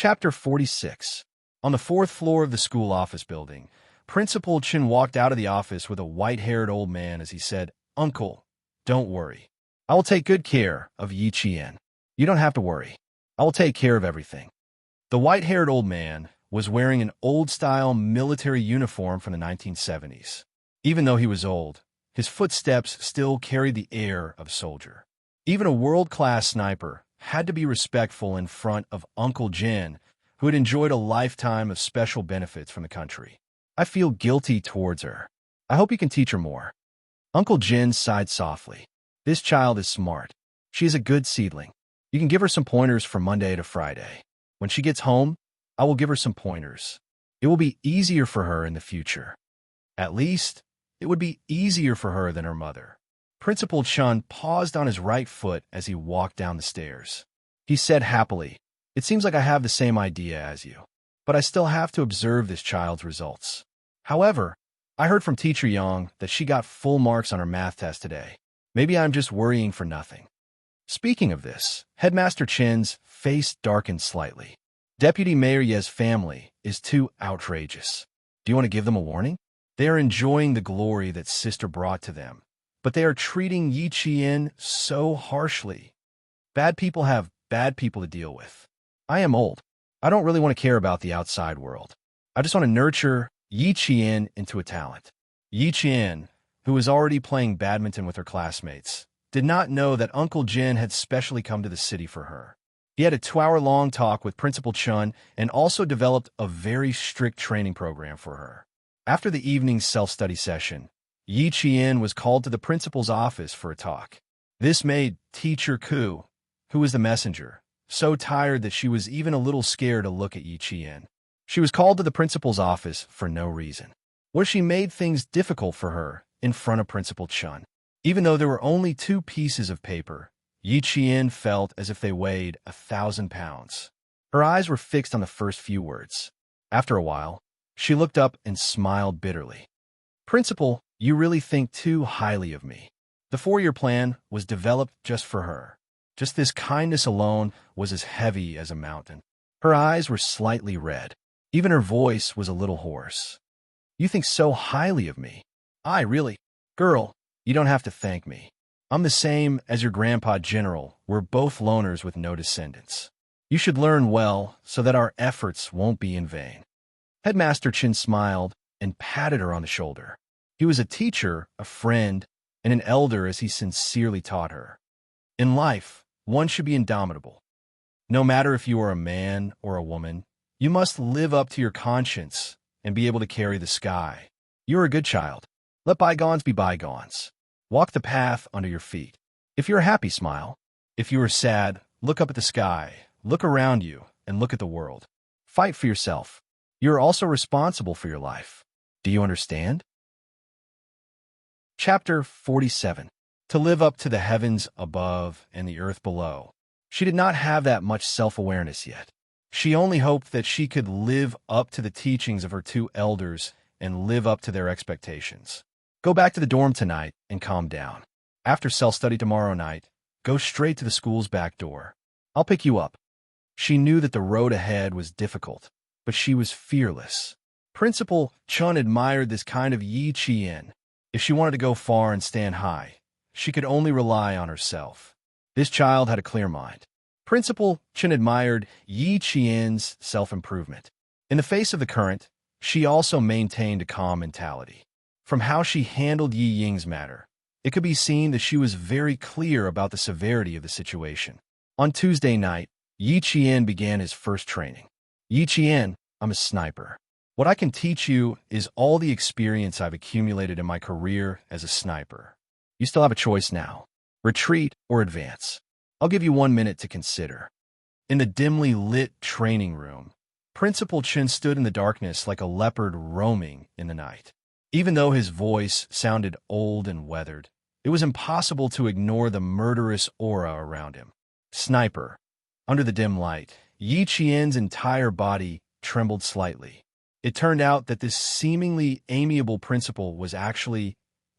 Chapter 46. On the fourth floor of the school office building, Principal Chen walked out of the office with a white-haired old man as he said, "Uncle, don't worry. I will take good care of Yi Qian. You don't have to worry. I will take care of everything." The white-haired old man was wearing an old-style military uniform from the 1970s. Even though he was old, his footsteps still carried the air of a soldier. Even a world-class sniper had to be respectful in front of Uncle Jin, who had enjoyed a lifetime of special benefits from the country. "I feel guilty towards her. I hope you can teach her more." Uncle Jin sighed softly. "This child is smart. She is a good seedling. You can give her some pointers from Monday to Friday. When she gets home, I will give her some pointers. It will be easier for her in the future. At least, it would be easier for her than her mother." Principal Chun paused on his right foot as he walked down the stairs. He said happily, "It seems like I have the same idea as you, but I still have to observe this child's results. However, I heard from Teacher Yang that she got full marks on her math test today. Maybe I'm just worrying for nothing." Speaking of this, Headmaster Chen's face darkened slightly. Deputy Mayor Ye's family is too outrageous. Do you want to give them a warning? They are enjoying the glory that Sister brought to them, but they are treating Yi Qian so harshly. Bad people have bad people to deal with. I am old. I don't really want to care about the outside world. I just want to nurture Yi Qian into a talent." Yi Qian, who was already playing badminton with her classmates, did not know that Uncle Jin had specially come to the city for her. He had a 2-hour-long talk with Principal Chun and also developed a very strict training program for her. After the evening's self-study session, Yi Qian was called to the principal's office for a talk. This made Teacher Ku, who was the messenger, so tired that she was even a little scared to look at Yi Qian. She was called to the principal's office for no reason. Where she made things difficult for her in front of Principal Chun. Even though there were only 2 pieces of paper, Yi Qian felt as if they weighed 1,000 pounds. Her eyes were fixed on the first few words. After a while, she looked up and smiled bitterly. "Principal, you really think too highly of me." The 4-year plan was developed just for her. Just this kindness alone was as heavy as a mountain. Her eyes were slightly red. Even her voice was a little hoarse. "You think so highly of me." "I really? Girl, you don't have to thank me. I'm the same as your grandpa General. We're both loners with no descendants. You should learn well so that our efforts won't be in vain." Headmaster Chin smiled and patted her on the shoulder. He was a teacher, a friend, and an elder as he sincerely taught her. In life, one should be indomitable. No matter if you are a man or a woman, you must live up to your conscience and be able to carry the sky. You're a good child. Let bygones be bygones. Walk the path under your feet. If you're happy, smile. If you are sad, look up at the sky, look around you, and look at the world. Fight for yourself. You are also responsible for your life. Do you understand? Chapter 47. To live up to the heavens above and the earth below. She did not have that much self-awareness yet. She only hoped that she could live up to the teachings of her 2 elders and live up to their expectations. Go back to the dorm tonight and calm down. After self-study tomorrow night, go straight to the school's back door. I'll pick you up. She knew that the road ahead was difficult, but she was fearless. Principal Chun admired this kind of Yi Qian. If she wanted to go far and stand high, she could only rely on herself. This child had a clear mind. Principal Chen admired Yi Qian's self-improvement. In the face of the current, she also maintained a calm mentality. From how she handled Yi Ying's matter, it could be seen that she was very clear about the severity of the situation. On Tuesday night, Yi Qian began his first training. "Yi Qian, I'm a sniper. What I can teach you is all the experience I've accumulated in my career as a sniper. You still have a choice now. Retreat or advance. I'll give you 1 minute to consider." In the dimly lit training room, Principal Chen stood in the darkness like a leopard roaming in the night. Even though his voice sounded old and weathered, it was impossible to ignore the murderous aura around him. Sniper. Under the dim light, Yi Qian's entire body trembled slightly. It turned out that this seemingly amiable principal was actually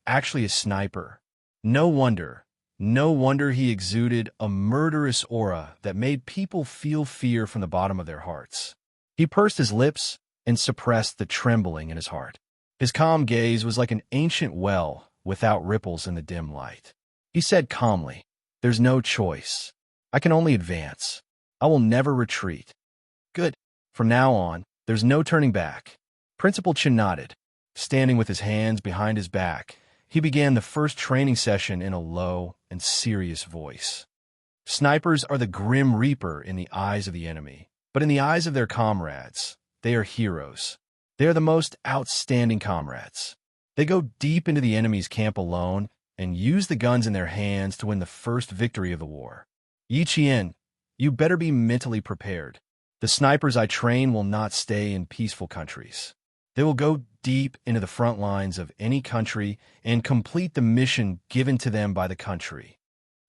a sniper. No wonder No wonder he exuded a murderous aura that made people feel fear from the bottom of their hearts. He pursed his lips and suppressed the trembling in his heart. His calm gaze was like an ancient well without ripples in the dim light. He said calmly, "There's no choice. I can only advance. I will never retreat." "Good. From now on, there's no turning back." Principal Chen nodded. Standing with his hands behind his back, he began the first training session in a low and serious voice. Snipers are the grim reaper in the eyes of the enemy, but in the eyes of their comrades, they are heroes. They are the most outstanding comrades. They go deep into the enemy's camp alone and use the guns in their hands to win the first victory of the war. Yi Qian, you better be mentally prepared. The snipers I train will not stay in peaceful countries. They will go deep into the front lines of any country and complete the mission given to them by the country.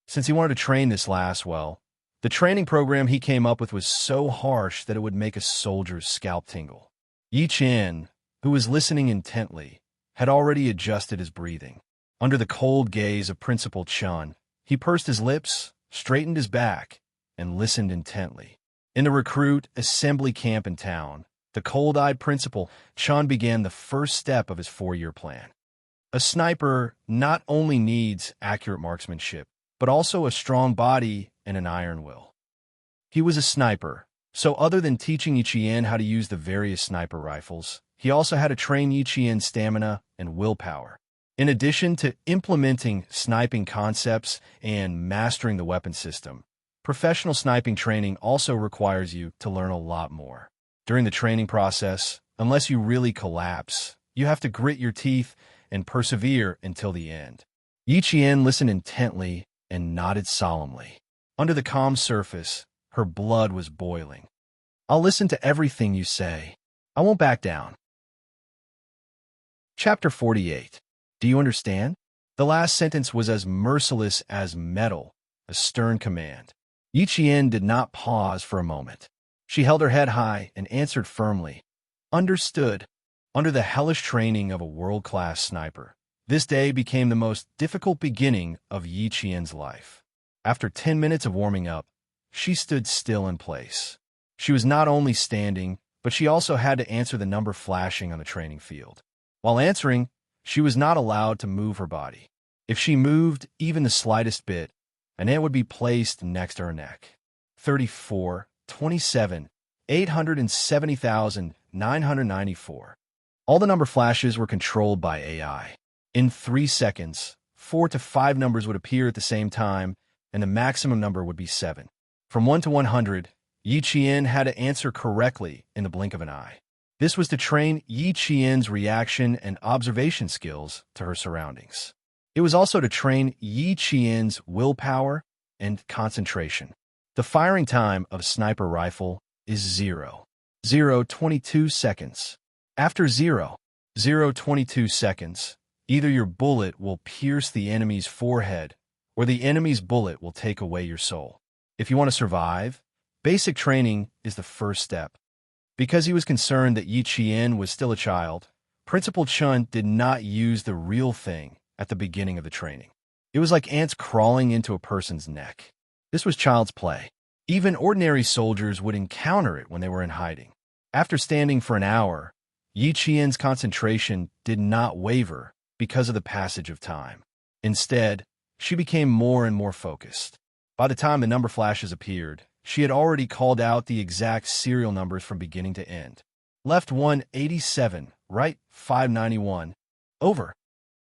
Since he wanted to train this last, well, the training program he came up with was so harsh that it would make a soldier's scalp tingle. Yi Qian, who was listening intently, had already adjusted his breathing. Under the cold gaze of Principal Chen, he pursed his lips, straightened his back, and listened intently. In the recruit assembly camp in town, the cold-eyed Principal Chen began the first step of his 4-year plan. A sniper not only needs accurate marksmanship, but also a strong body and an iron will. He was a sniper, so other than teaching Yi Qian how to use the various sniper rifles, he also had to train Yi Qian's stamina and willpower. In addition to implementing sniping concepts and mastering the weapon system, professional sniping training also requires you to learn a lot more. During the training process, unless you really collapse, you have to grit your teeth and persevere until the end. Yi Qian listened intently and nodded solemnly. Under the calm surface, her blood was boiling. "I'll listen to everything you say. I won't back down." Chapter 48. Do you understand? The last sentence was as merciless as metal, a stern command. Yi Qian did not pause for a moment. She held her head high and answered firmly, "Understood." Under the hellish training of a world-class sniper, this day became the most difficult beginning of Yi Qian's life. After 10 minutes of warming up, she stood still in place. She was not only standing, but she also had to answer the number flashing on the training field. While answering, she was not allowed to move her body. If she moved even the slightest bit, an ant would be placed next to her neck. 34, 27, 870,994. All the number flashes were controlled by AI. In 3 seconds, 4 to 5 numbers would appear at the same time, and the maximum number would be 7. From 1 to 100, Yi Qian had to answer correctly in the blink of an eye. This was to train Yi Qian's reaction and observation skills to her surroundings. It was also to train Yi Qian's willpower and concentration. The firing time of a sniper rifle is 0. 0.22 seconds. After 0.22 seconds, either your bullet will pierce the enemy's forehead or the enemy's bullet will take away your soul. If you want to survive, basic training is the first step. Because he was concerned that Yi Qian was still a child, Principal Chen did not use the real thing at the beginning of the training. It was like ants crawling into a person's neck. This was child's play. Even ordinary soldiers would encounter it when they were in hiding. After standing for an hour, Yi Qian's concentration did not waver because of the passage of time. Instead, she became more and more focused. By the time the number flashes appeared, she had already called out the exact serial numbers from beginning to end. Left 187, right 591. Over.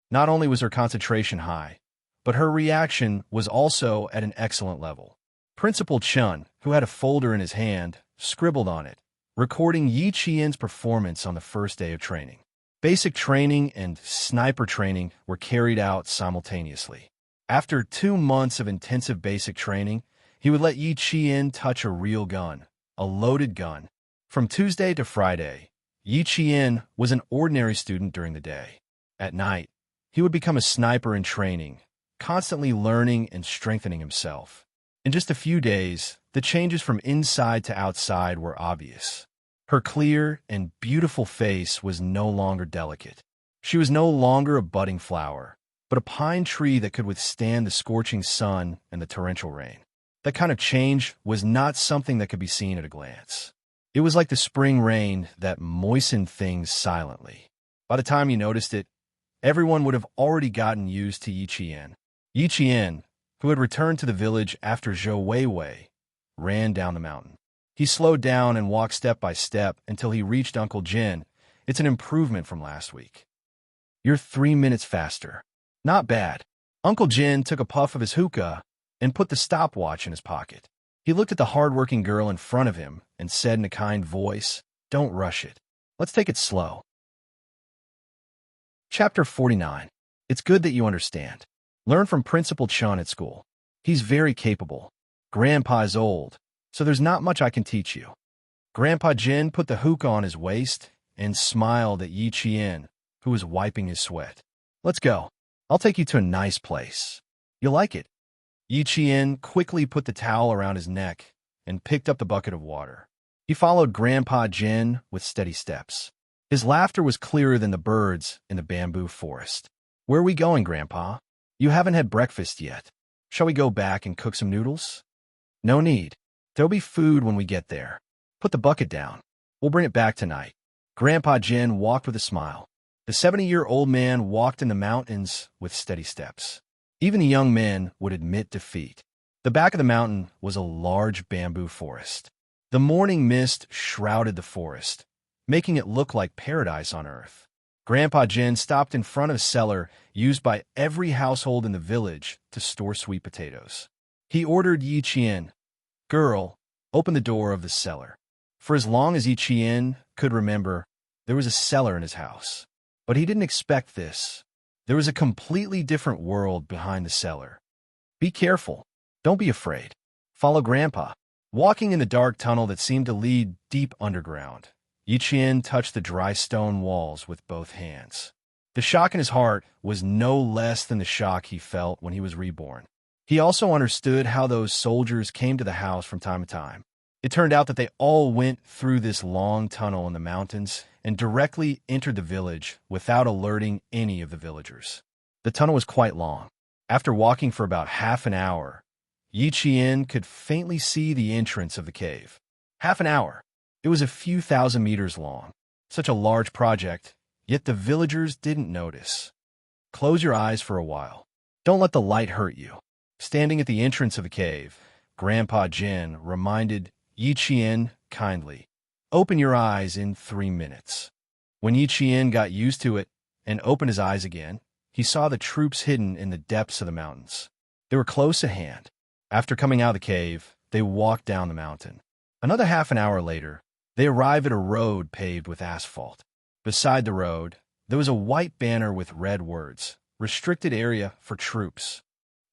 Not only was her concentration high, but her reaction was also at an excellent level. Principal Chen, who had a folder in his hand, scribbled on it, recording Yi Qian's performance on the first day of training. Basic training and sniper training were carried out simultaneously. After 2 months of intensive basic training, he would let Yi Qian touch a real gun, a loaded gun. From Tuesday to Friday, Yi Qian was an ordinary student during the day. At night, he would become a sniper in training, constantly learning and strengthening himself. In just a few days, the changes from inside to outside were obvious. Her clear and beautiful face was no longer delicate. She was no longer a budding flower. but a pine tree that could withstand the scorching sun and the torrential rain. That kind of change was not something that could be seen at a glance. It was like the spring rain that moistened things silently. By the time you noticed it, everyone would have already gotten used to Yi Qian. Yi Qian, who had returned to the village after Zhou Weiwei, ran down the mountain. He slowed down and walked step by step until he reached Uncle Jin. It's an improvement from last week. You're 3 minutes faster. Not bad. Uncle Jin took a puff of his hookah and put the stopwatch in his pocket. He looked at the hard-working girl in front of him and said in a kind voice, "Don't rush it. Let's take it slow." Chapter 49. It's good that you understand. Learn from Principal Chun at school. He's very capable. Grandpa is old, so there's not much I can teach you. Grandpa Jin put the hookah on his waist and smiled at Yi Qian, who was wiping his sweat. Let's go. I'll take you to a nice place. You'll like it. Yi Qian quickly put the towel around his neck and picked up the bucket of water. He followed Grandpa Jin with steady steps. His laughter was clearer than the birds in the bamboo forest. Where are we going, Grandpa? You haven't had breakfast yet. Shall we go back and cook some noodles? No need. There'll be food when we get there. Put the bucket down. We'll bring it back tonight. Grandpa Jin walked with a smile. The 70-year-old man walked in the mountains with steady steps. Even the young men would admit defeat. The back of the mountain was a large bamboo forest. The morning mist shrouded the forest, making it look like paradise on earth. Grandpa Jin stopped in front of a cellar used by every household in the village to store sweet potatoes. He ordered Yi Qian, "Girl, open the door of the cellar." For as long as Yi Qian could remember, there was a cellar in his house. But he didn't expect this. There was a completely different world behind the cellar. Be careful. Don't be afraid. Follow Grandpa. Walking in the dark tunnel that seemed to lead deep underground, Yi Qian touched the dry stone walls with both hands. The shock in his heart was no less than the shock he felt when he was reborn. He also understood how those soldiers came to the house from time to time. It turned out that they all went through this long tunnel in the mountains and directly entered the village without alerting any of the villagers. The tunnel was quite long. After walking for about half an hour, Yi Qian could faintly see the entrance of the cave. Half an hour. It was a few thousand meters long. Such a large project, yet the villagers didn't notice. Close your eyes for a while. Don't let the light hurt you. Standing at the entrance of the cave, Grandpa Jin reminded Yi Qian kindly, "Open your eyes in 3 minutes." When Yi Qian got used to it and opened his eyes again, he saw the troops hidden in the depths of the mountains. They were close at hand. After coming out of the cave, they walked down the mountain. Another half an hour later, they arrived at a road paved with asphalt. Beside the road, there was a white banner with red words, "Restricted area for troops."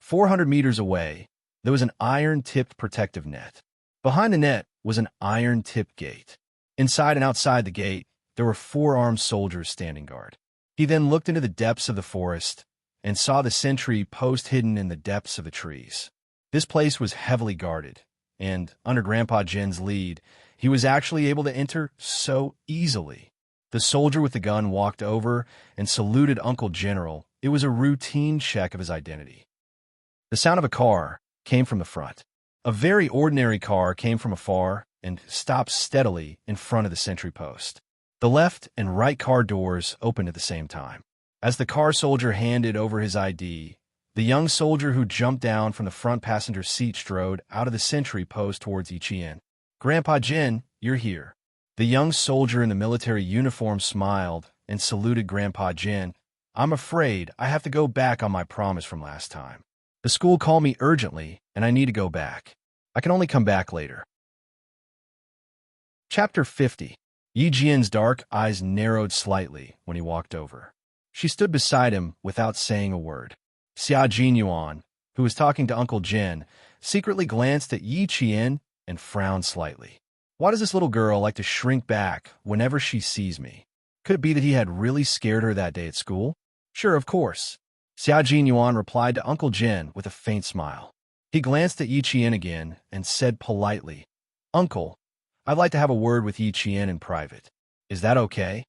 400 meters away, there was an iron-tipped protective net. Behind the net was an iron-tipped gate. Inside and outside the gate, there were 4 armed soldiers standing guard. He then looked into the depths of the forest and saw the sentry post hidden in the depths of the trees. This place was heavily guarded, and under Grandpa Jin's lead, he was actually able to enter so easily. The soldier with the gun walked over and saluted Uncle General. It was a routine check of his identity. The sound of a car came from the front. A very ordinary car came from afar and stopped steadily in front of the sentry post. The left and right car doors opened at the same time. As the car soldier handed over his ID, the young soldier who jumped down from the front passenger seat strode out of the sentry post towards Yi Qian. "Grandpa Jin, you're here." The young soldier in the military uniform smiled and saluted Grandpa Jin. "I'm afraid I have to go back on my promise from last time. The school called me urgently, and I need to go back. I can only come back later." Chapter 50. Yi Jian's dark eyes narrowed slightly when he walked over. She stood beside him without saying a word. Xia Jinyuan, who was talking to Uncle Jin, secretly glanced at Yi Qian and frowned slightly. Why does this little girl like to shrink back whenever she sees me? Could it be that he had really scared her that day at school? Sure, of course. Xia Jinyuan replied to Uncle Jin with a faint smile. He glanced at Yi Qian again and said politely, "Uncle, I'd like to have a word with Yi Qian in private. Is that okay?"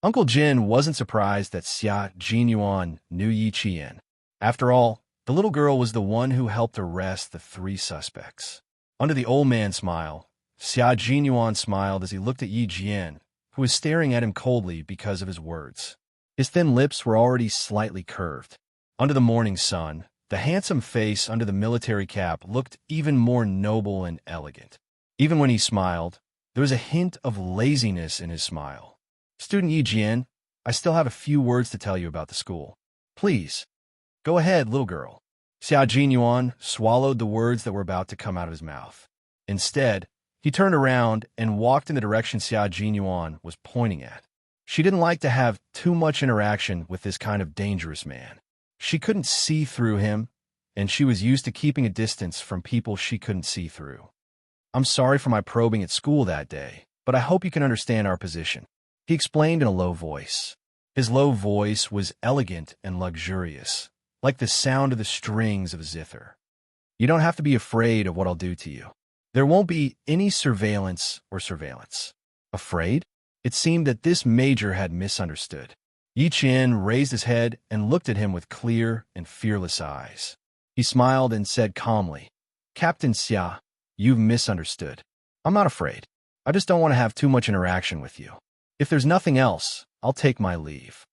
Uncle Jin wasn't surprised that Xia Jinyuan knew Yi Qian. After all, the little girl was the one who helped arrest the three suspects. Under the old man's smile, Xia Jinyuan smiled as he looked at Yi Jian, who was staring at him coldly because of his words. His thin lips were already slightly curved. Under the morning sun, the handsome face under the military cap looked even more noble and elegant. Even when he smiled, there was a hint of laziness in his smile. Student Yi Jian, I still have a few words to tell you about the school. Please, go ahead, little girl. Xia Jinyuan swallowed the words that were about to come out of his mouth. Instead, he turned around and walked in the direction Xia Jinyuan was pointing at. She didn't like to have too much interaction with this kind of dangerous man. She couldn't see through him, and she was used to keeping a distance from people she couldn't see through. I'm sorry for my probing at school that day, but I hope you can understand our position, he explained in a low voice. His low voice was elegant and luxurious, like the sound of the strings of a zither. You don't have to be afraid of what I'll do to you. There won't be any surveillance or surveillance. Afraid? It seemed that this major had misunderstood. Yi Qian raised his head and looked at him with clear and fearless eyes. He smiled and said calmly, Captain Xia, you've misunderstood. I'm not afraid. I just don't want to have too much interaction with you. If there's nothing else, I'll take my leave.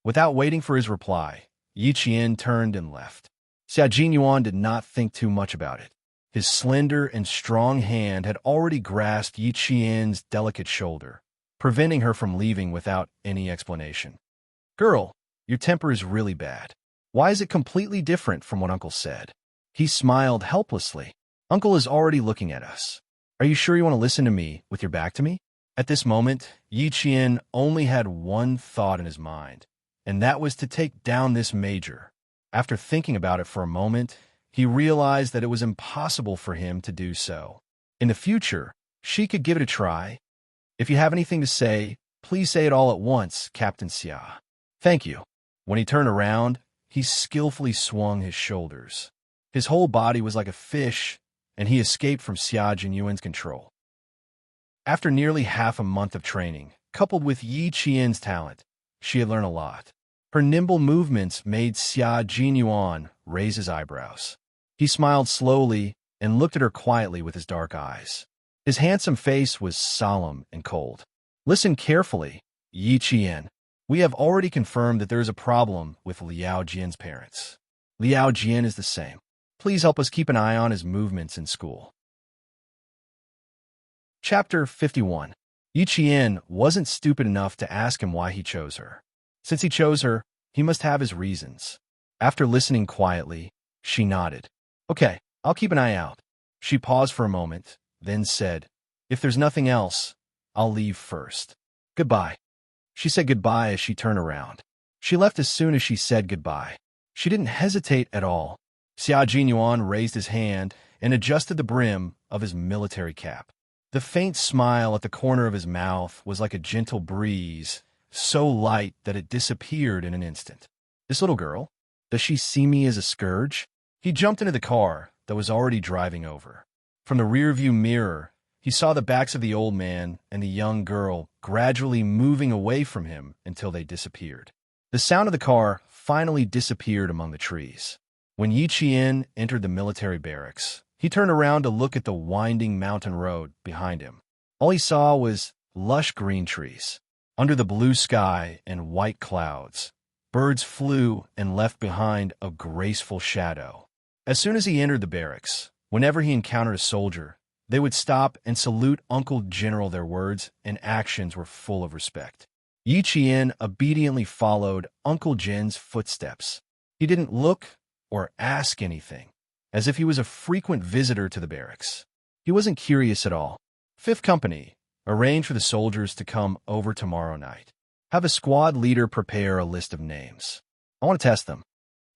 Without waiting for his reply, Yi Qian turned and left. Xia Jinyuan did not think too much about it. His slender and strong hand had already grasped Yi Qian's delicate shoulder, preventing her from leaving without any explanation. Girl, your temper is really bad. Why is it completely different from what Uncle said? He smiled helplessly. Uncle is already looking at us. Are you sure you want to listen to me with your back to me? At this moment, Yi Qian only had one thought in his mind, and that was to take down this major. After thinking about it for a moment, he realized that it was impossible for him to do so. In the future, she could give it a try. If you have anything to say, please say it all at once, Captain Xia. Thank you. When he turned around, he skillfully swung his shoulders. His whole body was like a fish, and he escaped from Xia Jinyuan's control. After nearly half a month of training, coupled with Yi Qian's talent, she had learned a lot. Her nimble movements made Xia Jinyuan raise his eyebrows. He smiled slowly and looked at her quietly with his dark eyes. His handsome face was solemn and cold. Listen carefully, Yi Qian. We have already confirmed that there is a problem with Liao Jian's parents. Liao Jian is the same. Please help us keep an eye on his movements in school. Chapter 51. Yi Qian wasn't stupid enough to ask him why he chose her. Since he chose her, he must have his reasons. After listening quietly, she nodded. Okay, I'll keep an eye out. She paused for a moment, then said, If there's nothing else, I'll leave first. Goodbye. She said goodbye as she turned around. She left as soon as she said goodbye. She didn't hesitate at all. Xia Jinyuan raised his hand and adjusted the brim of his military cap. The faint smile at the corner of his mouth was like a gentle breeze, so light that it disappeared in an instant. This little girl, does she see me as a scourge? He jumped into the car that was already driving over. From the rearview mirror, he saw the backs of the old man and the young girl gradually moving away from him until they disappeared. The sound of the car finally disappeared among the trees. When Yi Qian entered the military barracks, he turned around to look at the winding mountain road behind him. All he saw was lush green trees. Under the blue sky and white clouds, birds flew and left behind a graceful shadow. As soon as he entered the barracks, whenever he encountered a soldier, they would stop and salute Uncle General. Their words and actions were full of respect. Yi Qian obediently followed Uncle Jin's footsteps. He didn't look or ask anything, as if he was a frequent visitor to the barracks. He wasn't curious at all. Fifth Company, arrange for the soldiers to come over tomorrow night. Have a squad leader prepare a list of names. I want to test them.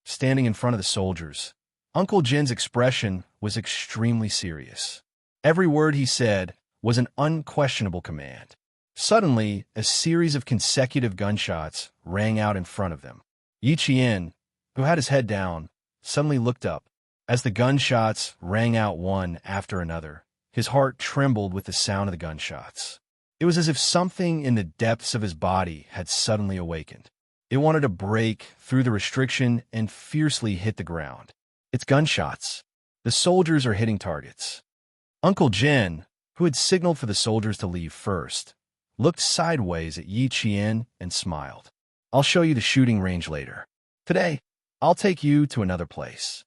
Standing in front of the soldiers, Uncle Jin's expression was extremely serious. Every word he said was an unquestionable command. Suddenly, a series of consecutive gunshots rang out in front of them. Yi Qian, who had his head down, suddenly looked up. As the gunshots rang out one after another, his heart trembled with the sound of the gunshots. It was as if something in the depths of his body had suddenly awakened. It wanted to break through the restriction and fiercely hit the ground. It's gunshots. The soldiers are hitting targets. Uncle Jin, who had signaled for the soldiers to leave first, looked sideways at Yi Qian and smiled. I'll show you the shooting range later. Today, I'll take you to another place.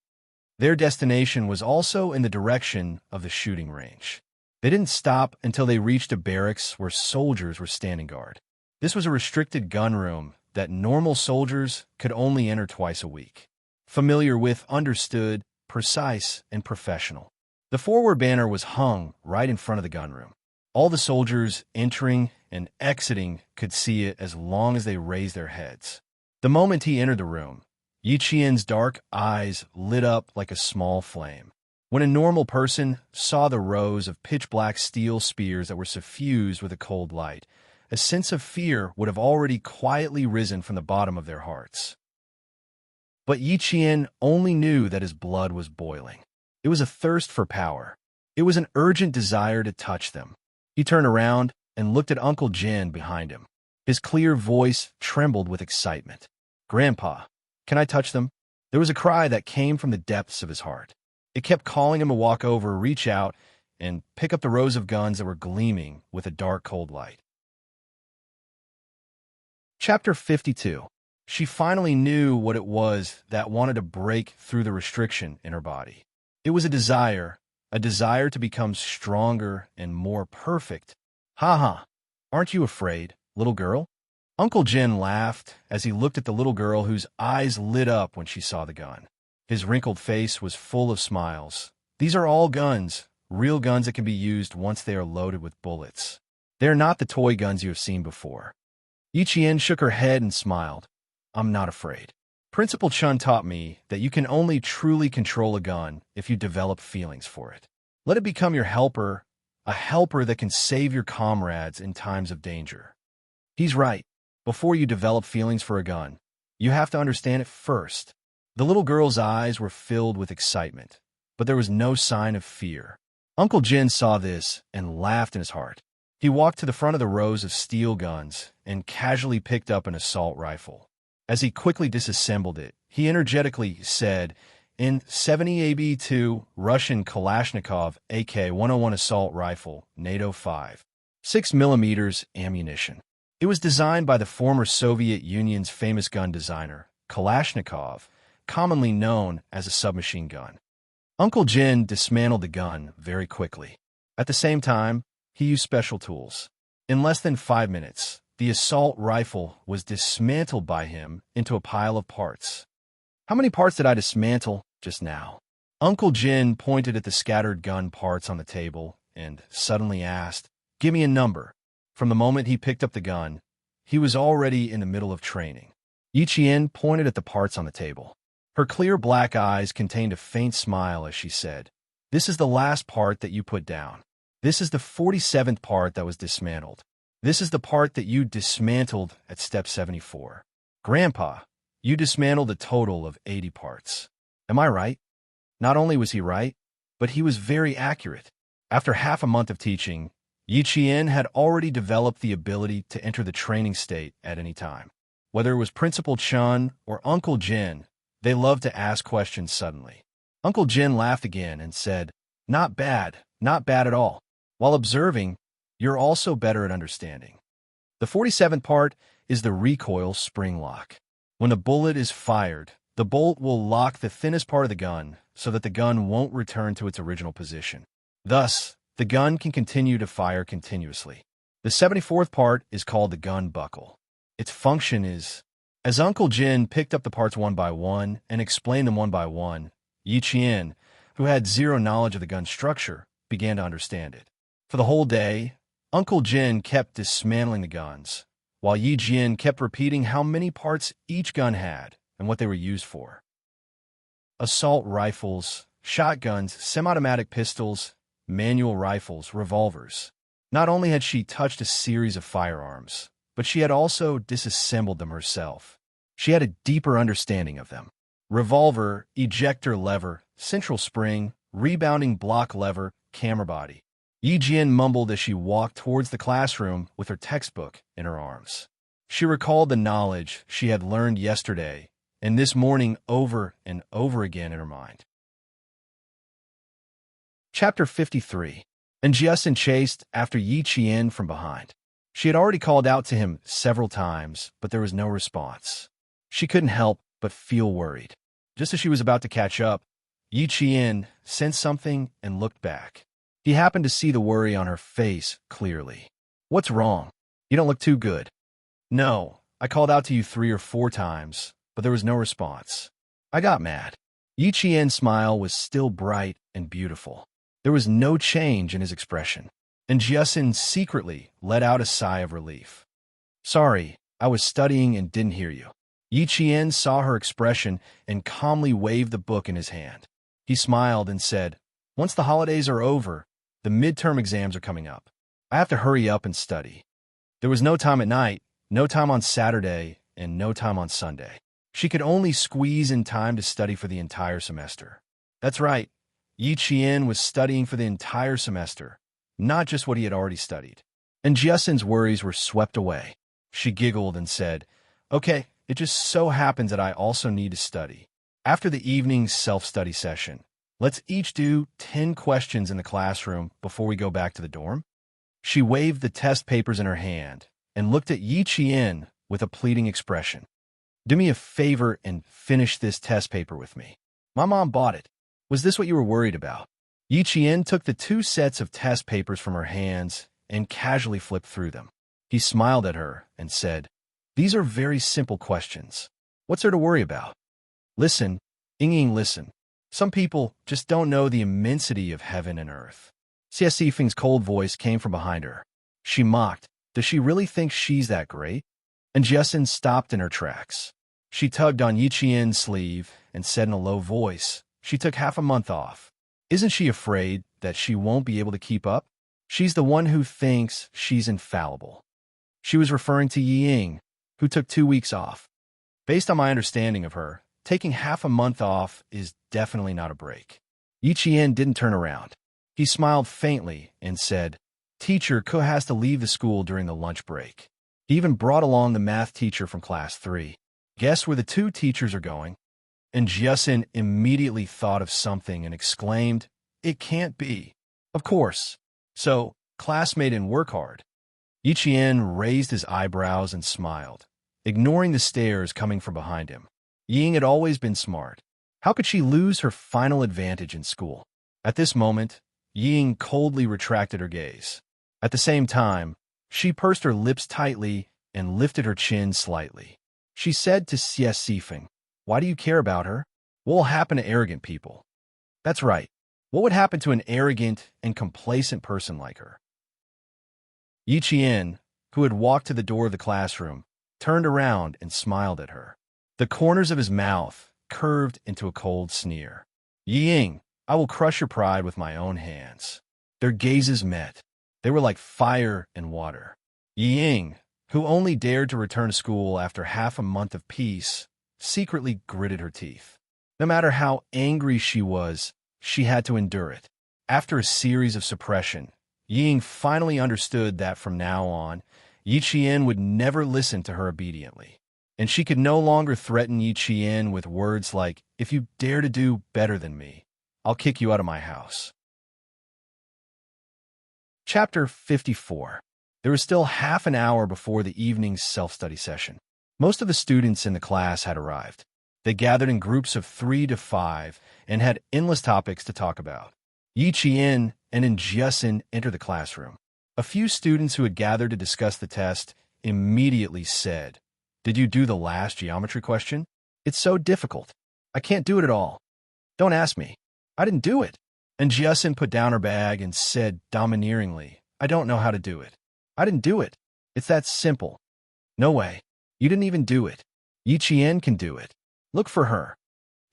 Their destination was also in the direction of the shooting range. They didn't stop until they reached a barracks where soldiers were standing guard. This was a restricted gun room that normal soldiers could only enter twice a week. Familiar with, understood, precise, and professional. The forward banner was hung right in front of the gun room. All the soldiers entering and exiting could see it as long as they raised their heads. The moment he entered the room, Yi Qian's dark eyes lit up like a small flame. When a normal person saw the rows of pitch-black steel spears that were suffused with a cold light, a sense of fear would have already quietly risen from the bottom of their hearts. But Yi Qian only knew that his blood was boiling. It was a thirst for power. It was an urgent desire to touch them. He turned around and looked at Uncle Jin behind him. His clear voice trembled with excitement. "Grandpa, can I touch them?" There was a cry that came from the depths of his heart. It kept calling him to walk over, reach out, and pick up the rows of guns that were gleaming with a dark, cold light. Chapter 52. She finally knew what it was that wanted to break through the restriction in her body. It was a desire to become stronger and more perfect. "Ha ha, aren't you afraid, little girl?" Uncle Jin laughed as he looked at the little girl whose eyes lit up when she saw the gun. His wrinkled face was full of smiles. "These are all guns, real guns that can be used once they are loaded with bullets. They are not the toy guns you have seen before." Yi Qian shook her head and smiled. "I'm not afraid. Principal Chun taught me that you can only truly control a gun if you develop feelings for it. Let it become your helper, a helper that can save your comrades in times of danger." He's right. Before you develop feelings for a gun, you have to understand it first. The little girl's eyes were filled with excitement, but there was no sign of fear. Uncle Jin saw this and laughed in his heart. He walked to the front of the rows of steel guns and casually picked up an assault rifle. As he quickly disassembled it, he energetically said, "In 70 AB2 Russian Kalashnikov AK-101 assault rifle, NATO 5. 6mm ammunition." It was designed by the former Soviet Union's famous gun designer, Kalashnikov, commonly known as a submachine gun. Uncle Jin dismantled the gun very quickly. At the same time, he used special tools. In less than 5 minutes, the assault rifle was dismantled by him into a pile of parts. "How many parts did I dismantle just now?" Uncle Jin pointed at the scattered gun parts on the table and suddenly asked, "Give me a number." From the moment he picked up the gun, he was already in the middle of training. Yi Qian pointed at the parts on the table. Her clear black eyes contained a faint smile as she said, "This is the last part that you put down. This is the 47th part that was dismantled. This is the part that you dismantled at step 74. Grandpa, you dismantled a total of 80 parts. Am I right?" Not only was he right, but he was very accurate. After half a month of teaching, Yi Qian had already developed the ability to enter the training state at any time. Whether it was Principal Chun or Uncle Jin, they loved to ask questions suddenly. Uncle Jin laughed again and said, not bad at all. While observing, you're also better at understanding. The 47th part is the recoil spring lock. When a bullet is fired, the bolt will lock the thinnest part of the gun so that the gun won't return to its original position. Thus, the gun can continue to fire continuously. The 74th part is called the gun buckle. Its function is, as Uncle Jin picked up the parts one by one and explained them one by one, Yi Qian, who had zero knowledge of the gun structure, began to understand it. For the whole day, Uncle Jin kept dismantling the guns, while Yi Qian kept repeating how many parts each gun had and what they were used for. Assault rifles, shotguns, semi-automatic pistols, manual rifles, revolvers. Not only had she touched a series of firearms, but she had also disassembled them herself. She had a deeper understanding of them. Revolver, ejector lever, central spring, rebounding block lever, camera body. Yi Jian mumbled as she walked towards the classroom with her textbook in her arms. She recalled the knowledge she had learned yesterday and this morning over and over again in her mind. Chapter 53. And Jiasin chased after Yi Qian from behind. She had already called out to him several times, but there was no response. She couldn't help but feel worried. Just as she was about to catch up, Yi Qian sensed something and looked back. He happened to see the worry on her face clearly. "What's wrong? You don't look too good." "No, I called out to you 3 or 4 times, but there was no response." I got mad. Yi Qian's smile was still bright and beautiful. There was no change in his expression, and Jiasin secretly let out a sigh of relief. "Sorry, I was studying and didn't hear you." Yi Qian saw her expression and calmly waved the book in his hand. He smiled and said, "Once the holidays are over, the midterm exams are coming up. I have to hurry up and study." There was no time at night, no time on Saturday, and no time on Sunday. She could only squeeze in time to study for the entire semester. That's right. Yi Qian was studying for the entire semester, not just what he had already studied. And Jiasin's worries were swept away. She giggled and said, "Okay, it just so happens that I also need to study. After the evening's self-study session, let's each do 10 questions in the classroom before we go back to the dorm." She waved the test papers in her hand and looked at Yi Qian with a pleading expression. "Do me a favor and finish this test paper with me. My mom bought it. Was this what you were worried about?" Yi Qian took the 2 sets of test papers from her hands and casually flipped through them. He smiled at her and said, "These are very simple questions. What's there to worry about? Listen, Ying, listen. Some people just don't know the immensity of heaven and earth." Xie Sifeng's cold voice came from behind her. She mocked, "Does she really think she's that great?" And Jiasin stopped in her tracks. She tugged on Yi Qian's sleeve and said in a low voice, "She took half a month off. Isn't she afraid that she won't be able to keep up? She's the one who thinks she's infallible." She was referring to Ying, who took 2 weeks off. Based on my understanding of her, taking half a month off is definitely not a break. Yi Qian didn't turn around. He smiled faintly and said, "Teacher Ko has to leave the school during the lunch break." He even brought along the math teacher from class 3. Guess where the 2 teachers are going? And Jiasin immediately thought of something and exclaimed, "It can't be." "Of course. So, classmate and work hard." Yi Qian raised his eyebrows and smiled, ignoring the stares coming from behind him. Ying had always been smart. How could she lose her final advantage in school? At this moment, Ying coldly retracted her gaze. At the same time, she pursed her lips tightly and lifted her chin slightly. She said to Xie Sifeng, "Why do you care about her? What will happen to arrogant people?" "That's right. What would happen to an arrogant and complacent person like her?" Yi Qian, who had walked to the door of the classroom, turned around and smiled at her. The corners of his mouth curved into a cold sneer. "Ying, I will crush your pride with my own hands." Their gazes met. They were like fire and water. Ying, who only dared to return to school after half a month of peace, secretly gritted her teeth. No matter how angry she was, she had to endure it. After a series of suppression, Ying finally understood that from now on, Yi Qian would never listen to her obediently. And she could no longer threaten Yi Qian with words like, "If you dare to do better than me, I'll kick you out of my house." Chapter 54. There was still half an hour before the evening's self-study session. Most of the students in the class had arrived. They gathered in groups of 3 to 5 and had endless topics to talk about. Yi Qian and Jiasin entered the classroom. A few students who had gathered to discuss the test immediately said, "Did you do the last geometry question? It's so difficult. I can't do it at all. Don't ask me. I didn't do it." And Jiasin put down her bag and said domineeringly, "I don't know how to do it. I didn't do it. It's that simple." "No way. You didn't even do it. Yi Qian can do it. Look for her."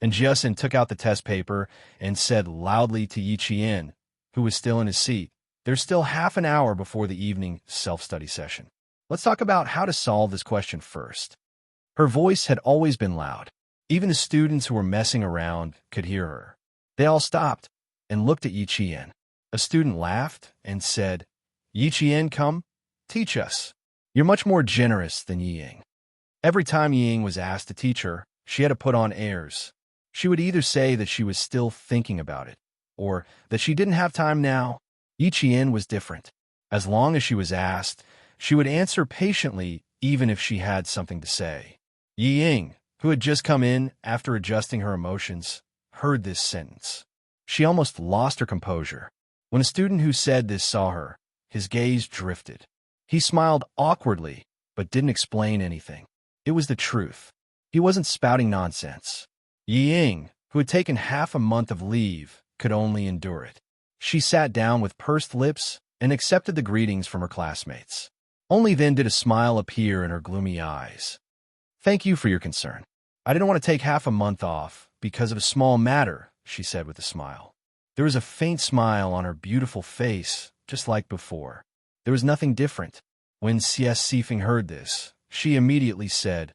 And Jiasin took out the test paper and said loudly to Yi Qian, who was still in his seat, "There's still half an hour before the evening self-study session. Let's talk about how to solve this question first." Her voice had always been loud. Even the students who were messing around could hear her. They all stopped and looked at Yi Qian. A student laughed and said, "Yi Qian, come, teach us." You're much more generous than Ying. Every time Ying was asked to teach her, she had to put on airs. She would either say that she was still thinking about it, or that she didn't have time now. Yiqian was different. As long as she was asked, she would answer patiently even if she had something to say. Ying, who had just come in after adjusting her emotions, heard this sentence. She almost lost her composure. When a student who said this saw her, his gaze drifted. He smiled awkwardly, but didn't explain anything. It was the truth. He wasn't spouting nonsense. Ying, who had taken half a month of leave, could only endure it. She sat down with pursed lips and accepted the greetings from her classmates. Only then did a smile appear in her gloomy eyes. Thank you for your concern. I didn't want to take half a month off because of a small matter, she said with a smile. There was a faint smile on her beautiful face, just like before. There was nothing different. When C.S. Seifing heard this, she immediately said,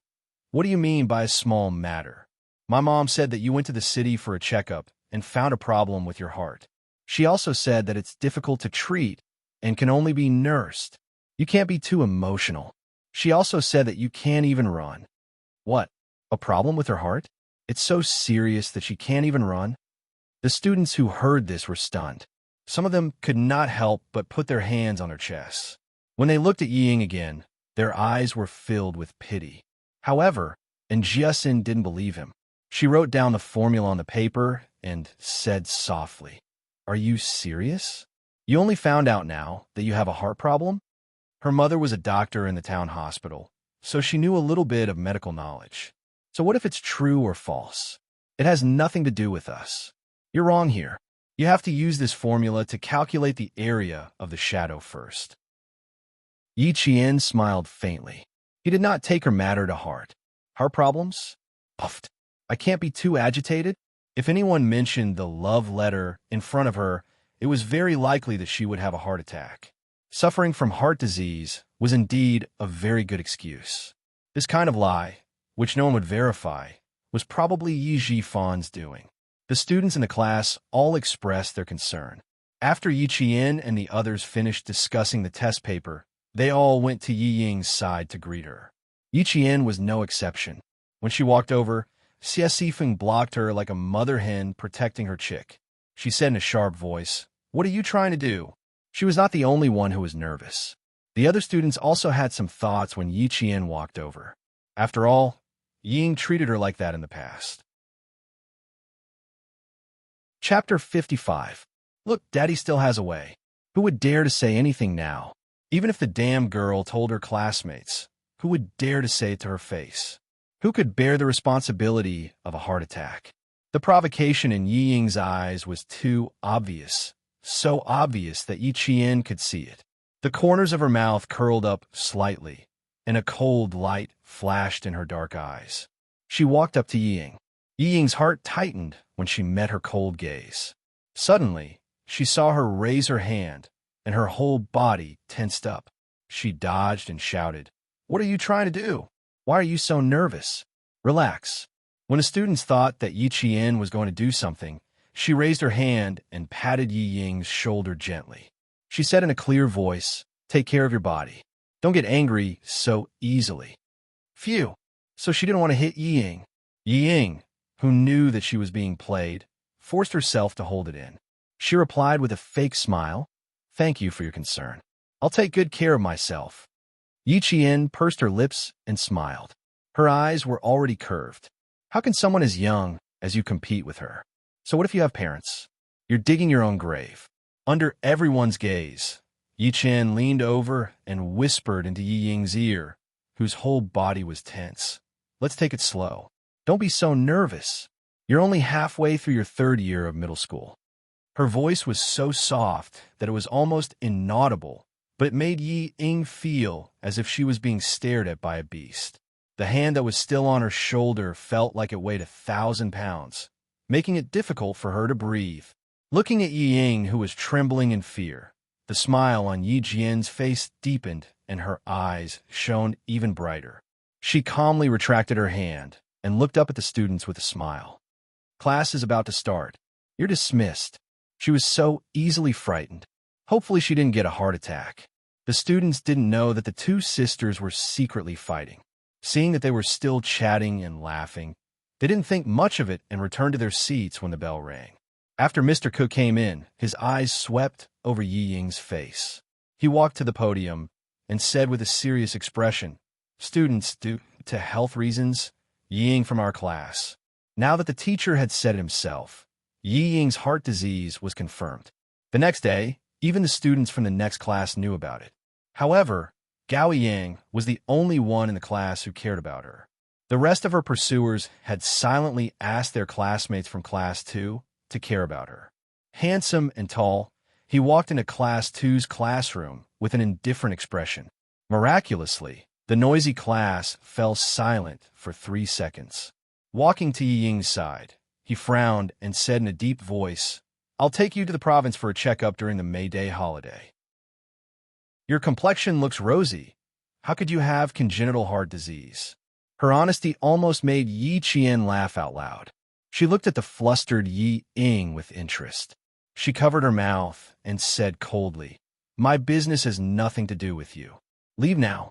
"What do you mean by a small matter? My mom said that you went to the city for a checkup and found a problem with your heart. She also said that it's difficult to treat and can only be nursed. You can't be too emotional. She also said that you can't even run." What? A problem with her heart? It's so serious that she can't even run? The students who heard this were stunned. Some of them could not help but put their hands on their chests. When they looked at Ying again, their eyes were filled with pity. However, Jiasin didn't believe him. She wrote down the formula on the paper and said softly, "Are you serious? You only found out now that you have a heart problem?" Her mother was a doctor in the town hospital, so she knew a little bit of medical knowledge. So what if it's true or false? It has nothing to do with us. You're wrong here. You have to use this formula to calculate the area of the shadow first. Yi Qian smiled faintly. He did not take her matter to heart. Heart problems? Puffed. I can't be too agitated. If anyone mentioned the love letter in front of her, it was very likely that she would have a heart attack. Suffering from heart disease was indeed a very good excuse. This kind of lie, which no one would verify, was probably Yi Jifan's doing. The students in the class all expressed their concern. After Yi Qian and the others finished discussing the test paper, they all went to Yi Ying's side to greet her. Yi Qian was no exception. When she walked over, Xie Sifeng blocked her like a mother hen protecting her chick. She said in a sharp voice, "What are you trying to do?" She was not the only one who was nervous. The other students also had some thoughts when Yi Qian walked over. After all, Ying treated her like that in the past. Chapter 55. Look, Daddy still has a way. Who would dare to say anything now? Even if the damn girl told her classmates, who would dare to say it to her face? Who could bear the responsibility of a heart attack? The provocation in Yi Ying's eyes was too obvious, so obvious that Yi Qian could see it. The corners of her mouth curled up slightly, and a cold light flashed in her dark eyes. She walked up to Yi Ying. Yi Ying's heart tightened when she met her cold gaze. Suddenly, she saw her raise her hand, and her whole body tensed up. She dodged and shouted, "What are you trying to do? Why are you so nervous? Relax." When the students thought that Yi Qian was going to do something, she raised her hand and patted Yi Ying's shoulder gently. She said in a clear voice, "Take care of your body. Don't get angry so easily." Phew! So she didn't want to hit Yi Ying. Yi Ying, who knew that she was being played, forced herself to hold it in. She replied with a fake smile, "Thank you for your concern. I'll take good care of myself." Yi Qian pursed her lips and smiled. Her eyes were already curved. How can someone as young as you compete with her? So what if you have parents? You're digging your own grave. Under everyone's gaze, Yi Qian leaned over and whispered into Yi Ying's ear, whose whole body was tense. "Let's take it slow. Don't be so nervous. You're only halfway through your 3rd year of middle school." Her voice was so soft that it was almost inaudible, but it made Yi Ying feel as if she was being stared at by a beast. The hand that was still on her shoulder felt like it weighed 1,000 pounds, making it difficult for her to breathe. Looking at Yi Ying, who was trembling in fear, the smile on Yi Jian's face deepened and her eyes shone even brighter. She calmly retracted her hand and looked up at the students with a smile. "Class is about to start. You're dismissed." She was so easily frightened. Hopefully she didn't get a heart attack. The students didn't know that the two sisters were secretly fighting. Seeing that they were still chatting and laughing, they didn't think much of it and returned to their seats when the bell rang. After Mr. Cook came in, his eyes swept over Yi Ying's face. He walked to the podium and said with a serious expression, "Students, due to health reasons, Yi Ying from our class." Now that the teacher had said it himself, Yi Ying's heart disease was confirmed. The next day, even the students from the next class knew about it. However, Gao Yang was the only one in the class who cared about her. The rest of her pursuers had silently asked their classmates from Class 2 to care about her. Handsome and tall, he walked into Class 2's classroom with an indifferent expression. Miraculously, the noisy class fell silent for 3 seconds. Walking to Yi Ying's side, he frowned and said in a deep voice, "I'll take you to the province for a checkup during the May Day holiday. Your complexion looks rosy. How could you have congenital heart disease?" Her honesty almost made Yi Qian laugh out loud. She looked at the flustered Yi Ying with interest. She covered her mouth and said coldly, "My business has nothing to do with you. Leave now.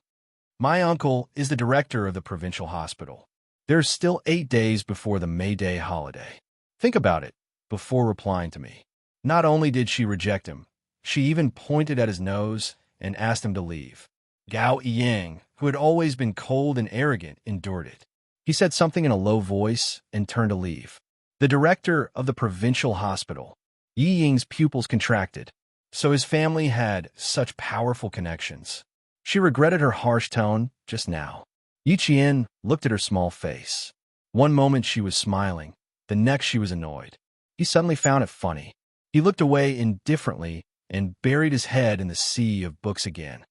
My uncle is the director of the provincial hospital. There's still 8 days before the May Day holiday. Think about it before replying to me." Not only did she reject him, she even pointed at his nose and asked him to leave. Gao Yang, who had always been cold and arrogant, endured it. He said something in a low voice and turned to leave. The director of the provincial hospital. Yi Ying's pupils contracted. So his family had such powerful connections. She regretted her harsh tone just now. Yi Qian looked at her small face. One moment she was smiling, the next she was annoyed. He suddenly found it funny. He looked away indifferently and buried his head in the sea of books again.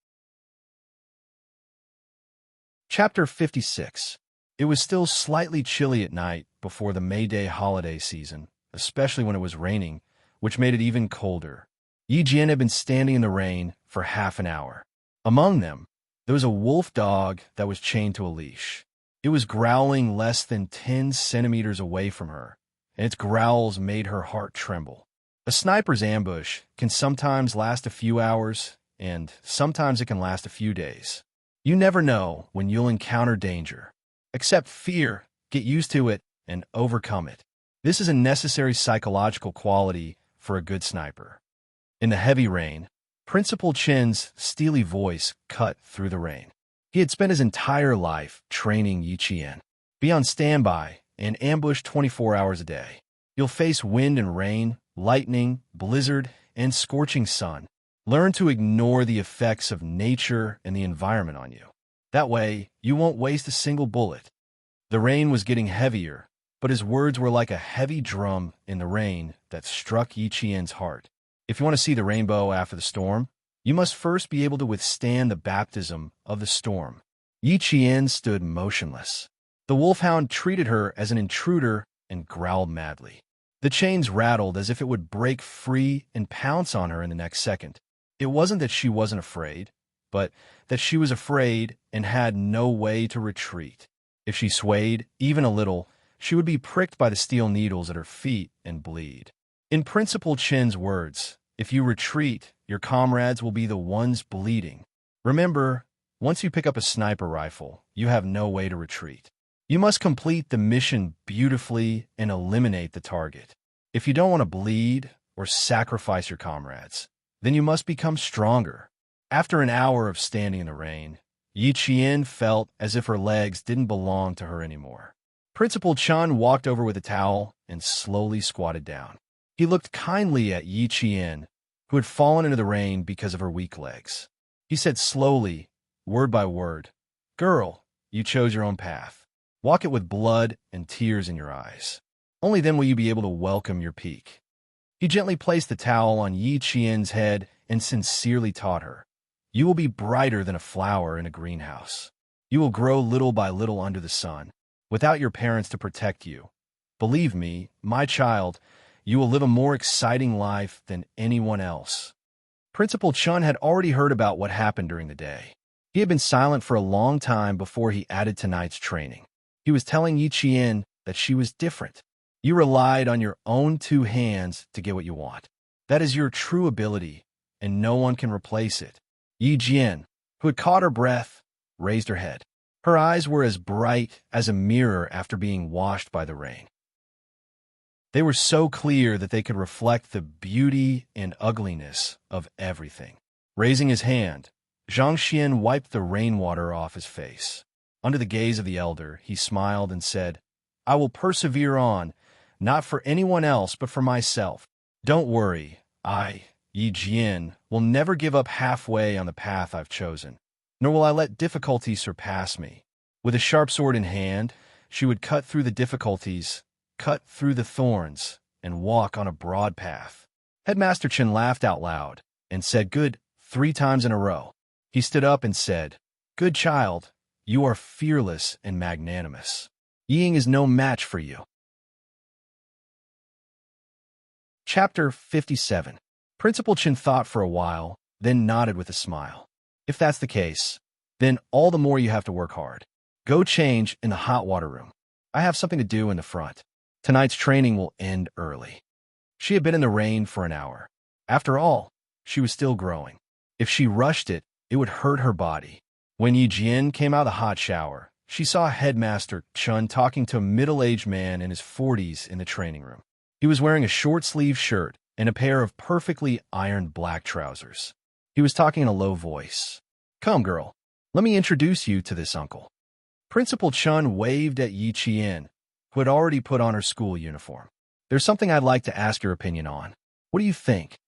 Chapter 56. It was still slightly chilly at night before the May Day holiday season, especially when it was raining, which made it even colder. Yi Jian had been standing in the rain for half an hour. Among them, there was a wolf dog that was chained to a leash. It was growling less than 10 centimeters away from her, and its growls made her heart tremble. A sniper's ambush can sometimes last a few hours, and sometimes it can last a few days. You never know when you'll encounter danger. Accept fear, get used to it, and overcome it. This is a necessary psychological quality for a good sniper. In the heavy rain, Principal Chen's steely voice cut through the rain. He had spent his entire life training Yi Qian. Be on standby and ambush 24 hours a day. You'll face wind and rain, lightning, blizzard, and scorching sun. Learn to ignore the effects of nature and the environment on you. That way, you won't waste a single bullet. The rain was getting heavier, but his words were like a heavy drum in the rain that struck Yi Qian's heart. If you want to see the rainbow after the storm, you must first be able to withstand the baptism of the storm. Yi Qian stood motionless. The wolfhound treated her as an intruder and growled madly. The chains rattled as if it would break free and pounce on her in the next second. It wasn't that she wasn't afraid, but that she was afraid and had no way to retreat. If she swayed, even a little, she would be pricked by the steel needles at her feet and bleed. In Principal Chen's words, if you retreat, your comrades will be the ones bleeding. Remember, once you pick up a sniper rifle, you have no way to retreat. You must complete the mission beautifully and eliminate the target. If you don't want to bleed or sacrifice your comrades, then you must become stronger. After an hour of standing in the rain, Yi Qian felt as if her legs didn't belong to her anymore. Principal Chen walked over with a towel and slowly squatted down. He looked kindly at Yi Qian, who had fallen into the rain because of her weak legs. He said slowly, word by word, "Girl, you chose your own path. Walk it with blood and tears in your eyes. Only then will you be able to welcome your peak." He gently placed the towel on Yi Qian's head and sincerely taught her, "You will be brighter than a flower in a greenhouse. You will grow little by little under the sun, without your parents to protect you. Believe me, my child, you will live a more exciting life than anyone else." Principal Chen had already heard about what happened during the day. He had been silent for a long time before he added tonight's training. He was telling Yi Qian that she was different. You relied on your own 2 hands to get what you want. That is your true ability, and no one can replace it. Yi Jian, who had caught her breath, raised her head. Her eyes were as bright as a mirror after being washed by the rain. They were so clear that they could reflect the beauty and ugliness of everything. Raising his hand, Zhang Xian wiped the rainwater off his face. Under the gaze of the elder, he smiled and said, "I will persevere on, not for anyone else but for myself. Don't worry, I, Yi Jian, will never give up halfway on the path I've chosen, nor will I let difficulty surpass me." With a sharp sword in hand, she would cut through the difficulties, cut through the thorns, and walk on a broad path. Headmaster Chen laughed out loud and said, "Good," 3 times in a row. He stood up and said, "Good child, you are fearless and magnanimous. Ying is no match for you." Chapter 57. Principal Chen thought for a while, then nodded with a smile. "If that's the case, then all the more you have to work hard. Go change in the hot water room. I have something to do in the front. Tonight's training will end early." She had been in the rain for an hour. After all, she was still growing. If she rushed it, it would hurt her body. When Yi Jian came out of the hot shower, she saw Headmaster Chen talking to a middle-aged man in his 40s in the training room. He was wearing a short-sleeved shirt and a pair of perfectly ironed black trousers. He was talking in a low voice. "Come, girl, let me introduce you to this uncle." Principal Chen waved at Yi Jian, who had already put on her school uniform. "There's something I'd like to ask your opinion on. What do you think?"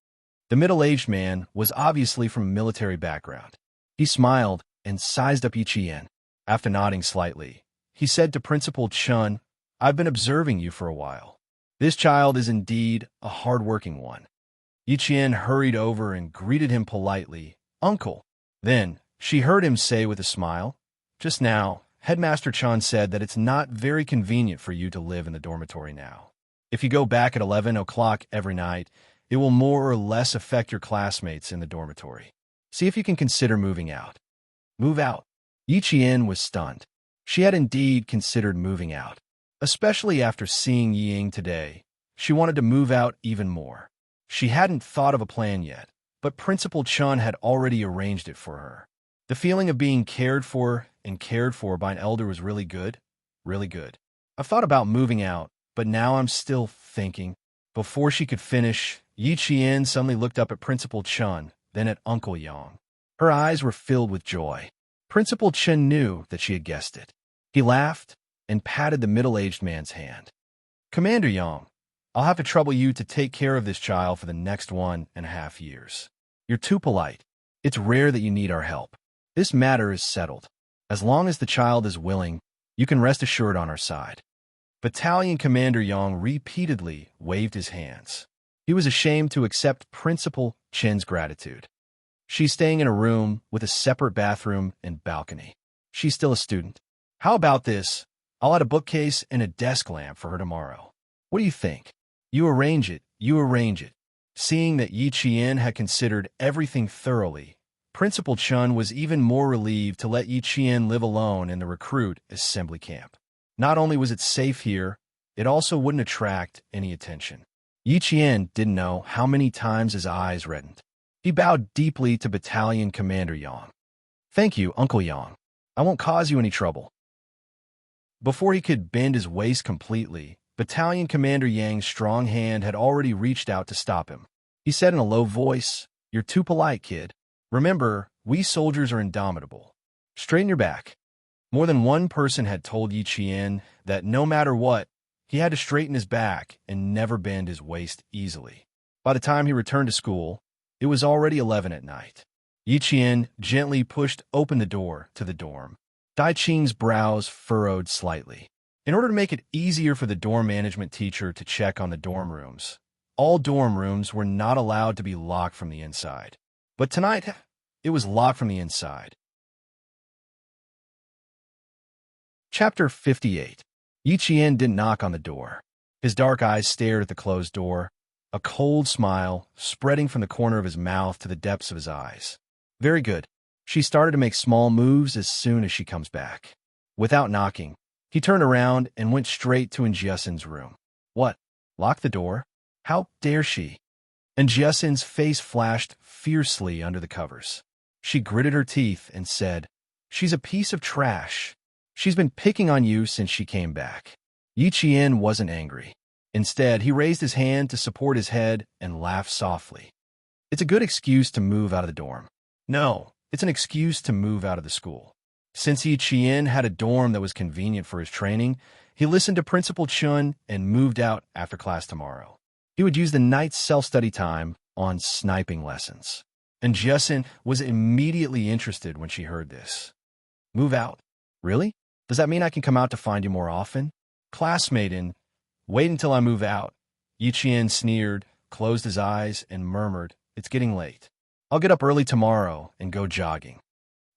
The middle-aged man was obviously from a military background. He smiled and sized up Yi Jian. After nodding slightly, he said to Principal Chen, "I've been observing you for a while. This child is indeed a hard-working one." Yi Jian hurried over and greeted him politely, "Uncle." Then she heard him say with a smile, "Just now, Headmaster Chen said that it's not very convenient for you to live in the dormitory now. If you go back at 11 o'clock every night, it will more or less affect your classmates in the dormitory. See if you can consider moving out." Move out? Yi Jian was stunned. She had indeed considered moving out. Especially after seeing Ying today, she wanted to move out even more. She hadn't thought of a plan yet, but Principal Chen had already arranged it for her. The feeling of being cared for and cared for by an elder was really good, really good. "I've thought about moving out, but now I'm still thinking." Before she could finish, Yi Jian suddenly looked up at Principal Chen, then at Uncle Yang. Her eyes were filled with joy. Principal Chen knew that she had guessed it. He laughed and patted the middle-aged man's hand. "Commander Yang, I'll have to trouble you to take care of this child for the next 1.5 years. You're too polite. It's rare that you need our help. This matter is settled. As long as the child is willing, you can rest assured on our side." Battalion Commander Yang repeatedly waved his hands. He was ashamed to accept Principal Chen's gratitude. "She's staying in a room with a separate bathroom and balcony. She's still a student. How about this? I'll add a bookcase and a desk lamp for her tomorrow. What do you think? You arrange it, you arrange it." Seeing that Yi Jian had considered everything thoroughly, Principal Chen was even more relieved to let Yi Jian live alone in the recruit assembly camp. Not only was it safe here, it also wouldn't attract any attention. Yi Jian didn't know how many times his eyes reddened. He bowed deeply to Battalion Commander Yang. "Thank you, Uncle Yang. I won't cause you any trouble." Before he could bend his waist completely, Battalion Commander Yang's strong hand had already reached out to stop him. He said in a low voice, "You're too polite, kid. Remember, we soldiers are indomitable. Straighten your back." More than one person had told Yi Jian that no matter what, he had to straighten his back and never bend his waist easily. By the time he returned to school, it was already 11 at night. Yi Jian gently pushed open the door to the dorm. Dai Qing's brows furrowed slightly. In order to make it easier for the dorm management teacher to check on the dorm rooms, all dorm rooms were not allowed to be locked from the inside. But tonight, it was locked from the inside. Chapter 58. Yi Jian didn't knock on the door. His dark eyes stared at the closed door, a cold smile spreading from the corner of his mouth to the depths of his eyes. "Very good." She started to make small moves as soon as she comes back. Without knocking, he turned around and went straight to Njiesen's room. "What? Lock the door? How dare she?" Njiesen's face flashed fiercely under the covers. She gritted her teeth and said, "She's a piece of trash. She's been picking on you since she came back." Yi Qian wasn't angry. Instead, he raised his hand to support his head and laughed softly. "It's a good excuse to move out of the dorm." "No, it's an excuse to move out of the school." Since Yi Qian had a dorm that was convenient for his training, he listened to Principal Chun and moved out after class tomorrow. He would use the night's self-study time on sniping lessons. And Jessen was immediately interested when she heard this. "Move out? Really? Does that mean I can come out to find you more often?" "Classmate in, wait until I move out." Yi Qian sneered, closed his eyes, and murmured, "It's getting late. I'll get up early tomorrow and go jogging."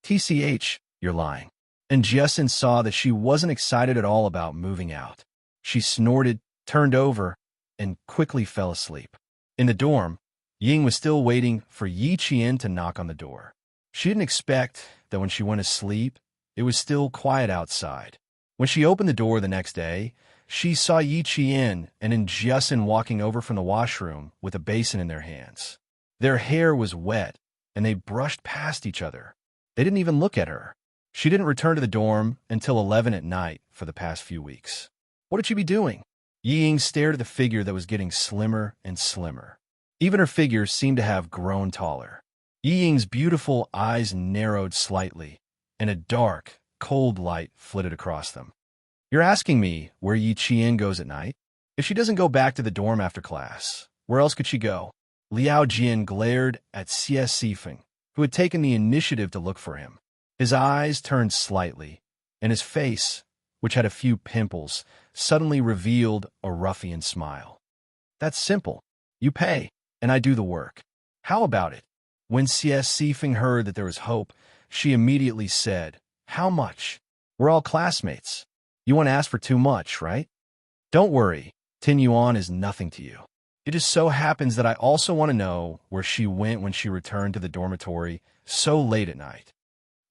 "TCH, you're lying." And Jessen saw that she wasn't excited at all about moving out. She snorted, turned over, and quickly fell asleep. In the dorm, Ying was still waiting for Yi Qian to knock on the door. She didn't expect that when she went to sleep, it was still quiet outside. When she opened the door the next day, she saw Yi Qian and Jessen walking over from the washroom with a basin in their hands. Their hair was wet, and they brushed past each other. They didn't even look at her. She didn't return to the dorm until 11 at night for the past few weeks. What would she be doing? Yi Ying stared at the figure that was getting slimmer and slimmer. Even her figure seemed to have grown taller. Yi Ying's beautiful eyes narrowed slightly, and a dark, cold light flitted across them. "You're asking me where Yi Qian goes at night? If she doesn't go back to the dorm after class, where else could she go?" Liao Jian glared at Xie Sifeng, who had taken the initiative to look for him. His eyes turned slightly, and his face, which had a few pimples, suddenly revealed a ruffian smile. "That's simple. You pay, and I do the work. How about it?" When Xie Sifeng heard that there was hope, she immediately said, "How much? We're all classmates. You won't ask for too much, right?" "Don't worry, Tin Yuan is nothing to you. It just so happens that I also want to know where she went when she returned to the dormitory so late at night."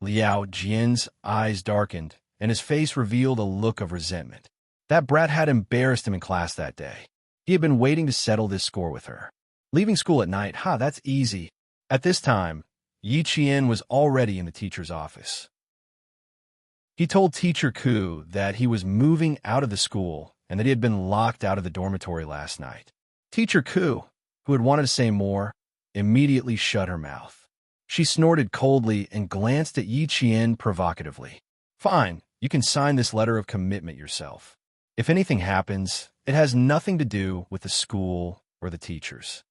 Liao Jian's eyes darkened, and his face revealed a look of resentment. That brat had embarrassed him in class that day. He had been waiting to settle this score with her. Leaving school at night, that's easy. At this time, Yi Qian was already in the teacher's office. He told Teacher Ku that he was moving out of the school and that he had been locked out of the dormitory last night. Teacher Ku, who had wanted to say more, immediately shut her mouth. She snorted coldly and glanced at Yi Qian provocatively. "Fine, you can sign this letter of commitment yourself. If anything happens, it has nothing to do with the school or the teachers."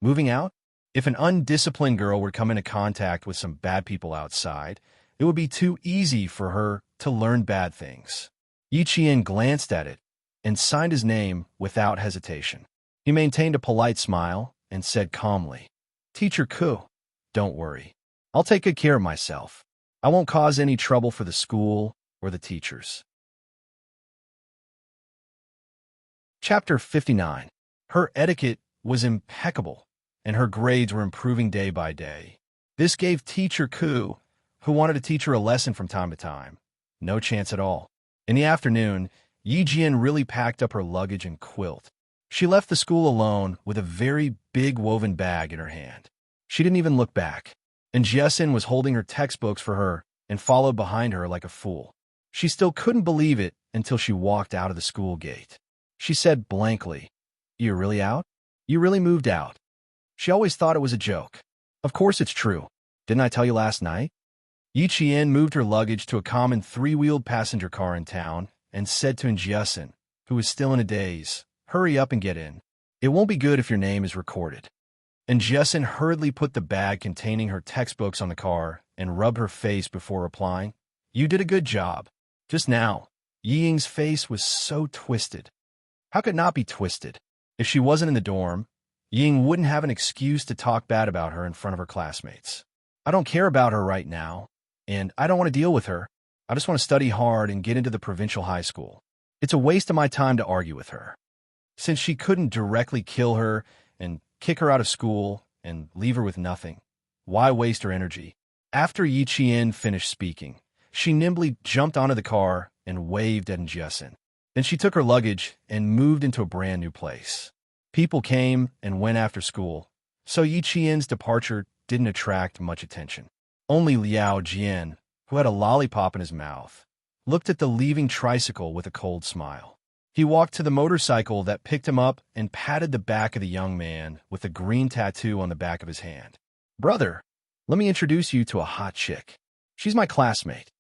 Moving out? If an undisciplined girl were to come into contact with some bad people outside, it would be too easy for her to learn bad things. Yi Qian glanced at it and signed his name without hesitation. He maintained a polite smile and said calmly, "Teacher Ku, don't worry. I'll take good care of myself. I won't cause any trouble for the school or the teachers." Chapter 59. Her etiquette was impeccable, and her grades were improving day by day. This gave Teacher Ku, who wanted to teach her a lesson from time to time, no chance at all. In the afternoon, Yi Jian really packed up her luggage and quilt. She left the school alone with a very big woven bag in her hand. She didn't even look back, and Jessen was holding her textbooks for her and followed behind her like a fool. She still couldn't believe it until she walked out of the school gate. She said blankly, "You're really out? You really moved out?" She always thought it was a joke. "Of course it's true. Didn't I tell you last night?" Yi Qian moved her luggage to a common three-wheeled passenger car in town and said to Jessen, who was still in a daze, "Hurry up and get in. It won't be good if your name is recorded." And Jessen hurriedly put the bag containing her textbooks on the car and rubbed her face before replying, "You did a good job." Just now, Yi Ying's face was so twisted. How could it not be twisted? If she wasn't in the dorm, Yi Ying wouldn't have an excuse to talk bad about her in front of her classmates. "I don't care about her right now, and I don't want to deal with her. I just want to study hard and get into the provincial high school. It's a waste of my time to argue with her." Since she couldn't directly kill her and kick her out of school and leave her with nothing, why waste her energy? After Yi Qian finished speaking, she nimbly jumped onto the car and waved at Jessen. Then she took her luggage and moved into a brand new place. People came and went after school, so Yi Qian's departure didn't attract much attention. Only Liao Jian, who had a lollipop in his mouth, looked at the leaving tricycle with a cold smile. He walked to the motorcycle that picked him up and patted the back of the young man with a green tattoo on the back of his hand. "Brother, let me introduce you to a hot chick. She's my classmate."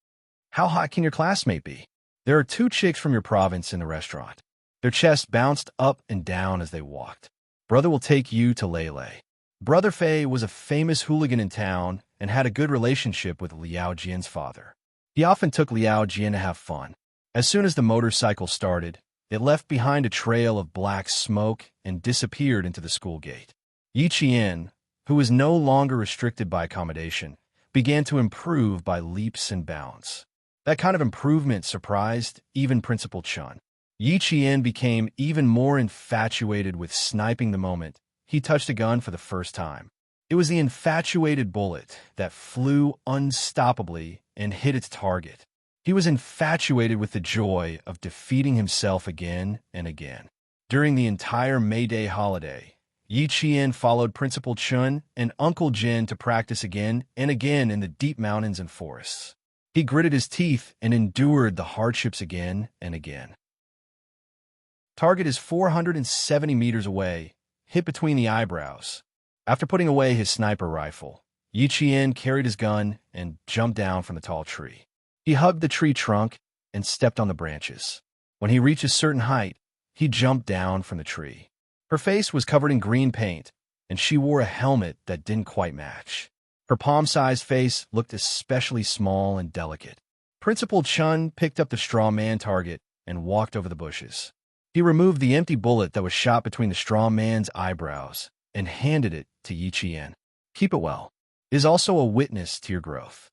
"How hot can your classmate be?" "There are two chicks from your province in the restaurant." Their chests bounced up and down as they walked. "Brother will take you to Lele." Brother Fei was a famous hooligan in town and had a good relationship with Liao Jian's father. He often took Liao Jian to have fun. As soon as the motorcycle started, it left behind a trail of black smoke and disappeared into the school gate. Yi Qian, who was no longer restricted by accommodation, began to improve by leaps and bounds. That kind of improvement surprised even Principal Chun. Yi Qian became even more infatuated with sniping the moment he touched a gun for the first time. It was the infatuated bullet that flew unstoppably and hit its target. He was infatuated with the joy of defeating himself again and again. During the entire May Day holiday, Yi Qian followed Principal Chun and Uncle Jin to practice again and again in the deep mountains and forests. He gritted his teeth and endured the hardships again and again. Target is 470 meters away, hit between the eyebrows. After putting away his sniper rifle, Yi Qian carried his gun and jumped down from the tall tree. He hugged the tree trunk and stepped on the branches. When he reached a certain height, he jumped down from the tree. Her face was covered in green paint, and she wore a helmet that didn't quite match. Her palm-sized face looked especially small and delicate. Principal Chun picked up the straw man target and walked over the bushes. He removed the empty bullet that was shot between the straw man's eyebrows and handed it to Yi Qian. "Keep it well. It is also a witness to your growth."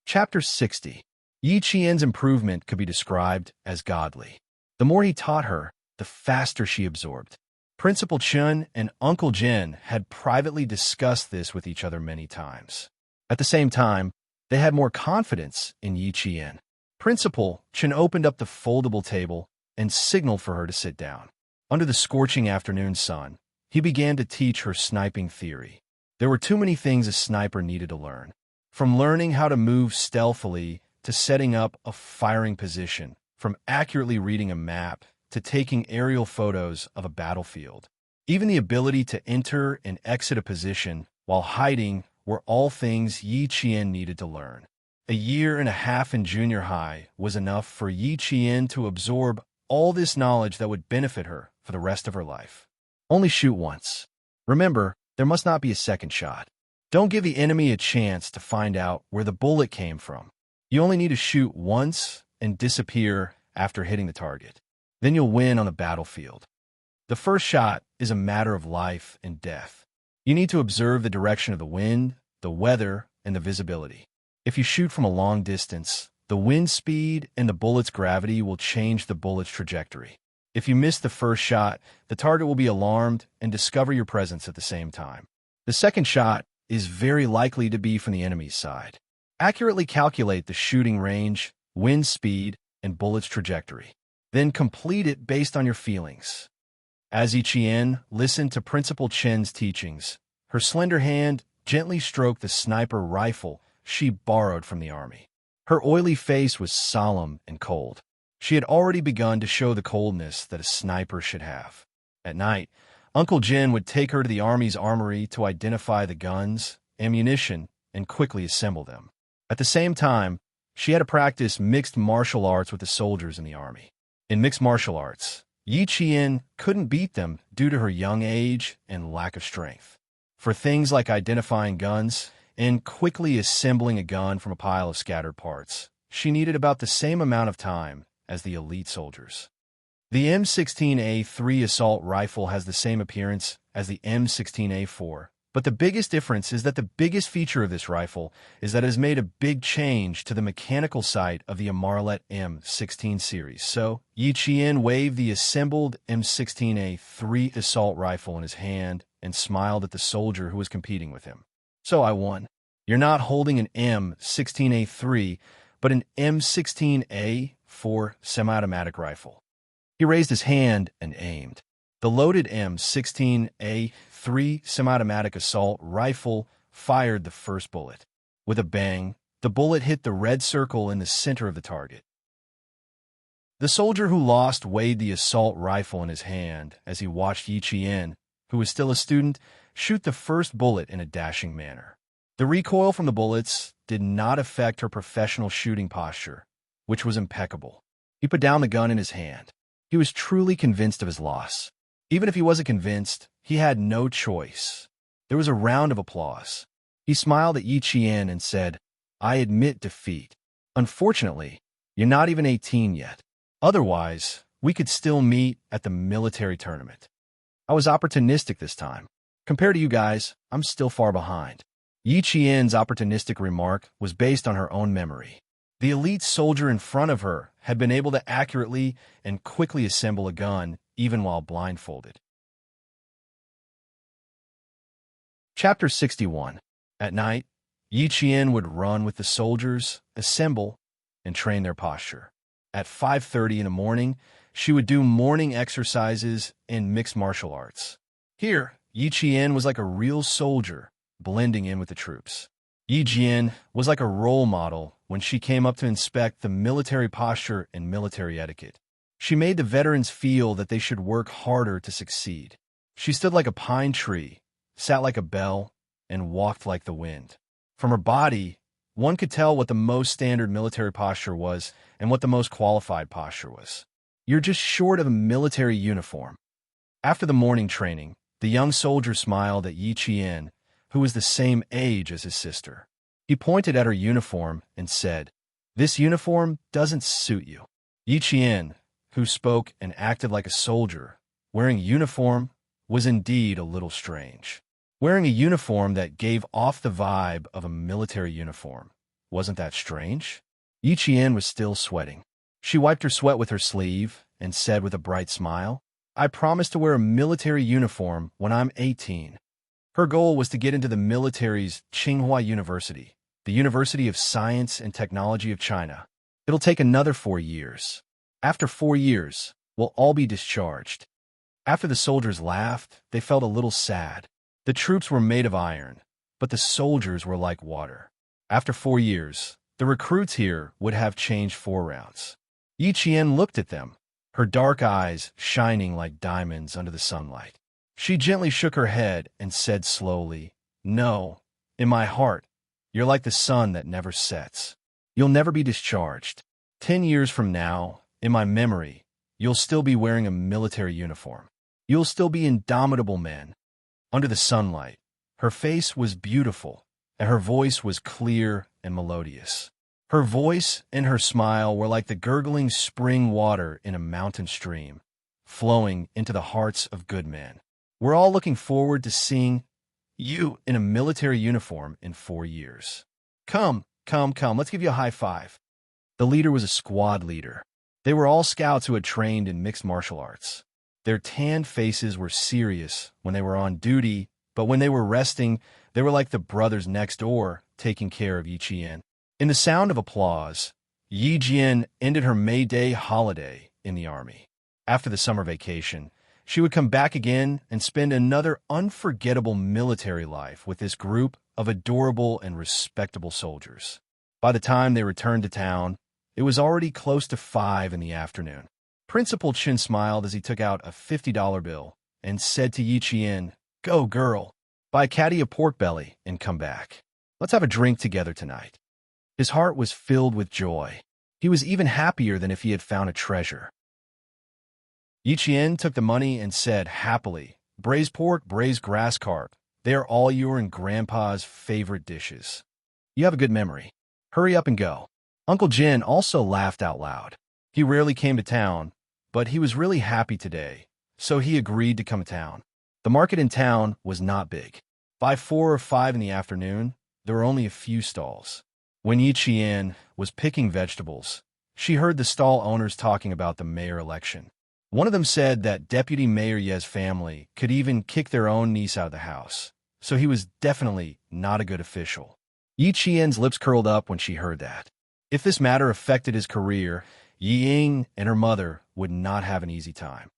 Chapter 60. Yi Qian's improvement could be described as godly. The more he taught her, the faster she absorbed. Principal Chun and Uncle Jin had privately discussed this with each other many times. At the same time, they had more confidence in Yi Qian. Principal Chun opened up the foldable table and signaled for her to sit down. Under the scorching afternoon sun, he began to teach her sniping theory. There were too many things a sniper needed to learn. From learning how to move stealthily to setting up a firing position, from accurately reading a map to taking aerial photos of a battlefield. Even the ability to enter and exit a position while hiding were all things Yi Qian needed to learn. A year and a half in junior high was enough for Yi Qian to absorb all this knowledge that would benefit her for the rest of her life. Only shoot once. Remember, there must not be a second shot. Don't give the enemy a chance to find out where the bullet came from. You only need to shoot once and disappear after hitting the target. Then you'll win on the battlefield. The first shot is a matter of life and death. You need to observe the direction of the wind, the weather, and the visibility. If you shoot from a long distance, the wind speed and the bullet's gravity will change the bullet's trajectory. If you miss the first shot, the target will be alarmed and discover your presence at the same time. The second shot is very likely to be from the enemy's side. Accurately calculate the shooting range, wind speed, and bullet's trajectory. Then complete it based on your feelings. As Yi Qian listened to Principal Chen's teachings, her slender hand gently stroked the sniper rifle she borrowed from the army. Her oily face was solemn and cold. She had already begun to show the coldness that a sniper should have. At night, Uncle Jin would take her to the army's armory to identify the guns, ammunition, and quickly assemble them. At the same time, she had to practice mixed martial arts with the soldiers in the army. In mixed martial arts, Yi Qian couldn't beat them due to her young age and lack of strength. For things like identifying guns and quickly assembling a gun from a pile of scattered parts, she needed about the same amount of time as the elite soldiers. The M16A3 assault rifle has the same appearance as the M16A4, but the biggest difference is that the biggest feature of this rifle is that it has made a big change to the mechanical sight of the Amarlet M16 series. So, Yi Qian waved the assembled M16A3 assault rifle in his hand and smiled at the soldier who was competing with him. "So I won. You're not holding an M16A3, but an M16A4 semi-automatic rifle." He raised his hand and aimed. The loaded M16A3 3 semi-automatic assault rifle fired the first bullet. With a bang, the bullet hit the red circle in the center of the target. The soldier who lost weighed the assault rifle in his hand as he watched Yi Qian, who was still a student, shoot the first bullet in a dashing manner. The recoil from the bullets did not affect her professional shooting posture, which was impeccable. He put down the gun in his hand. He was truly convinced of his loss. Even if he wasn't convinced, he had no choice. There was a round of applause. He smiled at Yi Qian and said, "I admit defeat. Unfortunately, you're not even 18 yet. Otherwise, we could still meet at the military tournament. I was opportunistic this time. Compared to you guys, I'm still far behind." Yi Qian's opportunistic remark was based on her own memory. The elite soldier in front of her had been able to accurately and quickly assemble a gun, even while blindfolded. Chapter 61. At night, Yi Qian would run with the soldiers, assemble, and train their posture. At 5:30 in the morning, she would do morning exercises in mixed martial arts. Here, Yi Qian was like a real soldier, blending in with the troops. Yi Jian was like a role model when she came up to inspect the military posture and military etiquette. She made the veterans feel that they should work harder to succeed. She stood like a pine tree, sat like a bell, and walked like the wind. From her body, one could tell what the most standard military posture was and what the most qualified posture was. You're just short of a military uniform. After the morning training, the young soldier smiled at Yi Qian, who was the same age as his sister. He pointed at her uniform and said, "This uniform doesn't suit you." Yi Qian, who spoke and acted like a soldier, wearing a uniform, was indeed a little strange. Wearing a uniform that gave off the vibe of a military uniform. Wasn't that strange? Yi Qian was still sweating. She wiped her sweat with her sleeve and said with a bright smile, "I promise to wear a military uniform when I'm 18. Her goal was to get into the military's Tsinghua University, the University of Science and Technology of China. It'll take another 4 years. After 4 years, we'll all be discharged." After the soldiers laughed, they felt a little sad. The troops were made of iron, but the soldiers were like water. After 4 years, the recruits here would have changed 4 rounds. Yi Qian looked at them, her dark eyes shining like diamonds under the sunlight. She gently shook her head and said slowly, "No, in my heart, you're like the sun that never sets. You'll never be discharged. 10 years from now, in my memory, you'll still be wearing a military uniform. You'll still be indomitable men." Under the sunlight, her face was beautiful, and her voice was clear and melodious. Her voice and her smile were like the gurgling spring water in a mountain stream, flowing into the hearts of good men. "We're all looking forward to seeing you in a military uniform in 4 years. Come, let's give you a high five." The leader was a squad leader. They were all scouts who had trained in mixed martial arts. Their tanned faces were serious when they were on duty, but when they were resting, they were like the brothers next door, taking care of Yi Qian. In the sound of applause, Yi Jian ended her May Day holiday in the army. After the summer vacation, she would come back again and spend another unforgettable military life with this group of adorable and respectable soldiers. By the time they returned to town, it was already close to 5 in the afternoon. Principal Chen smiled as he took out a $50 bill and said to Yi Qian, "Go, girl, buy a caddy of pork belly and come back. Let's have a drink together tonight." His heart was filled with joy. He was even happier than if he had found a treasure. Yi Qian took the money and said happily, "Braised pork, braised grass carp. They are all your and Grandpa's favorite dishes. You have a good memory. Hurry up and go." Uncle Jin also laughed out loud. He rarely came to town, but he was really happy today, so he agreed to come to town. The market in town was not big. By 4 or 5 in the afternoon, there were only a few stalls. When Yi Qian was picking vegetables, she heard the stall owners talking about the mayor election. One of them said that Deputy Mayor Ye's family could even kick their own niece out of the house, so he was definitely not a good official. Yi Qian's lips curled up when she heard that. If this matter affected his career, Yi Ying and her mother would not have an easy time.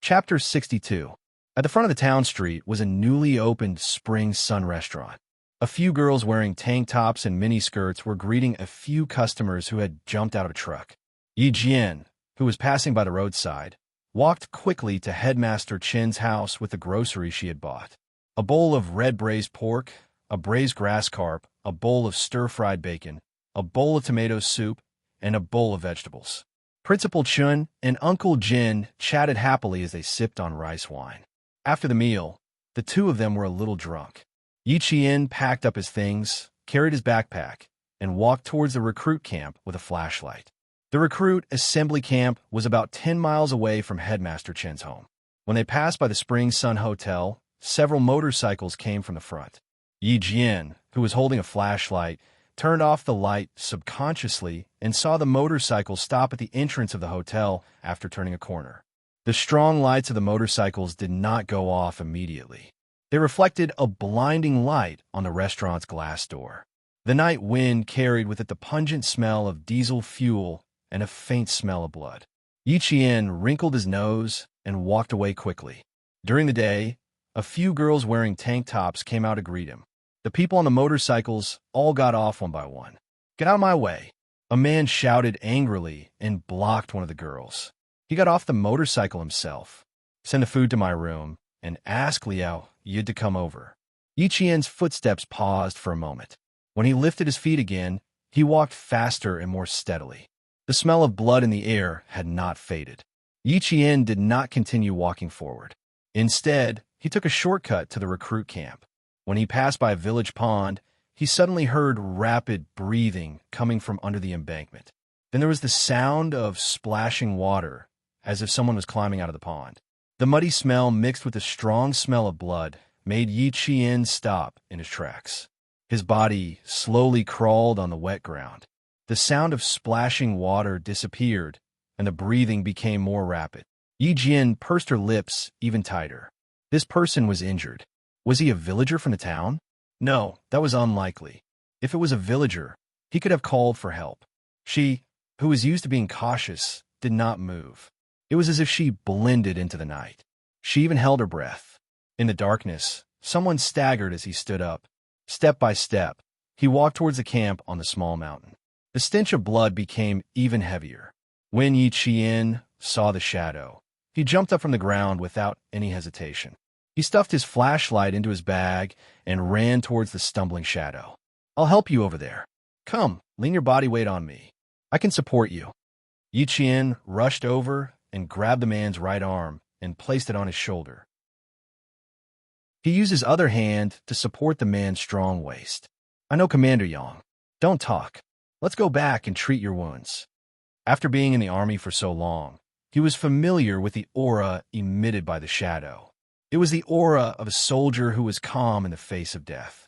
Chapter 62. At the front of the town street was a newly opened Spring Sun restaurant. A few girls wearing tank tops and miniskirts were greeting a few customers who had jumped out of a truck. Yi Jian, who was passing by the roadside, walked quickly to Headmaster Chin's house with the groceries she had bought. A bowl of red braised pork, a braised grass carp, a bowl of stir-fried bacon, a bowl of tomato soup, and a bowl of vegetables. Principal Chun and Uncle Jin chatted happily as they sipped on rice wine. After the meal, the two of them were a little drunk. Yi Qian packed up his things, carried his backpack, and walked towards the recruit camp with a flashlight. The recruit assembly camp was about 10 miles away from Headmaster Chen's home. When they passed by the Spring Sun Hotel, several motorcycles came from the front. Yi Jian, who was holding a flashlight, turned off the light subconsciously and saw the motorcycle stop at the entrance of the hotel after turning a corner. The strong lights of the motorcycles did not go off immediately. They reflected a blinding light on the restaurant's glass door. The night wind carried with it the pungent smell of diesel fuel and a faint smell of blood. Yi Qian wrinkled his nose and walked away quickly. During the day, a few girls wearing tank tops came out to greet him. The people on the motorcycles all got off one by one. "Get out of my way!" A man shouted angrily and blocked one of the girls. He got off the motorcycle himself. "Send the food to my room and ask Liao Yid to come over." Yi Qian's footsteps paused for a moment. When he lifted his feet again, he walked faster and more steadily. The smell of blood in the air had not faded. Yi Qian did not continue walking forward. Instead, he took a shortcut to the recruit camp. When he passed by a village pond, he suddenly heard rapid breathing coming from under the embankment. Then there was the sound of splashing water, as if someone was climbing out of the pond. The muddy smell mixed with the strong smell of blood made Yi Qian stop in his tracks. His body slowly crawled on the wet ground. The sound of splashing water disappeared, and the breathing became more rapid. Yi Jian pursed her lips even tighter. This person was injured. Was he a villager from the town? No, that was unlikely. If it was a villager, he could have called for help. She, who was used to being cautious, did not move. It was as if she blended into the night. She even held her breath. In the darkness, someone staggered as he stood up. Step by step, he walked towards the camp on the small mountain. The stench of blood became even heavier. When Yi Qian saw the shadow, he jumped up from the ground without any hesitation. He stuffed his flashlight into his bag and ran towards the stumbling shadow. "I'll help you over there. Come, lean your body weight on me. I can support you." Yi Qian rushed over and grabbed the man's right arm and placed it on his shoulder. He used his other hand to support the man's strong waist. "I know Commander Yang. Don't talk. Let's go back and treat your wounds." After being in the army for so long, he was familiar with the aura emitted by the shadow. It was the aura of a soldier who was calm in the face of death.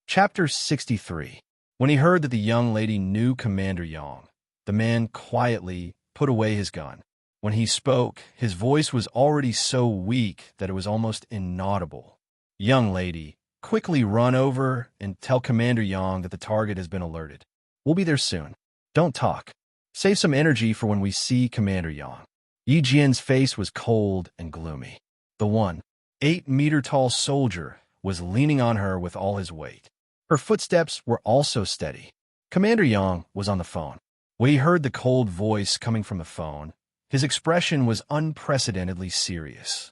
Chapter 63. When he heard that the young lady knew Commander Yang, the man quietly put away his gun. When he spoke, his voice was already so weak that it was almost inaudible. "Young lady, quickly run over and tell Commander Yang that the target has been alerted. We'll be there soon. Don't talk. Save some energy for when we see Commander Yang." Yi Jian's face was cold and gloomy. The 1.8-meter-tall soldier was leaning on her with all his weight. Her footsteps were also steady. Commander Yang was on the phone. When he heard the cold voice coming from the phone, his expression was unprecedentedly serious.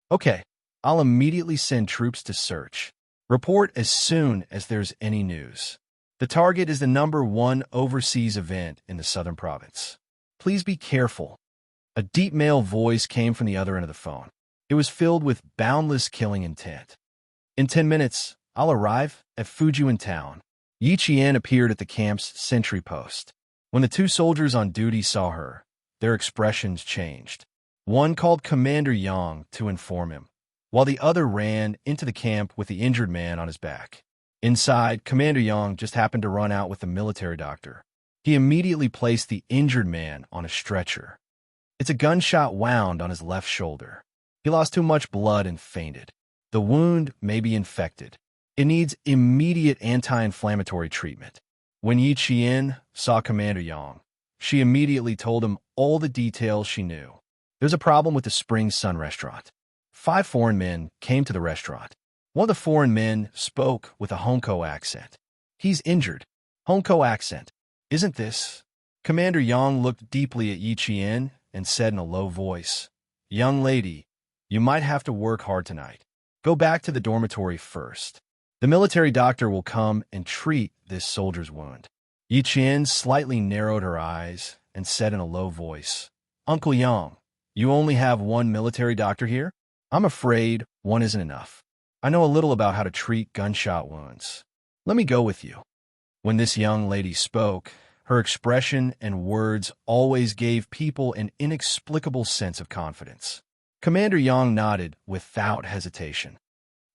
"Okay, I'll immediately send troops to search. Report as soon as there's any news. The target is the #1 overseas event in the southern province. Please be careful." A deep male voice came from the other end of the phone. It was filled with boundless killing intent. "In 10 minutes, I'll arrive at Fujian town." Yi Qian appeared at the camp's sentry post. When the two soldiers on duty saw her, their expressions changed. One called Commander Yang to inform him, while the other ran into the camp with the injured man on his back. Inside, Commander Yang just happened to run out with the military doctor. He immediately placed the injured man on a stretcher. It's a gunshot wound on his left shoulder. He lost too much blood and fainted. The wound may be infected. It needs immediate anti-inflammatory treatment. When Yi Qian saw Commander Yang, She immediately told him all the details she knew. There's a problem with the Spring Sun restaurant. 5 foreign men came to the restaurant. One of the foreign men spoke with a Honko accent. He's injured. Honko accent. Isn't this? Commander Yang looked deeply at Yi Qian and said in a low voice, Young lady, you might have to work hard tonight. Go back to the dormitory first. The military doctor will come and treat this soldier's wound. Yi Qian slightly narrowed her eyes and said in a low voice, Uncle Yang, you only have one military doctor here? I'm afraid one isn't enough. I know a little about how to treat gunshot wounds. Let me go with you. When this young lady spoke, her expression and words always gave people an inexplicable sense of confidence. Commander Yang nodded without hesitation.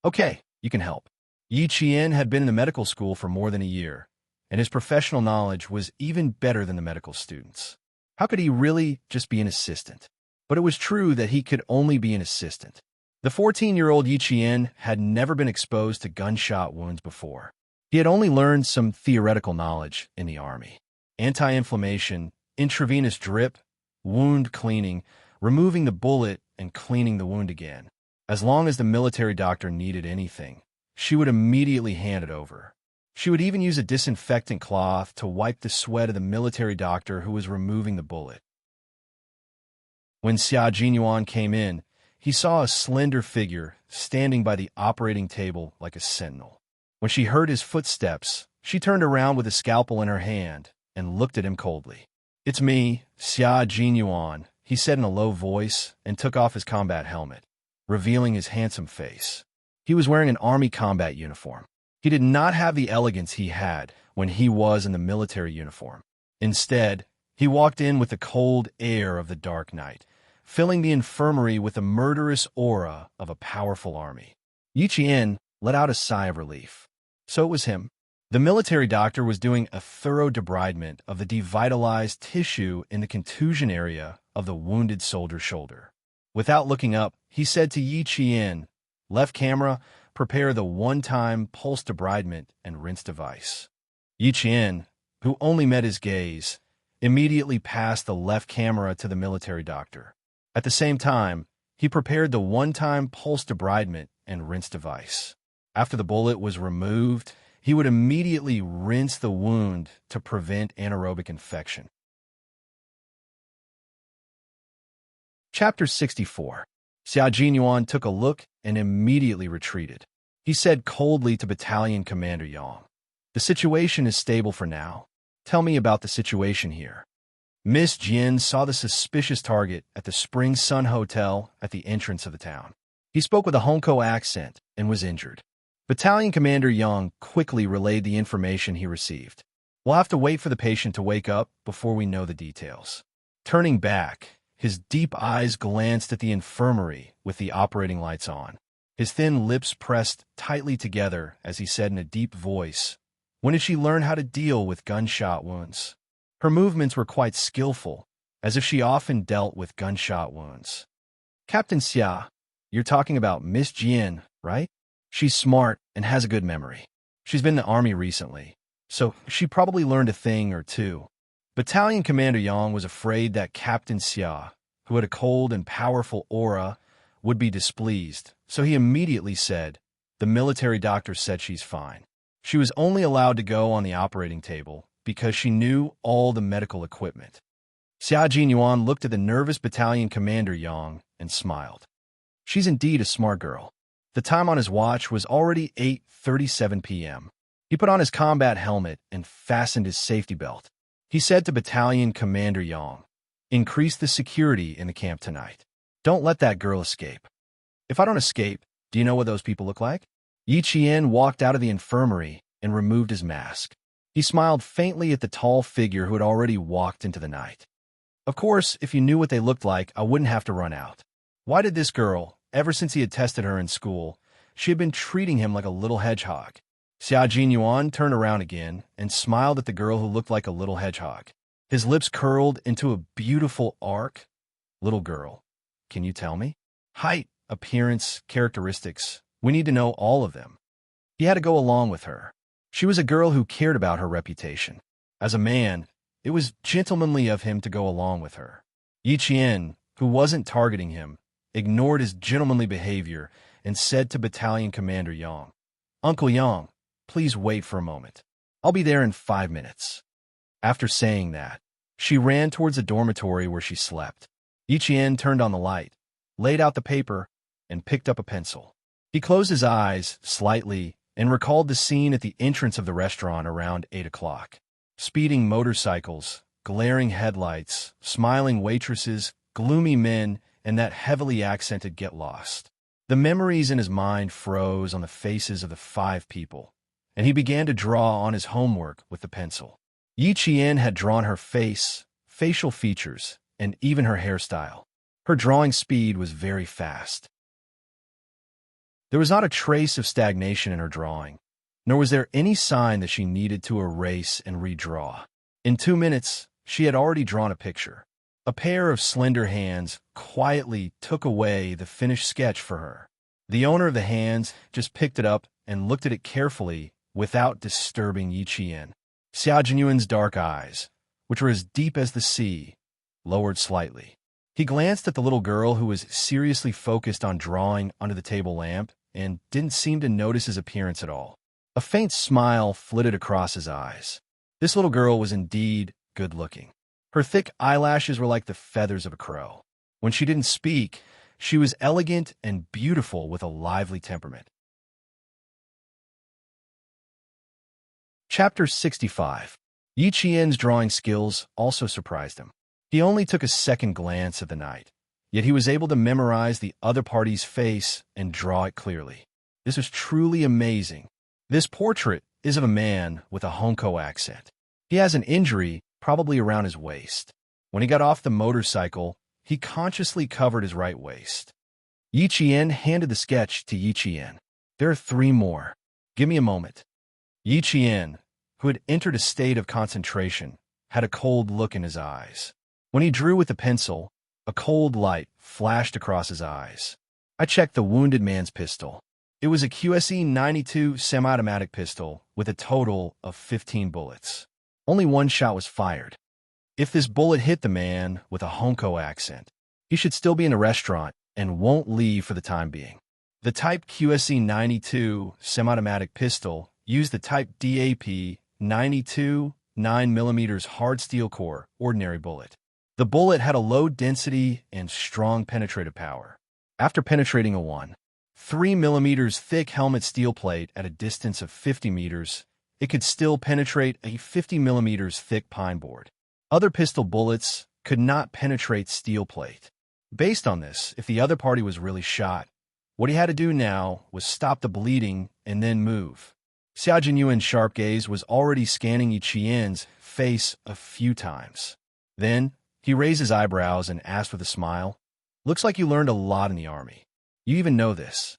Okay, you can help. Yi Qian had been in the medical school for more than a year, and his professional knowledge was even better than the medical students. How could he really just be an assistant? But it was true that he could only be an assistant. The 14-year-old Yi Qian had never been exposed to gunshot wounds before. He had only learned some theoretical knowledge in the army. Anti-inflammation, intravenous drip, wound cleaning, removing the bullet and cleaning the wound again. As long as the military doctor needed anything, she would immediately hand it over. She would even use a disinfectant cloth to wipe the sweat of the military doctor who was removing the bullet. When Xia Jinyuan came in, he saw a slender figure standing by the operating table like a sentinel. When she heard his footsteps, she turned around with a scalpel in her hand and looked at him coldly. It's me, Xia Jinyuan, he said in a low voice and took off his combat helmet, revealing his handsome face. He was wearing an army combat uniform. He did not have the elegance he had when he was in the military uniform. Instead, he walked in with the cold air of the dark night, filling the infirmary with the murderous aura of a powerful army. Yi Qian let out a sigh of relief. So it was him. The military doctor was doing a thorough debridement of the devitalized tissue in the contusion area of the wounded soldier's shoulder. Without looking up, he said to Yi Qian, Left camera, prepare the one-time pulse debridement and rinse device. Yi Qian, who only met his gaze, immediately passed the left camera to the military doctor. At the same time, he prepared the one-time pulse debridement and rinse device. After the bullet was removed, he would immediately rinse the wound to prevent anaerobic infection. Chapter 64. Xia Jinyuan took a look and immediately retreated. He said coldly to Battalion Commander Yang, The situation is stable for now. Tell me about the situation here. Miss Jin saw the suspicious target at the Spring Sun Hotel at the entrance of the town. He spoke with a Honko accent and was injured. Battalion Commander Yang quickly relayed the information he received. We'll have to wait for the patient to wake up before we know the details. Turning back, his deep eyes glanced at the infirmary with the operating lights on. His thin lips pressed tightly together as he said in a deep voice, When did she learn how to deal with gunshot wounds? Her movements were quite skillful, as if she often dealt with gunshot wounds. Captain Xia, you're talking about Miss Jin, right? She's smart and has a good memory. She's been in the army recently, so she probably learned a thing or two. Battalion Commander Yang was afraid that Captain Xia, who had a cold and powerful aura, would be displeased, so he immediately said, The military doctor said she's fine. She was only allowed to go on the operating table because she knew all the medical equipment. Xia Jinyuan looked at the nervous Battalion Commander Yang and smiled. She's indeed a smart girl. The time on his watch was already 8:37 p.m. He put on his combat helmet and fastened his safety belt. He said to Battalion Commander Yang, Increase the security in the camp tonight. Don't let that girl escape. If I don't escape, do you know what those people look like? Yi Qian walked out of the infirmary and removed his mask. He smiled faintly at the tall figure who had already walked into the night. Of course, if you knew what they looked like, I wouldn't have to run out. Why did this girl, ever since he had tested her in school, she had been treating him like a little hedgehog? Xia Jinyuan turned around again and smiled at the girl who looked like a little hedgehog. His lips curled into a beautiful arc. Little girl, can you tell me? Height, appearance, characteristics. We need to know all of them. He had to go along with her. She was a girl who cared about her reputation. As a man, It was gentlemanly of him to go along with her. Yi Qian, who wasn't targeting him, ignored his gentlemanly behavior and said to Battalion Commander Yang, "Uncle Yang, please wait for a moment. I'll be there in 5 minutes." After saying that, she ran towards the dormitory where she slept. Yi Qian turned on the light, laid out the paper, and picked up a pencil. He closed his eyes slightly and recalled the scene at the entrance of the restaurant around 8 o'clock. Speeding motorcycles, glaring headlights, smiling waitresses, gloomy men, and that heavily accented "get lost." The memories in his mind froze on the faces of the 5 people, and he began to draw on his homework with the pencil. Yi Qian had drawn her face, facial features, and even her hairstyle. Her drawing speed was very fast. There was not a trace of stagnation in her drawing, nor was there any sign that she needed to erase and redraw. In 2 minutes, she had already drawn a picture. A pair of slender hands quietly took away the finished sketch for her. The owner of the hands just picked it up and looked at it carefully without disturbing Yi Qian. Xia Jinyuan's dark eyes, which were as deep as the sea, lowered slightly. He glanced at the little girl who was seriously focused on drawing under the table lamp and didn't seem to notice his appearance at all. A faint smile flitted across his eyes. This little girl was indeed good-looking. Her thick eyelashes were like the feathers of a crow. When she didn't speak, she was elegant and beautiful with a lively temperament. Chapter 65. Yi Qian's drawing skills also surprised him. He only took a second glance at the knight, yet he was able to memorize the other party's face and draw it clearly. This was truly amazing. This portrait is of a man with a Hongkou accent. He has an injury, probably around his waist. When he got off the motorcycle, he consciously covered his right waist. Yi Qian handed the sketch to Yi Qian. "There are 3 more. Give me a moment." Yi Qian, who had entered a state of concentration, had a cold look in his eyes. When he drew with the pencil, a cold light flashed across his eyes. I checked the wounded man's pistol. It was a QSE-92 semi-automatic pistol with a total of 15 bullets. Only 1 shot was fired. If this bullet hit the man with a Hongkou accent, he should still be in the restaurant and won't leave for the time being. The Type QSE-92 semi-automatic pistol used the Type DAP-92 9mm hard steel core ordinary bullet. The bullet had a low density and strong penetrative power. After penetrating a 1.3mm thick helmet steel plate at a distance of 50 meters, it could still penetrate a 50mm thick pine board. Other pistol bullets could not penetrate steel plate. Based on this, if the other party was really shot, what he had to do now was stop the bleeding and then move. Xia Jinyuan's sharp gaze was already scanning Yi Qian's face a few times. Then, he raised his eyebrows and asked with a smile, "Looks like you learned a lot in the army. You even know this.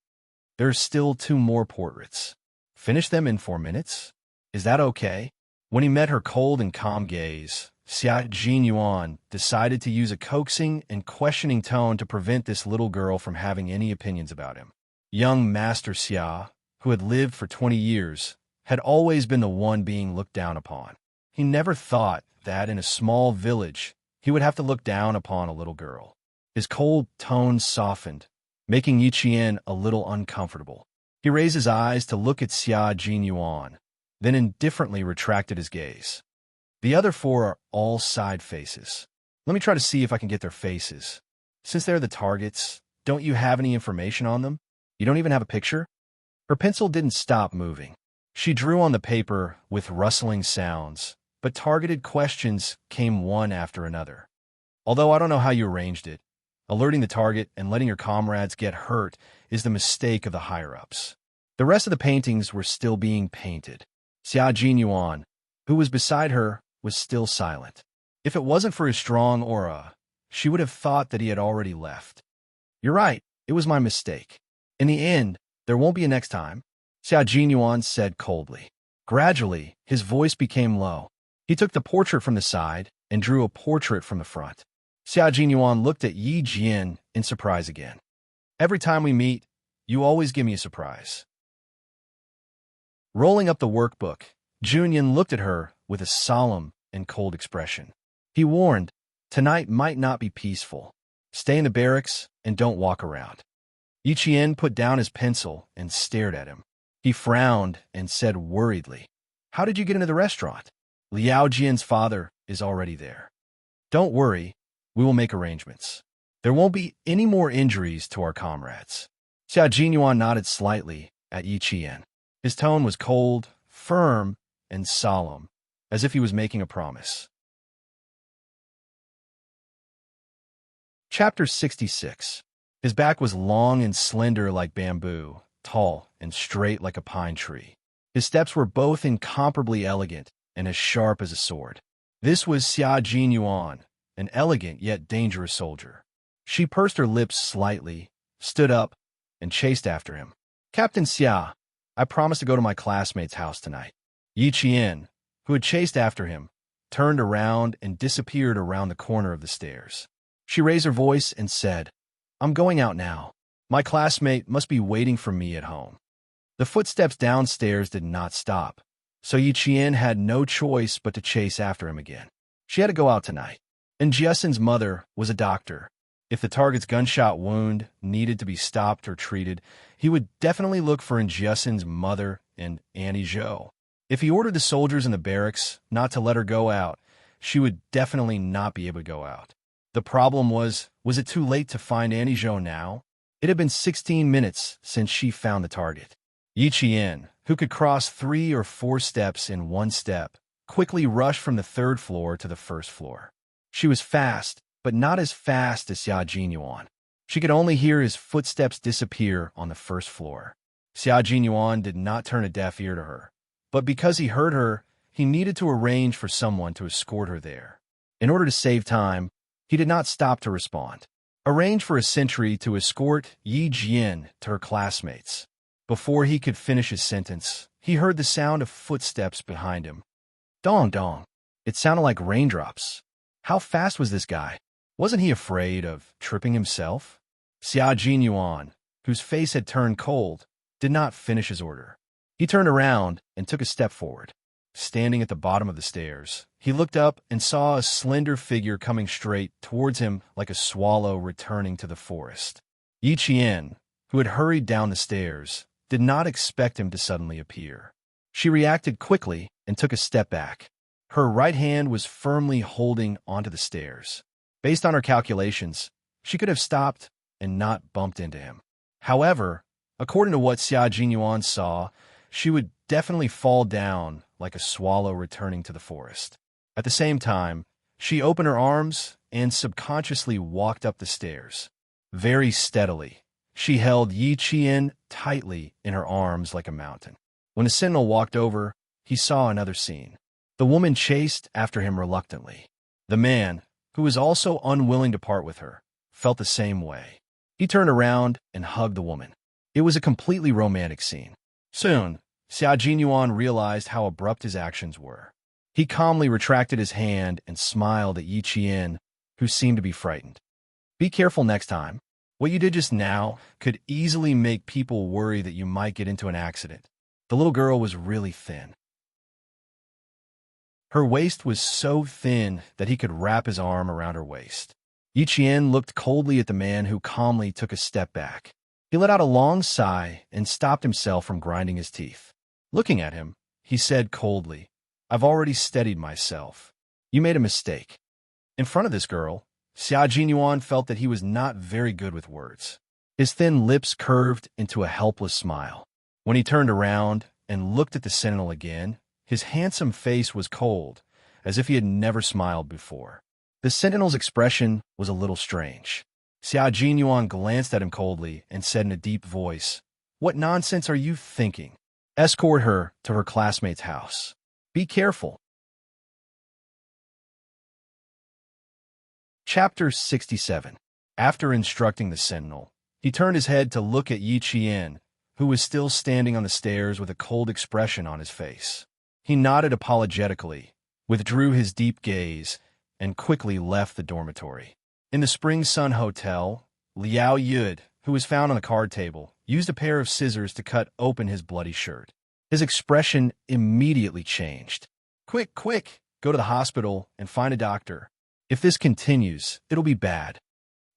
There's still 2 more portraits. Finish them in 4 minutes? Is that okay?" When he met her cold and calm gaze, Xia Jinyuan decided to use a coaxing and questioning tone to prevent this little girl from having any opinions about him. Young Master Xia, who had lived for 20 years, had always been the one being looked down upon. He never thought that in a small village, he would have to look down upon a little girl. His cold tones softened, making Yi Qian a little uncomfortable. He raised his eyes to look at Xia Jinyuan, then indifferently retracted his gaze. "The other 4 are all side faces. Let me try to see if I can get their faces. Since they're the targets, don't you have any information on them? You don't even have a picture?" Her pencil didn't stop moving. She drew on the paper with rustling sounds, but targeted questions came one after another. "Although I don't know how you arranged it, alerting the target and letting your comrades get hurt is the mistake of the higher-ups." The rest of the paintings were still being painted. Xia Jinyuan, who was beside her, was still silent. If it wasn't for his strong aura, she would have thought that he had already left. "You're right, it was my mistake. In the end, there won't be a next time," Xia Jinyuan said coldly. Gradually, his voice became low. He took the portrait from the side and drew a portrait from the front. Xia Jinyuan looked at Yi Jian in surprise again. "Every time we meet, you always give me a surprise." Rolling up the workbook, Junyan looked at her with a solemn, and cold expression. He warned, "Tonight might not be peaceful. Stay in the barracks and don't walk around." Yi Qian put down his pencil and stared at him. He frowned and said worriedly, "How did you get into the restaurant?" "Liao Jian's father is already there." "Don't worry, we will make arrangements. There won't be any more injuries to our comrades." Xia Jinyuan nodded slightly at Yi Qian. His tone was cold, firm, and solemn, as if he was making a promise. Chapter 66. His back was long and slender like bamboo, tall and straight like a pine tree. His steps were both incomparably elegant and as sharp as a sword. This was Xia Jinyuan, an elegant yet dangerous soldier. She pursed her lips slightly, stood up, and chased after him. "Captain Xia, I promised to go to my classmate's house tonight." Yi Qian, who had chased after him, turned around and disappeared around the corner of the stairs. She raised her voice and said, "I'm going out now. My classmate must be waiting for me at home." The footsteps downstairs did not stop, so Yi Qian had no choice but to chase after him again. She had to go out tonight, and Jiesen's mother was a doctor. If the target's gunshot wound needed to be stopped or treated, he would definitely look for Jiesen's mother and Annie Zhou. If he ordered the soldiers in the barracks not to let her go out, she would definitely not be able to go out. The problem was it too late to find Annie Zhou now? It had been 16 minutes since she found the target. Yi Qian, who could cross 3 or 4 steps in one step, quickly rushed from the 3rd floor to the 1st floor. She was fast, but not as fast as Xia Jinyuan. She could only hear his footsteps disappear on the 1st floor. Xia Jinyuan did not turn a deaf ear to her, but because he heard her, he needed to arrange for someone to escort her there. In order to save time, he did not stop to respond. Arrange for a sentry to escort Yi Jian to her classmates. Before he could finish his sentence, he heard the sound of footsteps behind him. Dong dong. It sounded like raindrops. How fast was this guy? Wasn't he afraid of tripping himself? Xia Jinyuan, whose face had turned cold, did not finish his order. He turned around and took a step forward. Standing at the bottom of the stairs, he looked up and saw a slender figure coming straight towards him like a swallow returning to the forest. Yi Qian, who had hurried down the stairs, did not expect him to suddenly appear. She reacted quickly and took a step back. Her right hand was firmly holding onto the stairs. Based on her calculations, she could have stopped and not bumped into him. However, according to what Xia Jinyuan saw, she would definitely fall down like a swallow returning to the forest. At the same time, she opened her arms and subconsciously walked up the stairs. Very steadily, she held Yi Qian tightly in her arms like a mountain. When the sentinel walked over, he saw another scene. The woman chased after him reluctantly. The man, who was also unwilling to part with her, felt the same way. He turned around and hugged the woman. It was a completely romantic scene. Soon, Xia Jinyuan realized how abrupt his actions were. He calmly retracted his hand and smiled at Yi Qian, who seemed to be frightened. "Be careful next time. What you did just now could easily make people worry that you might get into an accident." The little girl was really thin. Her waist was so thin that he could wrap his arm around her waist. Yi Qian looked coldly at the man who calmly took a step back. He let out a long sigh and stopped himself from grinding his teeth. Looking at him, he said coldly, "I've already steadied myself. You made a mistake." In front of this girl, Xia Jinyuan felt that he was not very good with words. His thin lips curved into a helpless smile. When he turned around and looked at the sentinel again, his handsome face was cold, as if he had never smiled before. The sentinel's expression was a little strange. Xia Jinyuan glanced at him coldly and said in a deep voice, "What nonsense are you thinking? Escort her to her classmate's house. Be careful." Chapter 67. After instructing the sentinel, he turned his head to look at Yi Qian, who was still standing on the stairs with a cold expression on his face. He nodded apologetically, withdrew his deep gaze, and quickly left the dormitory. In the Spring Sun Hotel, Liao Yud, who was found on the card table, used a pair of scissors to cut open his bloody shirt. His expression immediately changed. "Quick, quick! Go to the hospital and find a doctor. If this continues, it'll be bad.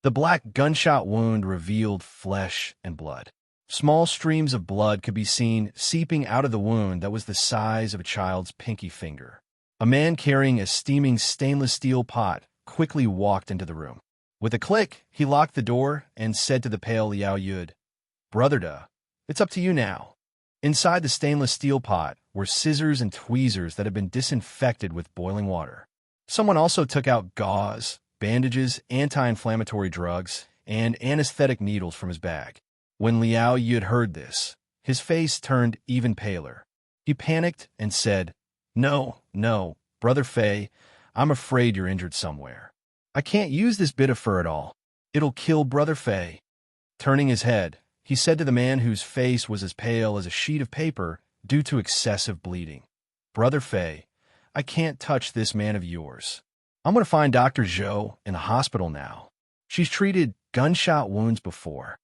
The black gunshot wound revealed flesh and blood. Small streams of blood could be seen seeping out of the wound that was the size of a child's pinky finger. A man carrying a steaming stainless steel pot quickly walked into the room. With a click, he locked the door and said to the pale Liao Yud, "Brother Da, it's up to you now." Inside the stainless steel pot were scissors and tweezers that had been disinfected with boiling water. Someone also took out gauze, bandages, anti-inflammatory drugs, and anesthetic needles from his bag. When Liao Yud heard this, his face turned even paler. He panicked and said, No, Brother Fei, I'm afraid you're injured somewhere. I can't use this bit of fur at all. It'll kill Brother Fei." Turning his head, he said to the man whose face was as pale as a sheet of paper due to excessive bleeding, "Brother Fei, I can't touch this man of yours. I'm going to find Dr. Zhou in the hospital now. She's treated gunshot wounds before."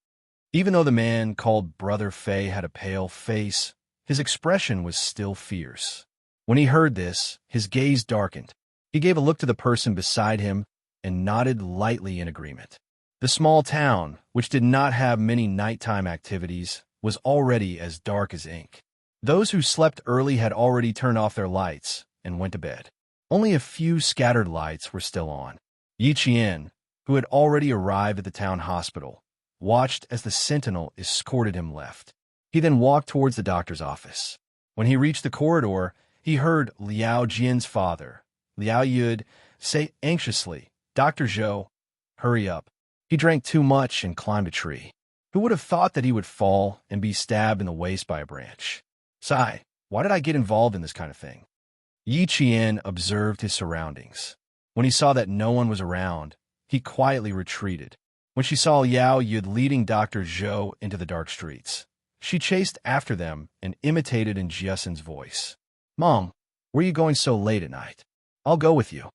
Even though the man called Brother Fei had a pale face, his expression was still fierce. When he heard this, his gaze darkened. He gave a look to the person beside him and nodded lightly in agreement. The small town, which did not have many nighttime activities, was already as dark as ink. Those who slept early had already turned off their lights and went to bed. Only a few scattered lights were still on. Yi Qian, who had already arrived at the town hospital, watched as the sentinel escorted him left. He then walked towards the doctor's office. When he reached the corridor, he heard Liao Jian's father, Liao Yud, say anxiously, "Dr. Zhou, hurry up. He drank too much and climbed a tree. Who would have thought that he would fall and be stabbed in the waist by a branch? Sai, why did I get involved in this kind of thing?" Yi Qian observed his surroundings. When he saw that no one was around, he quietly retreated. When she saw Liao Yud leading Dr. Zhou into the dark streets, she chased after them and imitated in Jiesen's voice, "Mom, where are you going so late at night? I'll go with you."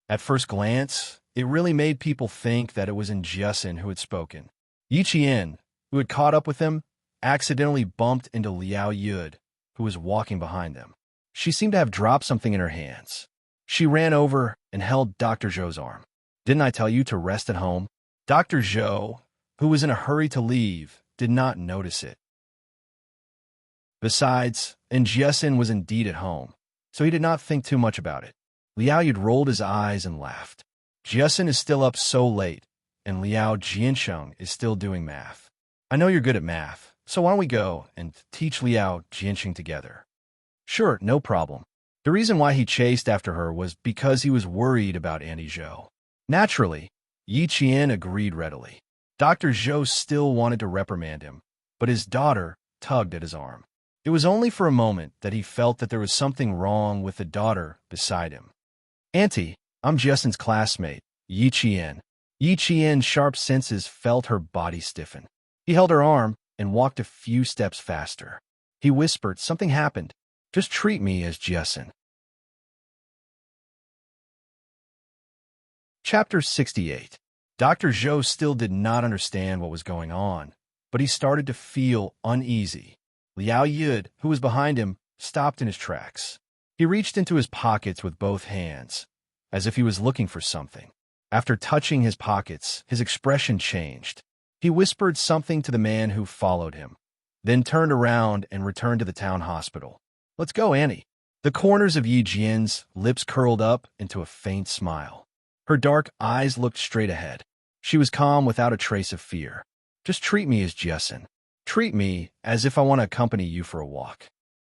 At first glance, it really made people think that it was Jiesen who had spoken. Yi Qian, who had caught up with them, accidentally bumped into Liao Yud, who was walking behind them. She seemed to have dropped something in her hands. She ran over and held Dr. Zhou's arm. "Didn't I tell you to rest at home?" Dr. Zhou, who was in a hurry to leave, did not notice it. Besides, Jiesen was indeed at home, so he did not think too much about it. Liao Yud rolled his eyes and laughed. "Jiesen is still up so late, and Liao Jiansheng is still doing math. I know you're good at math, so why don't we go and teach Liao Jiansheng together?" "Sure, no problem." The reason why he chased after her was because he was worried about Auntie Zhou. Naturally, Yi Qian agreed readily. Dr. Zhou still wanted to reprimand him, but his daughter tugged at his arm. It was only for a moment that he felt that there was something wrong with the daughter beside him. "Auntie, I'm Jiesen's classmate, Yi Qian." Yi Qian's sharp senses felt her body stiffen. He held her arm and walked a few steps faster. He whispered, "Something happened. Just treat me as Jiesen." Chapter 68. Dr. Zhou still did not understand what was going on, but he started to feel uneasy. Liao Yud, who was behind him, stopped in his tracks. He reached into his pockets with both hands, as if he was looking for something. After touching his pockets, his expression changed. He whispered something to the man who followed him, then turned around and returned to the town hospital. "Let's go, Annie." The corners of Yi Jian's lips curled up into a faint smile. Her dark eyes looked straight ahead. She was calm without a trace of fear. "Just treat me as Jiesen. Treat me as if I want to accompany you for a walk."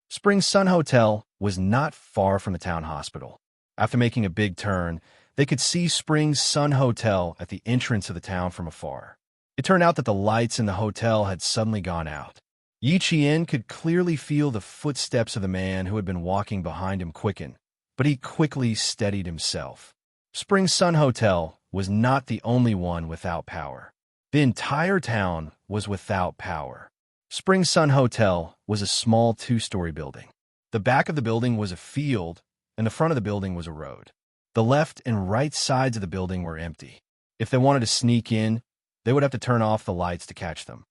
Spring Sun Hotel was not far from the town hospital. After making a big turn, they could see Spring Sun Hotel at the entrance of the town from afar. It turned out that the lights in the hotel had suddenly gone out. Yi Qian could clearly feel the footsteps of the man who had been walking behind him quicken, but he quickly steadied himself. Spring Sun Hotel was not the only one without power. The entire town was without power. Spring Sun Hotel was a small two-story building. The back of the building was a field, and the front of the building was a road. The left and right sides of the building were empty. If they wanted to sneak in, they would have to turn off the lights to catch them.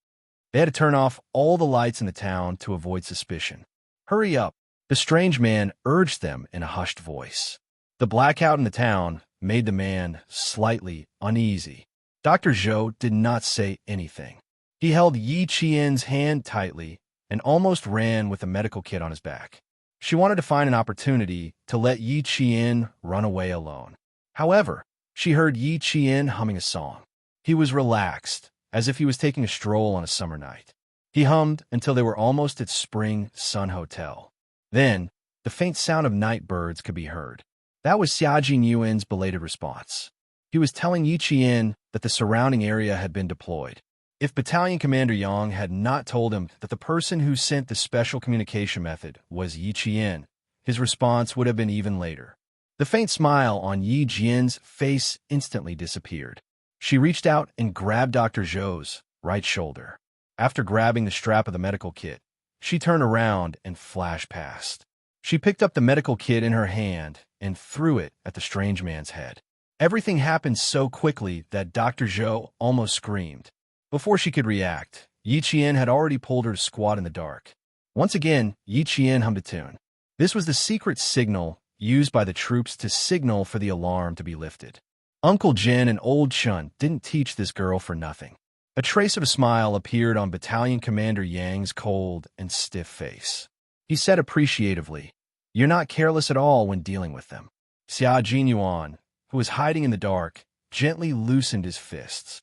They had to turn off all the lights in the town to avoid suspicion. "Hurry up," the strange man urged them in a hushed voice. The blackout in the town made the man slightly uneasy. Dr. Zhou did not say anything. He held Yi Qian's hand tightly and almost ran with the medical kit on his back. She wanted to find an opportunity to let Yi Qian run away alone. However, she heard Yi Qian humming a song. He was relaxed, as if he was taking a stroll on a summer night. He hummed until they were almost at Spring Sun Hotel. Then, the faint sound of night birds could be heard. That was Xia Jinyuan's belated response. He was telling Yi Qian that the surrounding area had been deployed. If Battalion Commander Yang had not told him that the person who sent the special communication method was Yi Qian, his response would have been even later. The faint smile on Yi Jian's face instantly disappeared. She reached out and grabbed Dr. Zhou's right shoulder. After grabbing the strap of the medical kit, she turned around and flashed past. She picked up the medical kit in her hand and threw it at the strange man's head. Everything happened so quickly that Dr. Zhou almost screamed. Before she could react, Yi Qian had already pulled her to squat in the dark. Once again, Yi Qian hummed a tune. This was the secret signal used by the troops to signal for the alarm to be lifted. Uncle Jin and Old Chun didn't teach this girl for nothing. A trace of a smile appeared on Battalion Commander Yang's cold and stiff face. He said appreciatively, "You're not careless at all when dealing with them." Xia Jinyuan, who was hiding in the dark, gently loosened his fists.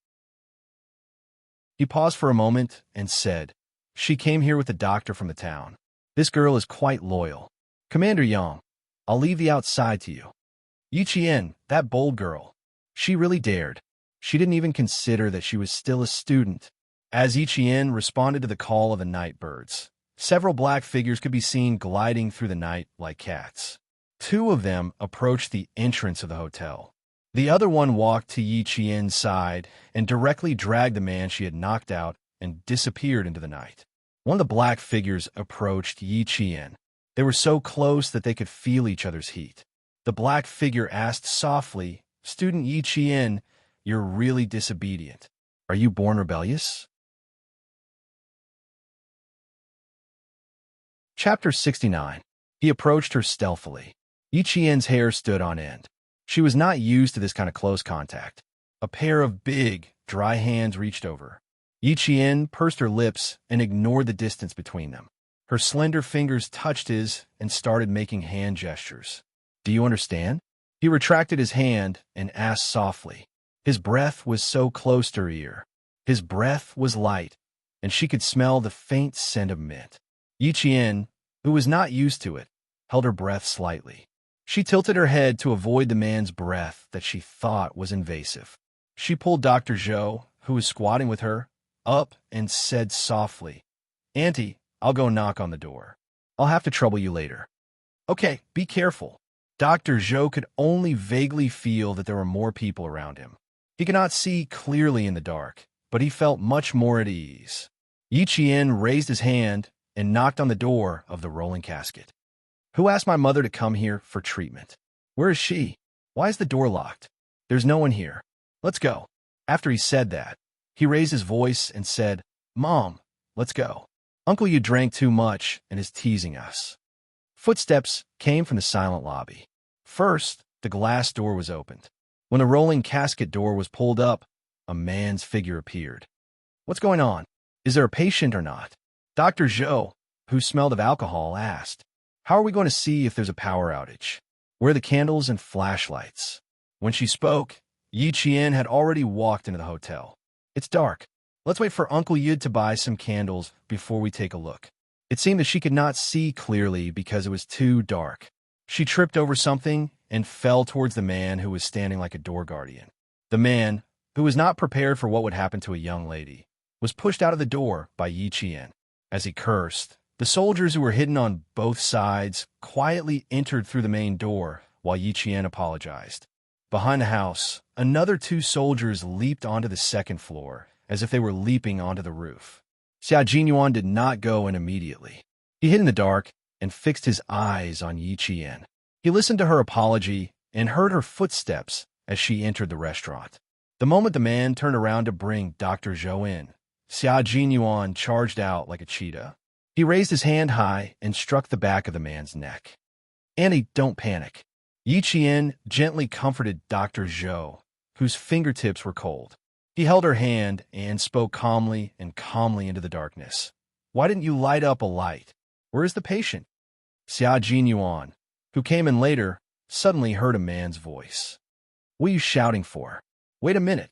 He paused for a moment and said, "She came here with a doctor from the town. This girl is quite loyal. Commander Yang, I'll leave the outside to you." Yi Qian, that bold girl. She really dared. She didn't even consider that she was still a student. As Yi Qian responded to the call of the night birds, several black figures could be seen gliding through the night like cats. Two of them approached the entrance of the hotel. The other one walked to Yi Qian's side and directly dragged the man she had knocked out and disappeared into the night. One of the black figures approached Yi Qian. They were so close that they could feel each other's heat. The black figure asked softly, "Student Yi Qian, you're really disobedient. Are you born rebellious?" Chapter 69. He approached her stealthily. Yi Qian's hair stood on end. She was not used to this kind of close contact. A pair of big, dry hands reached over. Yi Qian pursed her lips and ignored the distance between them. Her slender fingers touched his and started making hand gestures. "Do you understand?" He retracted his hand and asked softly. His breath was so close to her ear. His breath was light, and she could smell the faint scent of mint. Yi Qian, who was not used to it, held her breath slightly. She tilted her head to avoid the man's breath that she thought was invasive. She pulled Dr. Zhou, who was squatting with her, up and said softly, "Auntie, I'll go knock on the door. I'll have to trouble you later." "Okay, be careful." Dr. Zhou could only vaguely feel that there were more people around him. He could not see clearly in the dark, but he felt much more at ease. Yi Qian raised his hand and knocked on the door of the rolling casket. "Who asked my mother to come here for treatment? Where is she? Why is the door locked? There's no one here. Let's go." After he said that, he raised his voice and said, "Mom, let's go. Uncle, you drank too much and is teasing us." Footsteps came from the silent lobby. First, the glass door was opened. When the rolling casket door was pulled up, a man's figure appeared. "What's going on? Is there a patient or not?" Dr. Zhou, who smelled of alcohol, asked. "How are we going to see if there's a power outage? Where are the candles and flashlights?" When she spoke, Yi Qian had already walked into the hotel. "It's dark. Let's wait for Uncle Yud to buy some candles before we take a look." It seemed that she could not see clearly because it was too dark. She tripped over something and fell towards the man who was standing like a door guardian. The man, who was not prepared for what would happen to a young lady, was pushed out of the door by Yi Qian. As he cursed, the soldiers who were hidden on both sides quietly entered through the main door while Yi Qian apologized. Behind the house, another two soldiers leaped onto the second floor as if they were leaping onto the roof. Xia Jinyuan did not go in immediately. He hid in the dark and fixed his eyes on Yi Qian. He listened to her apology and heard her footsteps as she entered the restaurant. The moment the man turned around to bring Dr. Zhou in, Xia Jinyuan charged out like a cheetah. He raised his hand high and struck the back of the man's neck. "Annie, don't panic." Yi Qian gently comforted Dr. Zhou, whose fingertips were cold. He held her hand and spoke calmly into the darkness. Why didn't you light up a light? Where is the patient? Xia Jinyuan, who came in later, suddenly heard a man's voice. What are you shouting for? Wait a minute.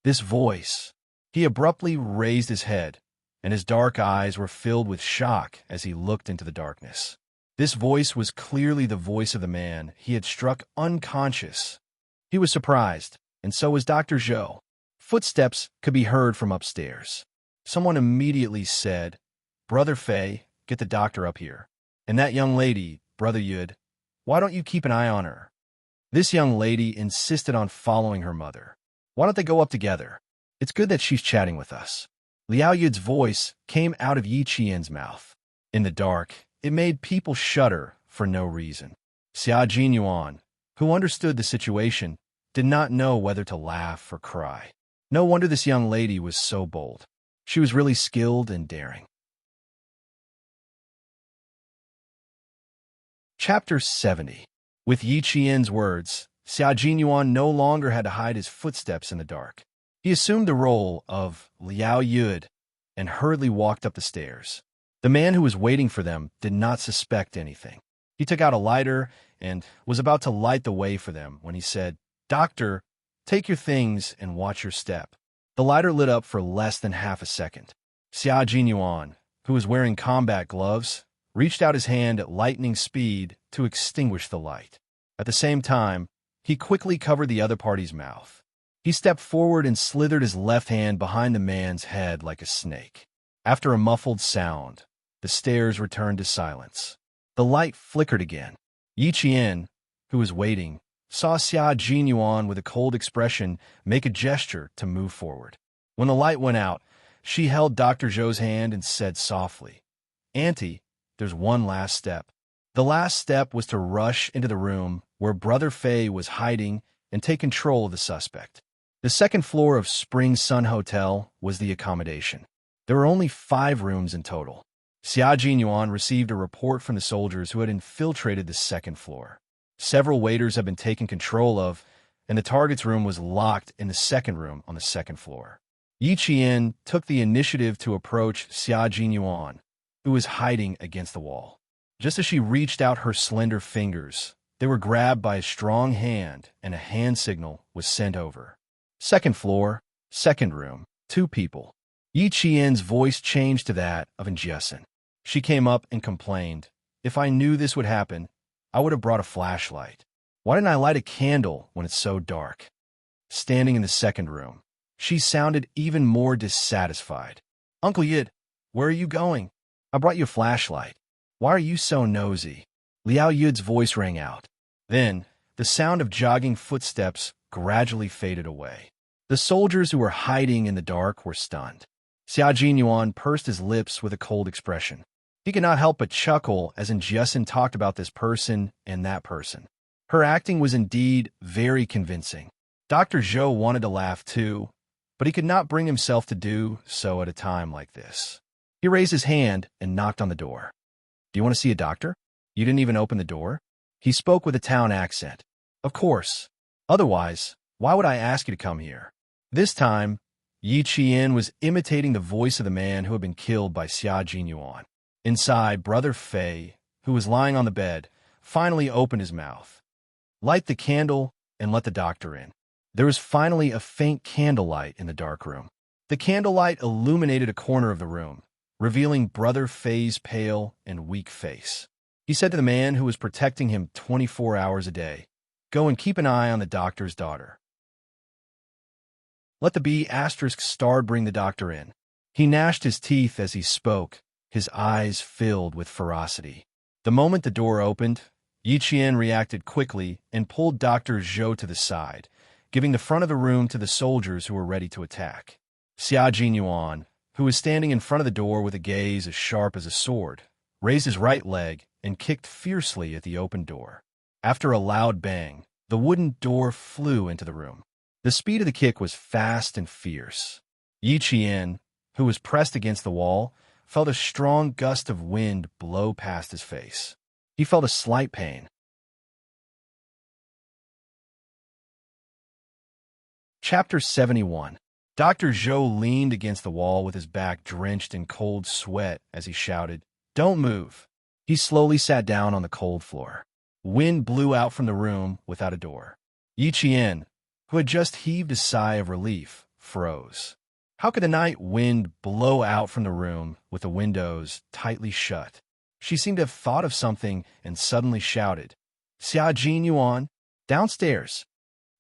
This voice. He abruptly raised his head, and his dark eyes were filled with shock as he looked into the darkness. This voice was clearly the voice of the man he had struck unconscious. He was surprised, and so was Dr. Zhou. Footsteps could be heard from upstairs. Someone immediately said, Brother Fei, get the doctor up here. And that young lady, Brother Yud, why don't you keep an eye on her? This young lady insisted on following her mother. Why don't they go up together? It's good that she's chatting with us. Liao Yud's voice came out of Yi Qian's mouth. In the dark, it made people shudder for no reason. Xia Jinyuan, who understood the situation, did not know whether to laugh or cry. No wonder this young lady was so bold. She was really skilled and daring. Chapter 70. With Yi Qian's words, Xia Jinyuan no longer had to hide his footsteps in the dark. He assumed the role of Liao Yud and hurriedly walked up the stairs. The man who was waiting for them did not suspect anything. He took out a lighter and was about to light the way for them when he said, Doctor, take your things and watch your step. The lighter lit up for less than half a second. Xia Jinyuan, who was wearing combat gloves, reached out his hand at lightning speed to extinguish the light. At the same time, he quickly covered the other party's mouth. He stepped forward and slithered his left hand behind the man's head like a snake. After a muffled sound, the stairs returned to silence. The light flickered again. Yi Qian, who was waiting, saw Xia Jinyuan with a cold expression make a gesture to move forward. When the light went out, she held Dr. Zhou's hand and said softly, Auntie, there's one last step. The last step was to rush into the room where Brother Fei was hiding and take control of the suspect. The second floor of Spring Sun Hotel was the accommodation. There were only 5 rooms in total. Xia Jinyuan received a report from the soldiers who had infiltrated the second floor. Several waiters had been taken control of, and the target's room was locked in the second room on the second floor. Yi Qian took the initiative to approach Xia Jinyuan, who was hiding against the wall. Just as she reached out her slender fingers, they were grabbed by a strong hand, and a hand signal was sent over. Second floor, second room, 2 people. Yi Qian's voice changed to that of Unyielding. She came up and complained, If I knew this would happen, I would have brought a flashlight. Why didn't I light a candle when it's so dark? Standing in the second room, she sounded even more dissatisfied. Uncle Yid, where are you going? I brought you a flashlight. Why are you so nosy? Liao Yud's voice rang out. Then, the sound of jogging footsteps gradually faded away. The soldiers who were hiding in the dark were stunned. Xia Jinyuan pursed his lips with a cold expression. He could not help but chuckle as Unyielding talked about this person and that person. Her acting was indeed very convincing. Dr. Zhou wanted to laugh too, but he could not bring himself to do so at a time like this. He raised his hand and knocked on the door. Do you want to see a doctor? You didn't even open the door? He spoke with a town accent. Of course. Otherwise, why would I ask you to come here? This time, Yi Qian was imitating the voice of the man who had been killed by Xia Jinyuan. Inside, Brother Fei, who was lying on the bed, finally opened his mouth. Light the candle and let the doctor in. There was finally a faint candlelight in the dark room. The candlelight illuminated a corner of the room, revealing Brother Fei's pale and weak face. He said to the man who was protecting him 24 hours a day, Go and keep an eye on the doctor's daughter. Let the B** bring the doctor in. He gnashed his teeth as he spoke, his eyes filled with ferocity. The moment the door opened, Yi Qian reacted quickly and pulled Dr. Zhou to the side, giving the front of the room to the soldiers who were ready to attack. Xia Jinyuan, who was standing in front of the door with a gaze as sharp as a sword, raised his right leg and kicked fiercely at the open door. After a loud bang, the wooden door flew into the room. The speed of the kick was fast and fierce. Yi Qian, who was pressed against the wall, felt a strong gust of wind blow past his face. He felt a slight pain. Chapter 71. Dr. Zhou leaned against the wall with his back drenched in cold sweat as he shouted, "Don't move." He slowly sat down on the cold floor. Wind blew out from the room without a door. Yi Qian, who had just heaved a sigh of relief, froze. How could the night wind blow out from the room with the windows tightly shut? She seemed to have thought of something and suddenly shouted, "Xia Jinyuan, downstairs."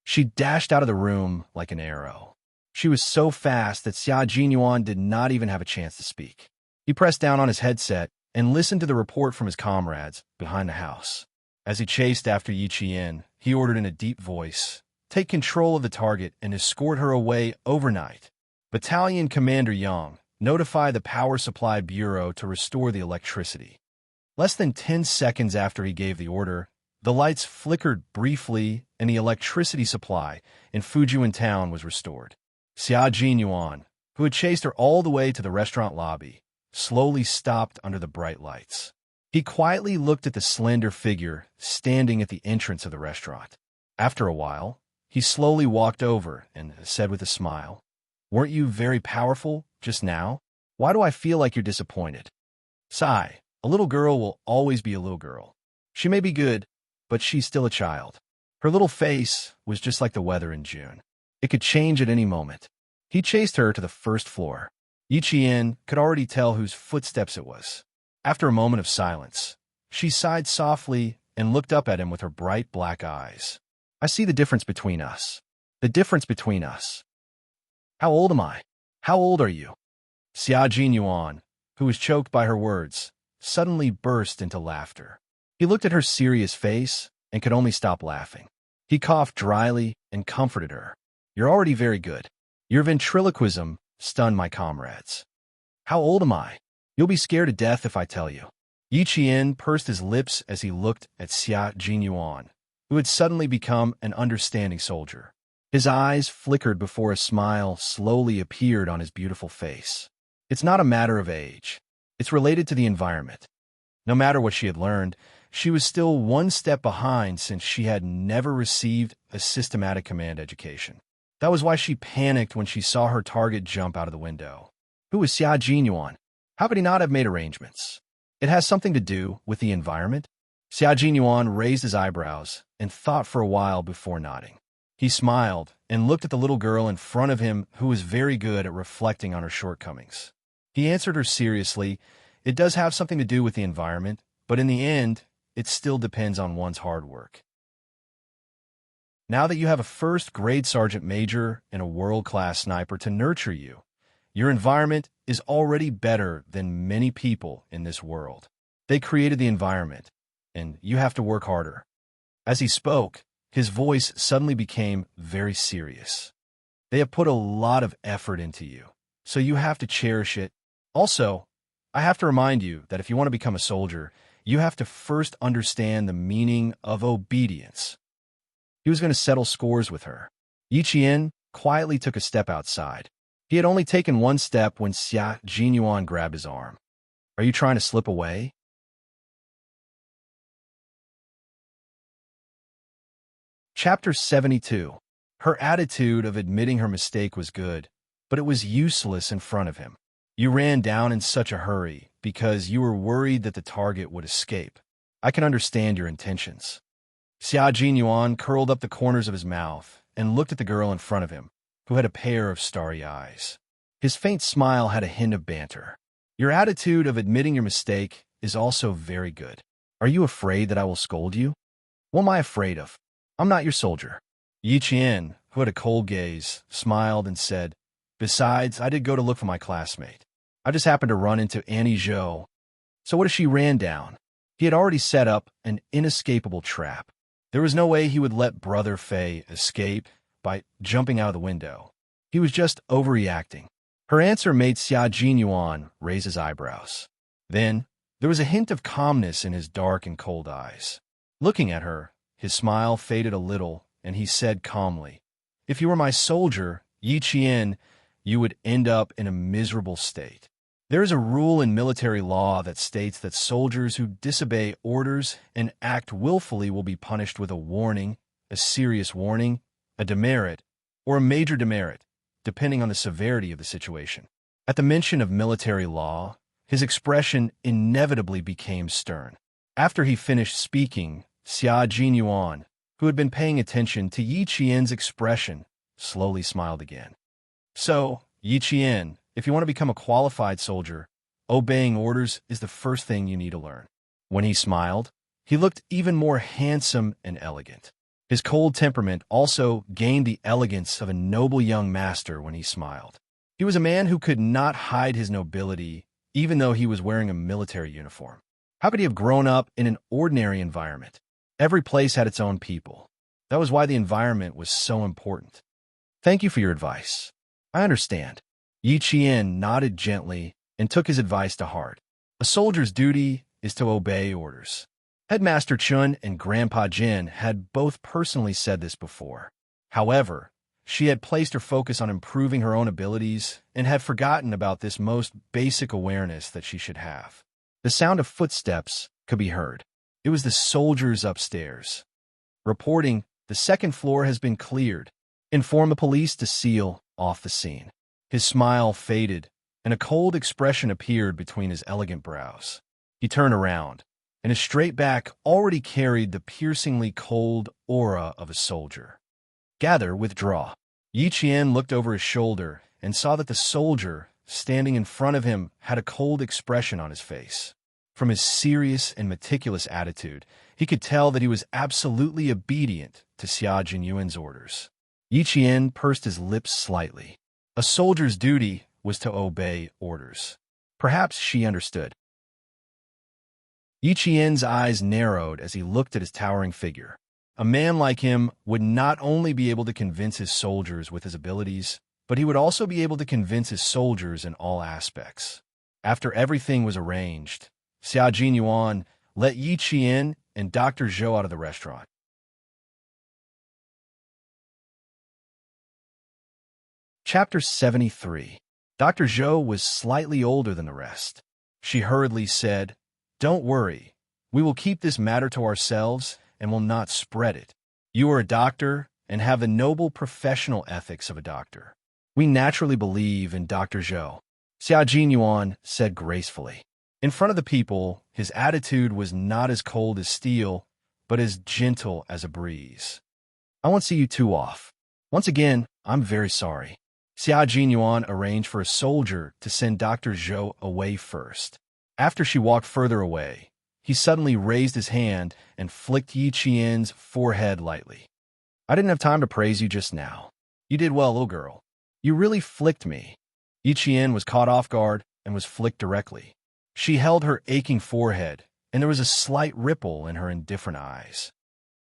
She dashed out of the room like an arrow. She was so fast that Xia Jinyuan did not even have a chance to speak. He pressed down on his headset and listened to the report from his comrades behind the house. As he chased after Yi Qian, he ordered in a deep voice, "Take control of the target and escort her away overnight. Battalion Commander Yang, notify the Power Supply Bureau to restore the electricity." Less than 10 seconds after he gave the order, the lights flickered briefly and the electricity supply in Fujian town was restored. Xia Jinyuan, who had chased her all the way to the restaurant lobby, slowly stopped under the bright lights. He quietly looked at the slender figure standing at the entrance of the restaurant. After a while, he slowly walked over and said with a smile, "Weren't you very powerful just now? Why do I feel like you're disappointed?" "Sigh, a little girl will always be a little girl. She may be good, but she's still a child." Her little face was just like the weather in June. It could change at any moment. He chased her to the first floor. Yi Qian could already tell whose footsteps it was. After a moment of silence, she sighed softly and looked up at him with her bright black eyes. "I see the difference between us. The difference between us." "How old am I? How old are you?" Xia Jinyuan, who was choked by her words, suddenly burst into laughter. He looked at her serious face and could only stop laughing. He coughed dryly and comforted her. "You're already very good. Your ventriloquism stunned my comrades." "How old am I? You'll be scared to death if I tell you." Yi Qian pursed his lips as he looked at Xia Jinyuan, who had suddenly become an understanding soldier. His eyes flickered before a smile slowly appeared on his beautiful face. "It's not a matter of age. It's related to the environment." No matter what she had learned, she was still one step behind since she had never received a systematic command education. That was why she panicked when she saw her target jump out of the window. Who was Xia Jinyuan? How could he not have made arrangements? It has something to do with the environment? Xia Jinyuan raised his eyebrows and thought for a while before nodding. He smiled and looked at the little girl in front of him who was very good at reflecting on her shortcomings. He answered her seriously, "It does have something to do with the environment, but in the end, it still depends on one's hard work." Now that you have a first-grade sergeant major and a world-class sniper to nurture you, your environment is already better than many people in this world. They created the environment, and you have to work harder. As he spoke, his voice suddenly became very serious. They have put a lot of effort into you, so you have to cherish it. Also, I have to remind you that if you want to become a soldier, you have to first understand the meaning of obedience. He was going to settle scores with her. Yi Qian quietly took a step outside. He had only taken one step when Xia Jinyuan grabbed his arm. "Are you trying to slip away?" Chapter 72. Her attitude of admitting her mistake was good, but it was useless in front of him. "You ran down in such a hurry because you were worried that the target would escape. I can understand your intentions." Xia Jinyuan curled up the corners of his mouth and looked at the girl in front of him, who had a pair of starry eyes. His faint smile had a hint of banter. "Your attitude of admitting your mistake is also very good. Are you afraid that I will scold you?" "What am I afraid of? I'm not your soldier." Yi Qian, who had a cold gaze, smiled and said, "Besides, I did go to look for my classmate. I just happened to run into Annie Zhou." So what if she ran down? He had already set up an inescapable trap. There was no way he would let Brother Fei escape by jumping out of the window. He was just overreacting. Her answer made Xia Jinyuan raise his eyebrows. Then, there was a hint of calmness in his dark and cold eyes. Looking at her, his smile faded a little, and he said calmly, "If you were my soldier, Yi Qian, you would end up in a miserable state. There is a rule in military law that states that soldiers who disobey orders and act willfully will be punished with a warning, a serious warning, a demerit, or a major demerit, depending on the severity of the situation. At the mention of military law, his expression inevitably became stern. After he finished speaking, Xia Jinyuan, who had been paying attention to Yi Qian's expression, slowly smiled again. So, Yi Qian, if you want to become a qualified soldier, obeying orders is the first thing you need to learn. When he smiled, he looked even more handsome and elegant. His cold temperament also gained the elegance of a noble young master when he smiled. He was a man who could not hide his nobility, even though he was wearing a military uniform. How could he have grown up in an ordinary environment? Every place had its own people. That was why the environment was so important. Thank you for your advice. I understand. Yi Qian nodded gently and took his advice to heart. A soldier's duty is to obey orders. Headmaster Chun and Grandpa Jin had both personally said this before. However, she had placed her focus on improving her own abilities and had forgotten about this most basic awareness that she should have. The sound of footsteps could be heard. It was the soldiers upstairs. Reporting, the second floor has been cleared. Inform the police to seal off the scene. His smile faded, and a cold expression appeared between his elegant brows. He turned around, and his straight back already carried the piercingly cold aura of a soldier. Gather, withdraw. Yi Qian looked over his shoulder and saw that the soldier standing in front of him had a cold expression on his face. From his serious and meticulous attitude, he could tell that he was absolutely obedient to Xia Jinyuan's orders. Yi Qian pursed his lips slightly. A soldier's duty was to obey orders. Perhaps she understood. Yi Qian's eyes narrowed as he looked at his towering figure. A man like him would not only be able to convince his soldiers with his abilities, but he would also be able to convince his soldiers in all aspects. After everything was arranged, Xia Jinyuan let Yi Qian and Dr. Zhou out of the restaurant. Chapter 73. Dr. Zhou was slightly older than the rest. She hurriedly said, "Don't worry. We will keep this matter to ourselves and will not spread it. You are a doctor and have the noble professional ethics of a doctor. We naturally believe in Dr. Zhou." Xia Jinyuan said gracefully. In front of the people, his attitude was not as cold as steel, but as gentle as a breeze. "I won't see you two off. Once again, I'm very sorry." Xia Jinyuan arranged for a soldier to send Dr. Zhou away first. After she walked further away, he suddenly raised his hand and flicked Yi Qian's forehead lightly. "I didn't have time to praise you just now. You did well, little girl. You really flicked me." Yi Qian was caught off guard and was flicked directly. She held her aching forehead, and there was a slight ripple in her indifferent eyes.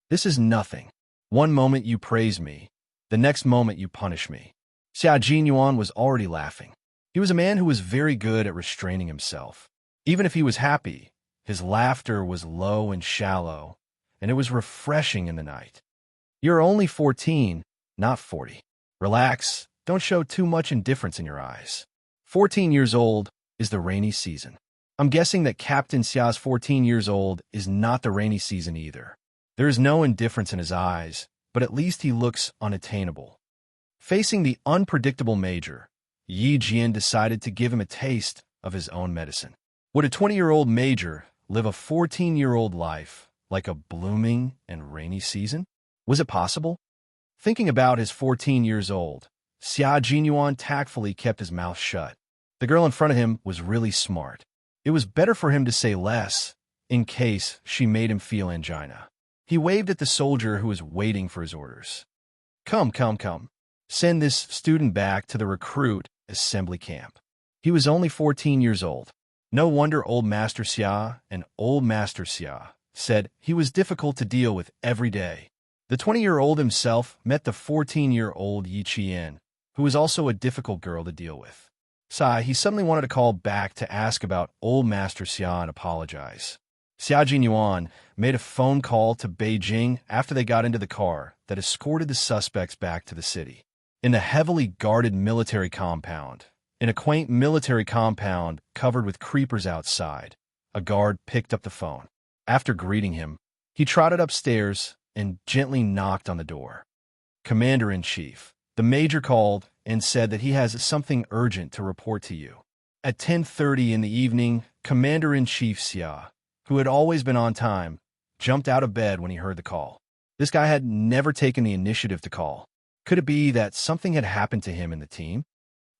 "This is nothing. One moment you praise me, the next moment you punish me." Xia Jinyuan was already laughing. He was a man who was very good at restraining himself. Even if he was happy, his laughter was low and shallow, and it was refreshing in the night. "You're only 14, not 40. Relax, don't show too much indifference in your eyes. 14 years old is the rainy season." I'm guessing that Captain Xia's 14 years old is not the rainy season either. There is no indifference in his eyes, but at least he looks unattainable. Facing the unpredictable Major, Yi Jian decided to give him a taste of his own medicine. Would a 20-year-old Major live a 14-year-old life like a blooming and rainy season? Was it possible? Thinking about his 14 years old, Xia Jinyuan tactfully kept his mouth shut. The girl in front of him was really smart. It was better for him to say less, in case she made him feel angina. He waved at the soldier who was waiting for his orders. Come. Send this student back to the recruit assembly camp." He was only 14 years old. No wonder Old Master Xia and Old Master Xia said he was difficult to deal with every day. The 20-year-old himself met the 14-year-old Yi Qian, who was also a difficult girl to deal with. He suddenly wanted to call back to ask about Old Master Xia and apologize. Xia Jinyuan made a phone call to Beijing after they got into the car that escorted the suspects back to the city. In the heavily guarded military compound, in a quaint military compound covered with creepers outside, a guard picked up the phone. After greeting him, he trotted upstairs and gently knocked on the door. "Commander-in-Chief, The major called and said that he has something urgent to report to you. At 10:30 in the evening, Commander-in-Chief Xia, who had always been on time, jumped out of bed when he heard the call. This guy had never taken the initiative to call. Could it be that something had happened to him and the team?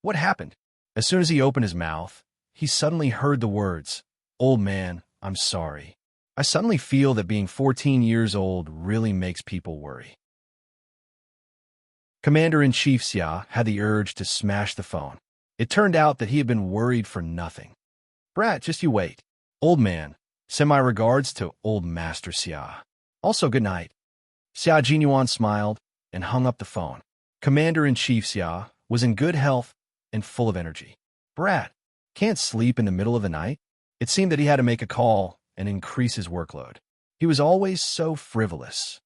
What happened? As soon as he opened his mouth, he suddenly heard the words, "Old man, I'm sorry. I suddenly feel that being 14 years old really makes people worry." Commander-in-Chief Xia had the urge to smash the phone. It turned out that he had been worried for nothing. "Brat, just you wait. Old man, send my regards to old Master Xia. Also good night." Xia Jinyuan smiled and hung up the phone. Commander-in-Chief Xia was in good health and full of energy. "Brat, can't sleep in the middle of the night?" It seemed that he had to make a call and increase his workload. He was always so frivolous.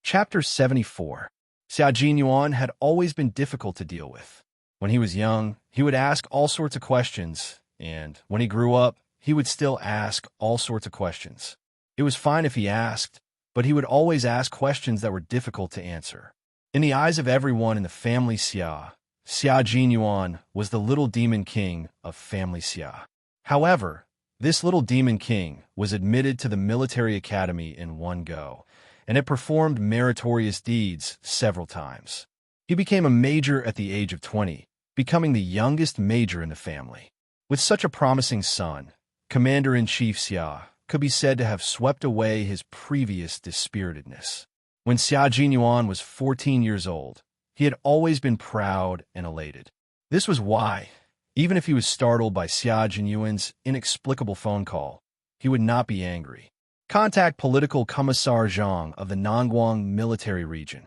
Chapter 74. Xia Jinyuan had always been difficult to deal with. When he was young, he would ask all sorts of questions, and when he grew up, he would still ask all sorts of questions. It was fine if he asked, but he would always ask questions that were difficult to answer. In the eyes of everyone in the family Xia, Xia Jinyuan was the little demon king of family Xia. However, this little demon king was admitted to the military academy in one go, and had performed meritorious deeds several times. He became a major at the age of 20, becoming the youngest major in the family. With such a promising son, Commander-in-Chief Xia could be said to have swept away his previous dispiritedness. When Xia Jinyuan was 14 years old, he had always been proud and elated. This was why, even if he was startled by Xia Jinyuan's inexplicable phone call, he would not be angry. Contact Political Commissar Zhang of the Nangguang military region.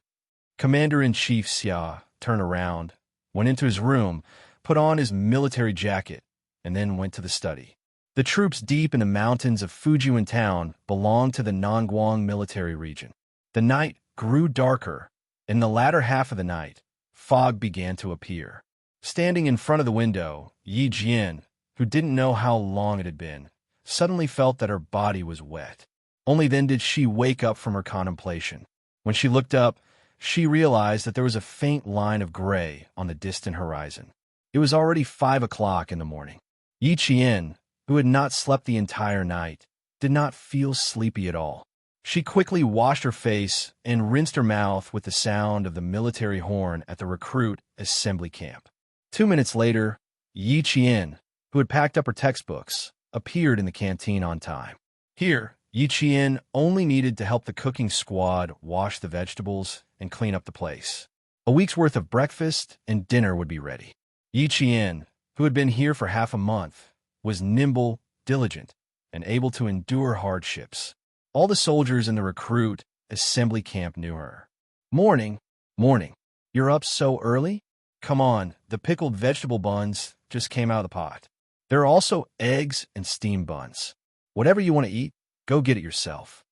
Commander-in-Chief Xia turned around, went into his room, put on his military jacket, and then went to the study. The troops deep in the mountains of Fujian town belonged to the Nangguang military region. The night grew darker. In the latter half of the night, fog began to appear. Standing in front of the window, Yi Jian, who didn't know how long it had been, suddenly felt that her body was wet. Only then did she wake up from her contemplation. When she looked up, she realized that there was a faint line of gray on the distant horizon. It was already 5 o'clock in the morning. Yi Jian, who had not slept the entire night, did not feel sleepy at all. She quickly washed her face and rinsed her mouth with the sound of the military horn at the recruit assembly camp. 2 minutes later, Yi Jian, who had packed up her textbooks, appeared in the canteen on time. Here, Yi Jian only needed to help the cooking squad wash the vegetables and clean up the place. A week's worth of breakfast and dinner would be ready. Yi Jian, who had been here for half a month, was nimble, diligent, and able to endure hardships. All the soldiers in the recruit assembly camp knew her. "Morning, morning. You're up so early? Come on, the pickled vegetable buns just came out of the pot. There are also eggs and steamed buns. Whatever you want to eat, go get it yourself."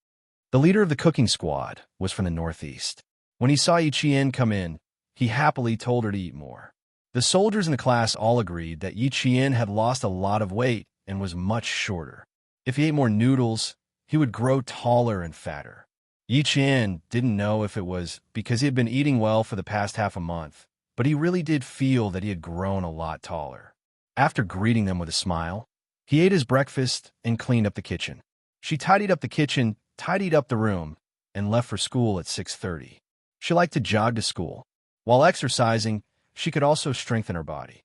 The leader of the cooking squad was from the northeast. When he saw Yi Jian come in, he happily told her to eat more. The soldiers in the class all agreed that Yi Jian had lost a lot of weight and was much shorter. If he ate more noodles, he would grow taller and fatter. Yi Jian didn't know if it was because he had been eating well for the past half a month, but he really did feel that he had grown a lot taller. After greeting them with a smile, he ate his breakfast and cleaned up the kitchen. She tidied up the kitchen, tidied up the room, and left for school at 6:30. She liked to jog to school. While exercising, she could also strengthen her body.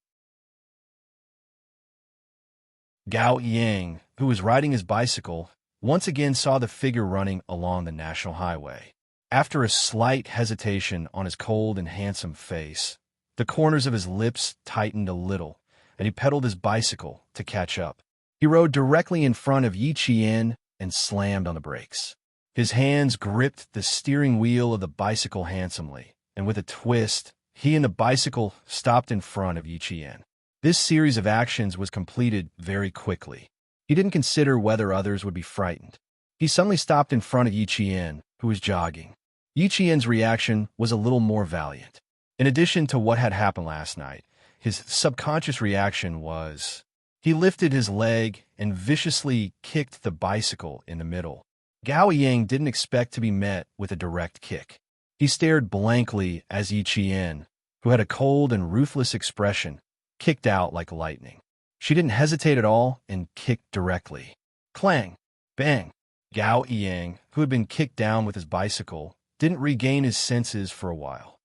Gao Yang, who was riding his bicycle, once again saw the figure running along the national highway. After a slight hesitation on his cold and handsome face, the corners of his lips tightened a little, and he pedaled his bicycle to catch up. He rode directly in front of Yi Jian and slammed on the brakes. His hands gripped the steering wheel of the bicycle handsomely, and with a twist, he and the bicycle stopped in front of Yi Jian. This series of actions was completed very quickly. He didn't consider whether others would be frightened. He suddenly stopped in front of Yi Jian, who was jogging. Yi Jian's reaction was a little more valiant. In addition to what had happened last night, his subconscious reaction was, he lifted his leg and viciously kicked the bicycle in the middle. Gao Yang didn't expect to be met with a direct kick. He stared blankly as Yi Qian, who had a cold and ruthless expression, kicked out like lightning. She didn't hesitate at all and kicked directly. Clang! Bang! Gao Yang, who had been kicked down with his bicycle, didn't regain his senses for a while.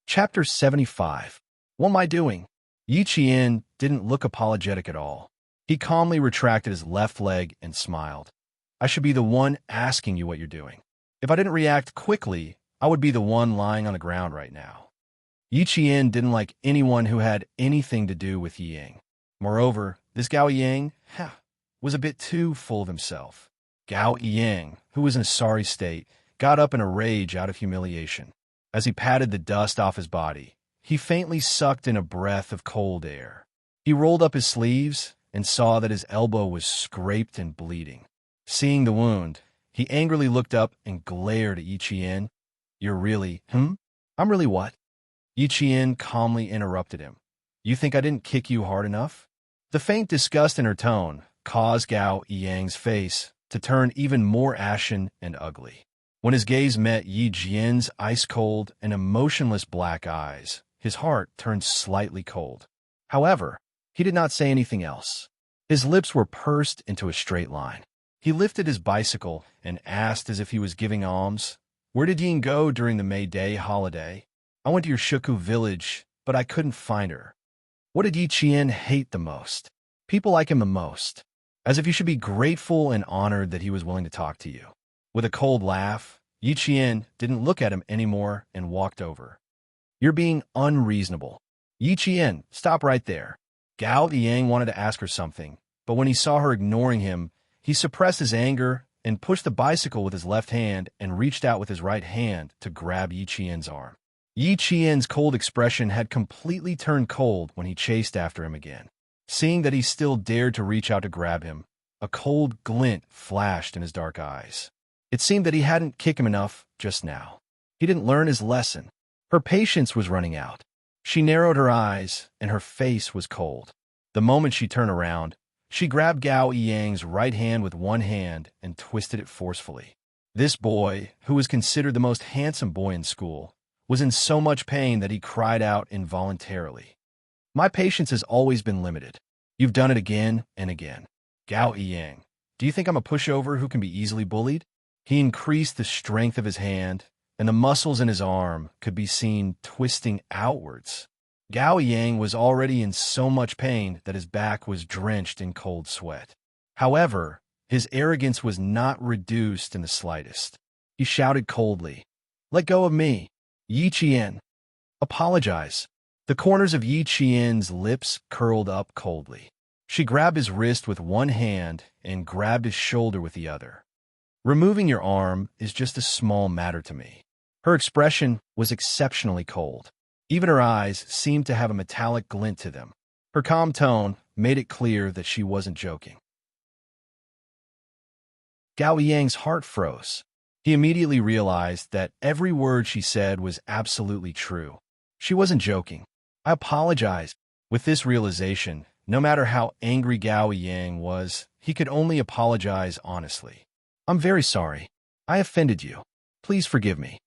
Chapter 75. What am I doing? Yi Qian didn't look apologetic at all. He calmly retracted his left leg and smiled. I should be the one asking you what you're doing. If I didn't react quickly, I would be the one lying on the ground right now. Yi Qian didn't like anyone who had anything to do with Yi Yang. Moreover, this Gao Yang was a bit too full of himself. Gao Yang, who was in a sorry state, got up in a rage out of humiliation. As he patted the dust off his body, he faintly sucked in a breath of cold air. He rolled up his sleeves and saw that his elbow was scraped and bleeding. Seeing the wound, he angrily looked up and glared at Yi Qian. You're really, I'm really what? Yi Qian calmly interrupted him. You think I didn't kick you hard enough? The faint disgust in her tone caused Gao Yang's face to turn even more ashen and ugly. When his gaze met Yi Qian's ice-cold and emotionless black eyes, his heart turned slightly cold. However, he did not say anything else. His lips were pursed into a straight line. He lifted his bicycle and asked as if he was giving alms, Where did Yin go during the May Day holiday? I went to your Shuku village, but I couldn't find her. What did Yi Qian hate the most? People like him the most. As if you should be grateful and honored that he was willing to talk to you. With a cold laugh, Yi Qian didn't look at him anymore and walked over. You're being unreasonable. Yi Qian, stop right there. Gao Yang wanted to ask her something, but when he saw her ignoring him, he suppressed his anger and pushed the bicycle with his left hand and reached out with his right hand to grab Yi Qian's arm. Yi Qian's cold expression had completely turned cold when he chased after him again. Seeing that he still dared to reach out to grab him, a cold glint flashed in his dark eyes. It seemed that he hadn't kicked him enough just now. He didn't learn his lesson. Her patience was running out. She narrowed her eyes, and her face was cold. The moment she turned around, she grabbed Gao Yang's right hand with one hand and twisted it forcefully. This boy, who was considered the most handsome boy in school, was in so much pain that he cried out involuntarily. My patience has always been limited. You've done it again and again. Gao Yang, do you think I'm a pushover who can be easily bullied? He increased the strength of his hand, and the muscles in his arm could be seen twisting outwards. Gao Yang was already in so much pain that his back was drenched in cold sweat. However, his arrogance was not reduced in the slightest. He shouted coldly, Let go of me, Yi Qian. Apologize. The corners of Yi Qian's lips curled up coldly. She grabbed his wrist with one hand and grabbed his shoulder with the other. Removing your arm is just a small matter to me. Her expression was exceptionally cold. Even her eyes seemed to have a metallic glint to them. Her calm tone made it clear that she wasn't joking. Gao Yang's heart froze. He immediately realized that every word she said was absolutely true. She wasn't joking. I apologize. With this realization, no matter how angry Gao Yang was, he could only apologize honestly. I'm very sorry. I offended you. Please forgive me.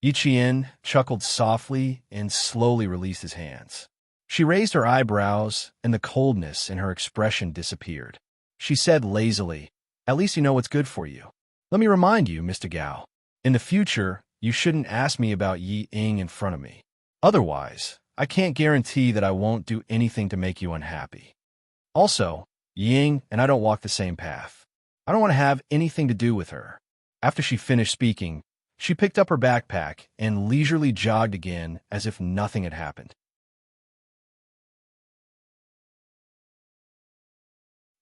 Yi Qian chuckled softly and slowly released his hands. She raised her eyebrows, and the coldness in her expression disappeared. She said lazily, At least you know what's good for you. Let me remind you, Mr. Gao, in the future, you shouldn't ask me about Yi Ying in front of me. Otherwise, I can't guarantee that I won't do anything to make you unhappy. Also, Ying and I don't walk the same path. I don't want to have anything to do with her. After she finished speaking, she picked up her backpack and leisurely jogged again as if nothing had happened.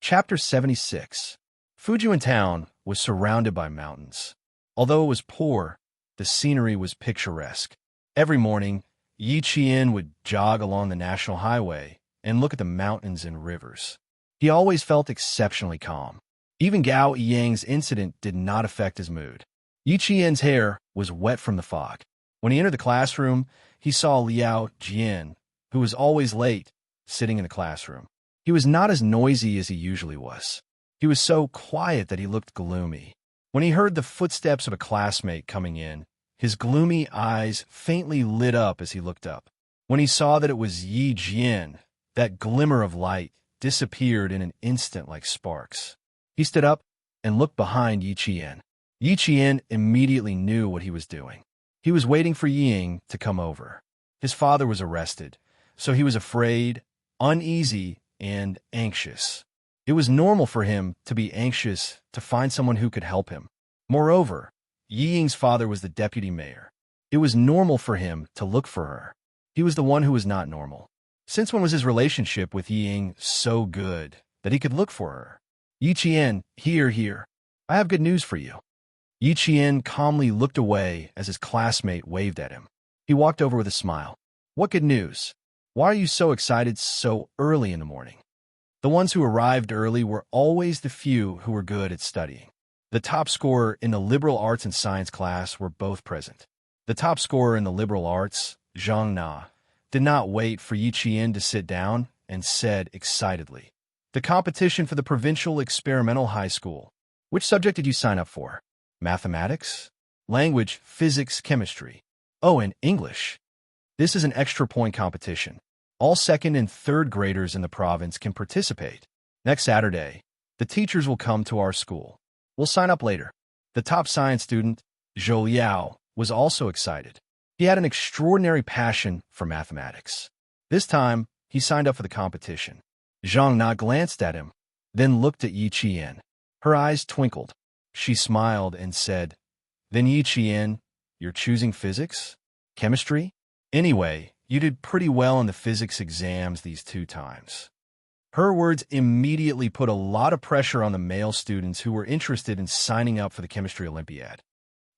Chapter 76. Fujian town was surrounded by mountains. Although it was poor, the scenery was picturesque. Every morning, Yi Qian would jog along the national highway and look at the mountains and rivers. He always felt exceptionally calm. Even Gao Yang's incident did not affect his mood. Yi Qian's hair was wet from the fog. When he entered the classroom, he saw Liao Jian, who was always late, sitting in the classroom. He was not as noisy as he usually was. He was so quiet that he looked gloomy. When he heard the footsteps of a classmate coming in, his gloomy eyes faintly lit up as he looked up. When he saw that it was Yi Jian, that glimmer of light disappeared in an instant like sparks. He stood up and looked behind Yi Qian. Yi Qian immediately knew what he was doing. He was waiting for Ying to come over. His father was arrested, so he was afraid, uneasy, and anxious. It was normal for him to be anxious to find someone who could help him. Moreover, Yi Ying's father was the deputy mayor. It was normal for him to look for her. He was the one who was not normal. Since when was his relationship with Yi Ying so good that he could look for her? Yi Qian, here. I have good news for you. Yi Qian calmly looked away as his classmate waved at him. He walked over with a smile. What good news? Why are you so excited so early in the morning? The ones who arrived early were always the few who were good at studying. The top scorer in the liberal arts and science class were both present. The top scorer in the liberal arts, Zhang Na, did not wait for Yi Qian to sit down and said excitedly, "The competition for the provincial experimental high school. Which subject did you sign up for? Mathematics? Language, physics, chemistry. Oh, and English. This is an extra point competition. All second and third graders in the province can participate. Next Saturday, the teachers will come to our school. We'll sign up later." The top science student, Zhou Liao, was also excited. He had an extraordinary passion for mathematics. This time, he signed up for the competition. Zhang Na glanced at him, then looked at Yi Qian. Her eyes twinkled. She smiled and said, "Then Yi Qian, you're choosing physics? Chemistry? Anyway, you did pretty well in the physics exams these 2 times." Her words immediately put a lot of pressure on the male students who were interested in signing up for the chemistry Olympiad.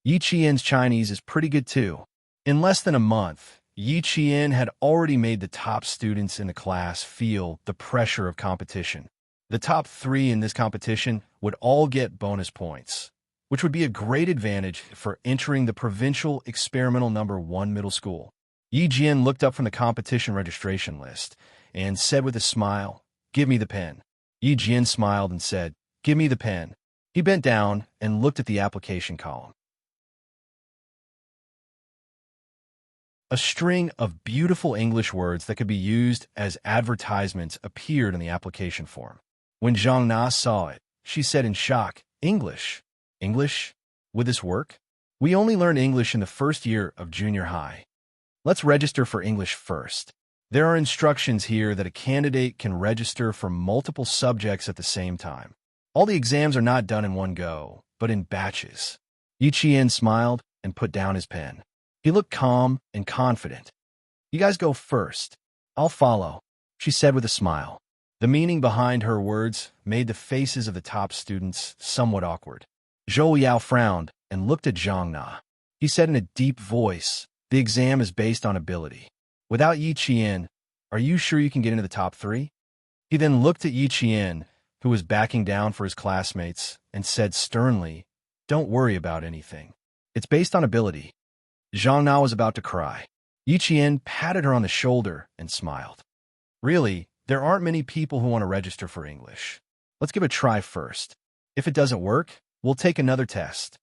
Yi Qian's Chinese is pretty good too. In less than a month, Yi Qian had already made the top students in the class feel the pressure of competition. The top 3 in this competition would all get bonus points, which would be a great advantage for entering the provincial experimental number 1 middle school. Yi Jian looked up from the competition registration list and said with a smile, "Give me the pen." Yi Jian smiled and said, "Give me the pen." He bent down and looked at the application column. A string of beautiful English words that could be used as advertisements appeared in the application form. When Zhang Na saw it, she said in shock, "English? English? Would this work? We only learn English in the first year of junior high. Let's register for English first." There are instructions here that a candidate can register for multiple subjects at the same time. All the exams are not done in one go, but in batches. Yi Qian smiled and put down his pen. He looked calm and confident. "You guys go first. I'll follow," she said with a smile. The meaning behind her words made the faces of the top students somewhat awkward. Zhou Yao frowned and looked at Zhang Na. He said in a deep voice, "The exam is based on ability. Without Yi Qian, are you sure you can get into the top 3? He then looked at Yi Qian, who was backing down for his classmates, and said sternly, "Don't worry about anything. It's based on ability." Zhang Na was about to cry. Yi Qian patted her on the shoulder and smiled. "Really, there aren't many people who want to register for English. Let's give it a try first. If it doesn't work, we'll take another test."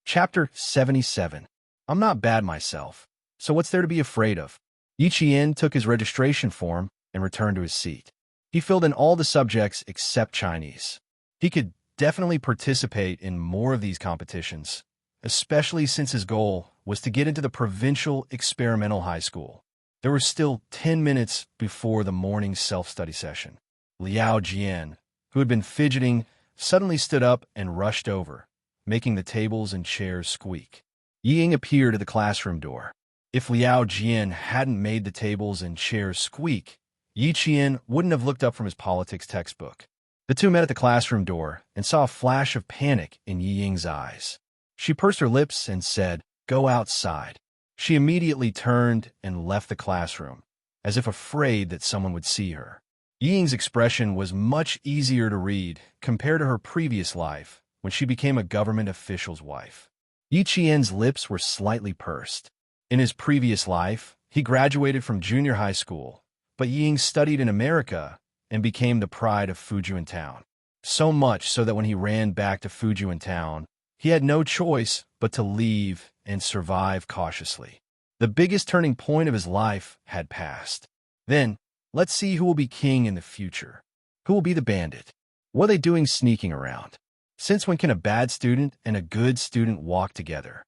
Chapter 77. I'm not bad myself, so what's there to be afraid of? Yi Qian took his registration form and returned to his seat. He filled in all the subjects except Chinese. He could definitely participate in more of these competitions, especially since his goal was to get into the provincial experimental high school. There were still 10 minutes before the morning self-study session. Liao Jian, who had been fidgeting, suddenly stood up and rushed over, making the tables and chairs squeak. Yi Ying appeared at the classroom door. If Liao Jian hadn't made the tables and chairs squeak, Yi Qian wouldn't have looked up from his politics textbook. The two met at the classroom door and saw a flash of panic in Yi Ying's eyes. She pursed her lips and said, "Go outside." She immediately turned and left the classroom, as if afraid that someone would see her. Yi Ying's expression was much easier to read compared to her previous life when she became a government official's wife. Yi Qian's lips were slightly pursed. In his previous life, He graduated from junior high school, but Ying studied in America and became the pride of Fujian Town. So much so that when he ran back to Fujian Town, he had no choice but to leave and survive cautiously. The biggest turning point of his life had passed. Then, let's see who will be king in the future. Who will be the bandit? What are they doing sneaking around? Since when can a bad student and a good student walk together?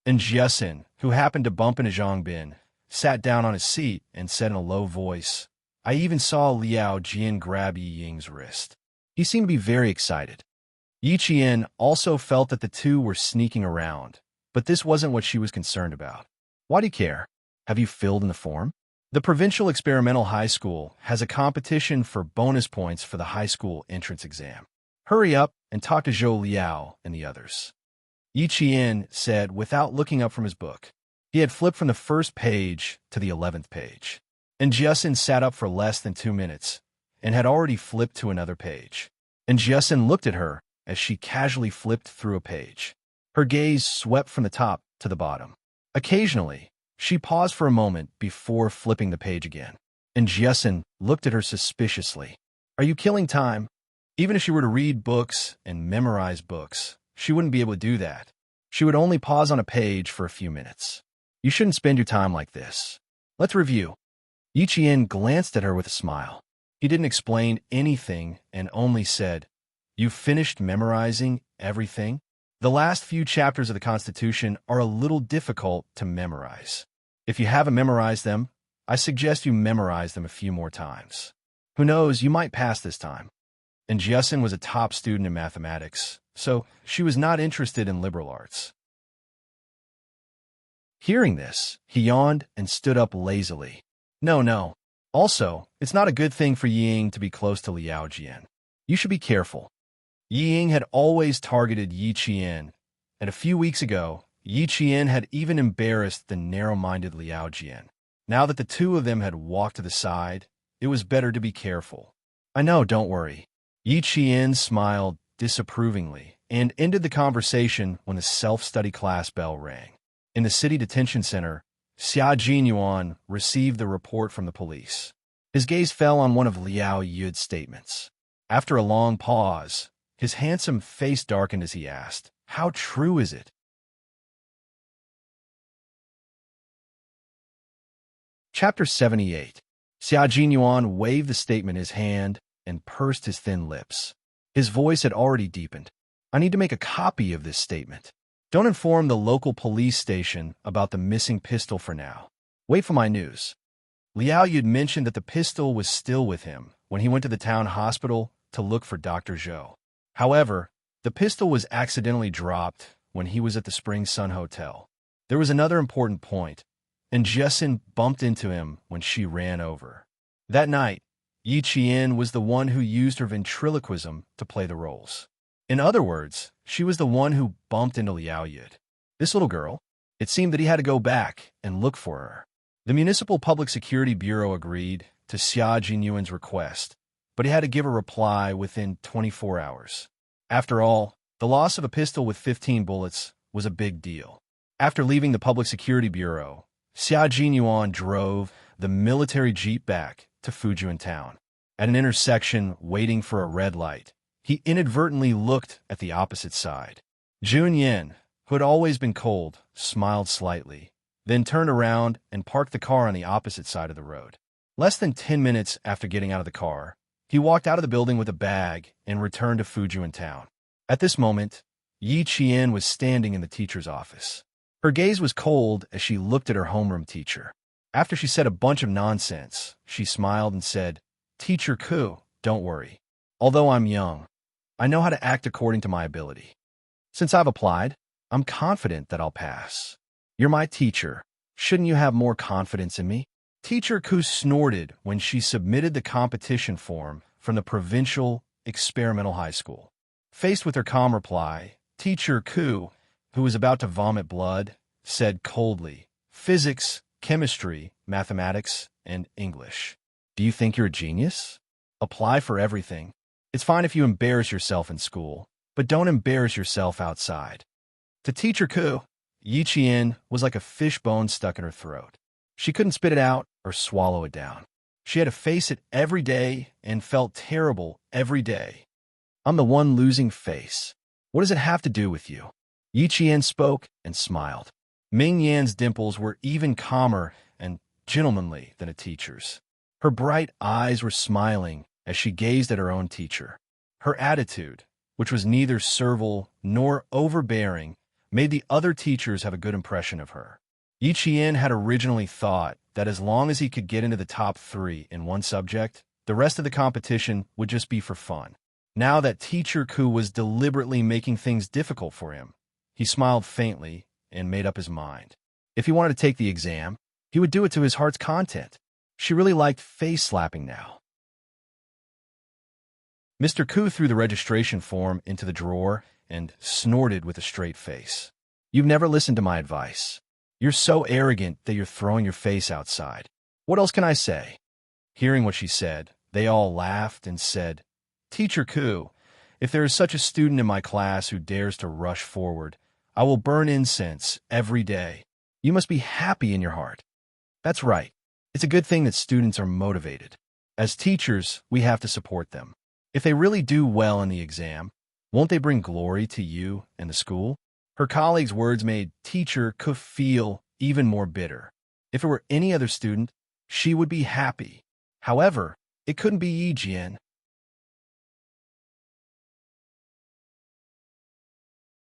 And Jiasin, who happened to bump into Zhang Bin, sat down on his seat and said in a low voice, I even saw Liao Jian grab Yi Ying's wrist. He seemed to be very excited. Yi Qian also felt that the two were sneaking around, but this wasn't what she was concerned about. Why do you care? Have you filled in the form? The Provincial Experimental High School has a competition for bonus points for the high school entrance exam. Hurry up and talk to Zhou Liao and the others. Yi Qian said without looking up from his book. He had flipped from the first page to the 11th page. And Jiasin sat up for less than 2 minutes and had already flipped to another page. And Jiasin looked at her as she casually flipped through a page. Her gaze swept from the top to the bottom. Occasionally, she paused for a moment before flipping the page again. And Jiasin looked at her suspiciously. Are you killing time? Even if she were to read books and memorize books, she wouldn't be able to do that. She would only pause on a page for a few minutes. You shouldn't spend your time like this. Let's review. Yi Qian glanced at her with a smile. He didn't explain anything and only said, You've finished memorizing everything? The last few chapters of the Constitution are a little difficult to memorize. If you haven't memorized them, I suggest you memorize them a few more times. Who knows, you might pass this time. And Jiasin was a top student in mathematics, so she was not interested in liberal arts. Hearing this, he yawned and stood up lazily. No. Also, it's not a good thing for Ying to be close to Liao Jian. You should be careful. Ying had always targeted Yi Qian, and a few weeks ago, Yi Qian had even embarrassed the narrow-minded Liao Jian. Now that the two of them had walked to the side, it was better to be careful. I know, don't worry. Yi Qian smiled disapprovingly and ended the conversation when the self-study class bell rang. In the city detention center, Xia Jinyuan received the report from the police. His gaze fell on one of Liao Yu's statements. After a long pause, his handsome face darkened as he asked, How true is it? Chapter 78. Xia Jinyuan waved the statement in his hand and pursed his thin lips. His voice had already deepened. I need to make a copy of this statement. Don't inform the local police station about the missing pistol for now. Wait for my news. Liao Yu mentioned that the pistol was still with him when he went to the town hospital to look for Dr. Zhou. However, the pistol was accidentally dropped when he was at the Spring Sun Hotel. There was another important point, and Jiasin bumped into him when she ran over. That night, Yi Qian was the one who used her ventriloquism to play the roles. In other words, she was the one who bumped into Liao Yu. This little girl, it seemed that he had to go back and look for her. The Municipal Public Security Bureau agreed to Xia Jinyuan's request, but he had to give a reply within 24 hours. After all, the loss of a pistol with 15 bullets was a big deal. After leaving the Public Security Bureau, Xia Jinyuan drove the military jeep back to Fujian Town. At an intersection waiting for a red light, he inadvertently looked at the opposite side. Jun Yin, who had always been cold, smiled slightly, then turned around and parked the car on the opposite side of the road. Less than 10 minutes after getting out of the car, he walked out of the building with a bag and returned to Fujian Town. At this moment, Yi Qian was standing in the teacher's office. Her gaze was cold as she looked at her homeroom teacher. After she said a bunch of nonsense, she smiled and said, Teacher Ku, don't worry. Although I'm young, I know how to act according to my ability. Since I've applied, I'm confident that I'll pass. You're my teacher. Shouldn't you have more confidence in me? Teacher Ku snorted when she submitted the competition form from the Provincial Experimental High School. Faced with her calm reply, Teacher Ku, who was about to vomit blood, said coldly, Physics, chemistry, mathematics, and English. Do you think you're a genius? Apply for everything. It's fine if you embarrass yourself in school, but don't embarrass yourself outside. To Teacher Ku, Yi Qian was like a fishbone stuck in her throat. She couldn't spit it out or swallow it down. She had to face it every day and felt terrible every day. I'm the one losing face. What does it have to do with you? Yi Qian spoke and smiled. Ming Yan's dimples were even calmer and gentlemanly than a teacher's. Her bright eyes were smiling as she gazed at her own teacher. Her attitude, which was neither servile nor overbearing, made the other teachers have a good impression of her. Yi Qian had originally thought that as long as he could get into the top 3 in one subject, the rest of the competition would just be for fun. Now that Teacher Ku was deliberately making things difficult for him, he smiled faintly and made up his mind. If he wanted to take the exam, he would do it to his heart's content. She really liked face-slapping now. Mr. Ku threw the registration form into the drawer and snorted with a straight face. You've never listened to my advice. You're so arrogant that you're throwing your face outside. What else can I say? Hearing what she said, they all laughed and said, Teacher Ku, if there is such a student in my class who dares to rush forward, I will burn incense every day. You must be happy in your heart. That's right. It's a good thing that students are motivated. As teachers, we have to support them. If they really do well in the exam, won't they bring glory to you and the school? Her colleague's words made Teacher Ku feel even more bitter. If it were any other student, she would be happy. However, it couldn't be Yi Jian.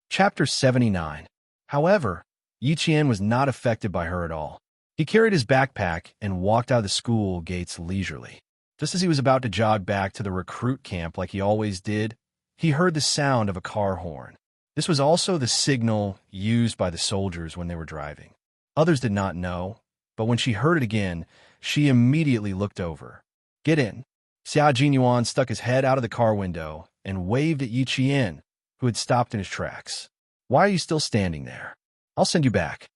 Chapter 79. However, Yi Qian was not affected by her at all. He carried his backpack and walked out of the school gates leisurely. Just as he was about to jog back to the recruit camp like he always did, he heard the sound of a car horn. This was also the signal used by the soldiers when they were driving. Others did not know, but when she heard it again, she immediately looked over. Get in. Xia Jinyuan stuck his head out of the car window and waved at Yi Qian, who had stopped in his tracks. Why are you still standing there? I'll send you back.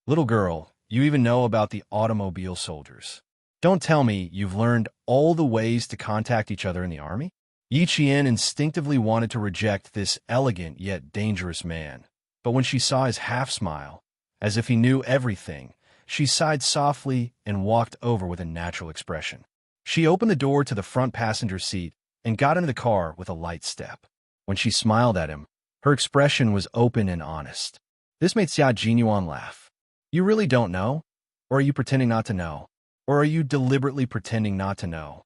Little girl, you even know about the automobile soldiers. Don't tell me you've learned all the ways to contact each other in the army? Yi Qian instinctively wanted to reject this elegant yet dangerous man, but when she saw his half-smile, as if he knew everything, she sighed softly and walked over with a natural expression. She opened the door to the front passenger seat and got into the car with a light step. When she smiled at him, her expression was open and honest. This made Xia Jinyuan laugh. You really don't know? Or are you pretending not to know? Or are you deliberately pretending not to know?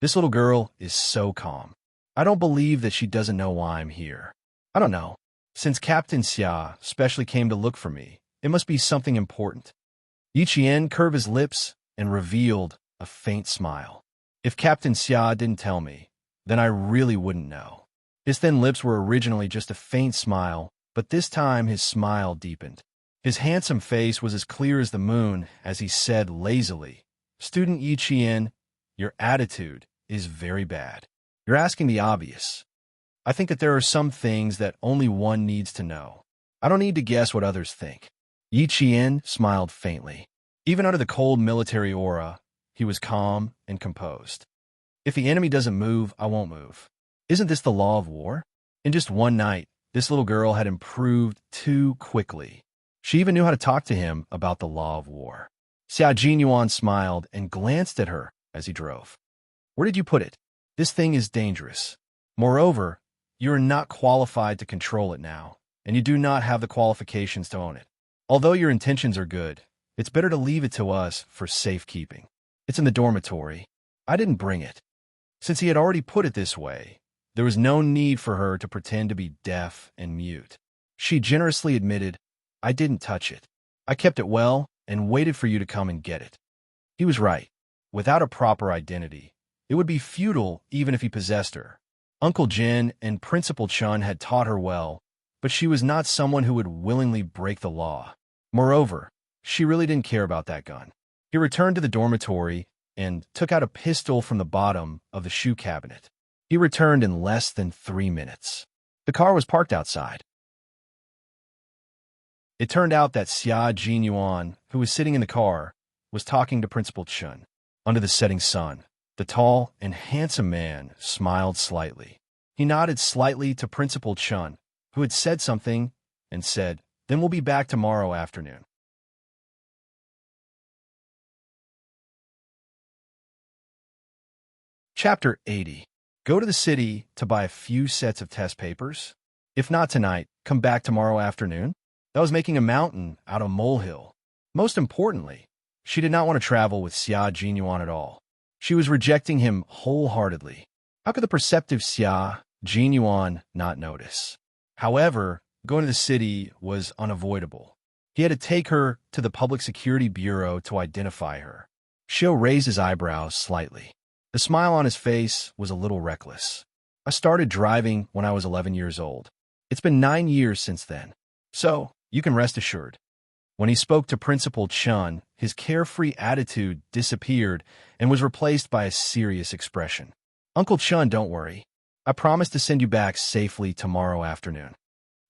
This little girl is so calm. I don't believe that she doesn't know why I'm here. I don't know. Since Captain Xia specially came to look for me, it must be something important. Yi Qian curved his lips and revealed a faint smile. If Captain Xia didn't tell me, then I really wouldn't know. His thin lips were originally just a faint smile, but this time his smile deepened. His handsome face was as clear as the moon as he said lazily, Student Yi Qian, your attitude is very bad. You're asking the obvious. I think that there are some things that only one needs to know. I don't need to guess what others think. Yi Qian smiled faintly. Even under the cold military aura, he was calm and composed. If the enemy doesn't move, I won't move. Isn't this the law of war? In just one night, this little girl had improved too quickly. She even knew how to talk to him about the law of war. Xia Jinyuan smiled and glanced at her as he drove. Where did you put it? This thing is dangerous. Moreover, you are not qualified to control it now, and you do not have the qualifications to own it. Although your intentions are good, it's better to leave it to us for safekeeping. It's in the dormitory. I didn't bring it. Since he had already put it this way, there was no need for her to pretend to be deaf and mute. She generously admitted, I didn't touch it. I kept it well and waited for you to come and get it. He was right. Without a proper identity, it would be futile even if he possessed her. Uncle Jin and Principal Chun had taught her well, but she was not someone who would willingly break the law. Moreover, she really didn't care about that gun. He returned to the dormitory and took out a pistol from the bottom of the shoe cabinet. He returned in less than 3 minutes. The car was parked outside. It turned out that Xia Jinyuan, who was sitting in the car, was talking to Principal Chun. Under the setting sun, the tall and handsome man smiled slightly. He nodded slightly to Principal Chun, who had said something, and said, Then we'll be back tomorrow afternoon. Chapter 80. Go to the city to buy a few sets of test papers. If not tonight, come back tomorrow afternoon. That was making a mountain out of a molehill. Most importantly, she did not want to travel with Xia Jinyuan at all. She was rejecting him wholeheartedly. How could the perceptive Xia Jinyuan not notice? However, going to the city was unavoidable. He had to take her to the Public Security Bureau to identify her. Xiu raised his eyebrows slightly. The smile on his face was a little reckless. I started driving when I was 11 years old. It's been 9 years since then. So, you can rest assured. When he spoke to Principal Chun, his carefree attitude disappeared and was replaced by a serious expression. Uncle Chun, don't worry. I promise to send you back safely tomorrow afternoon.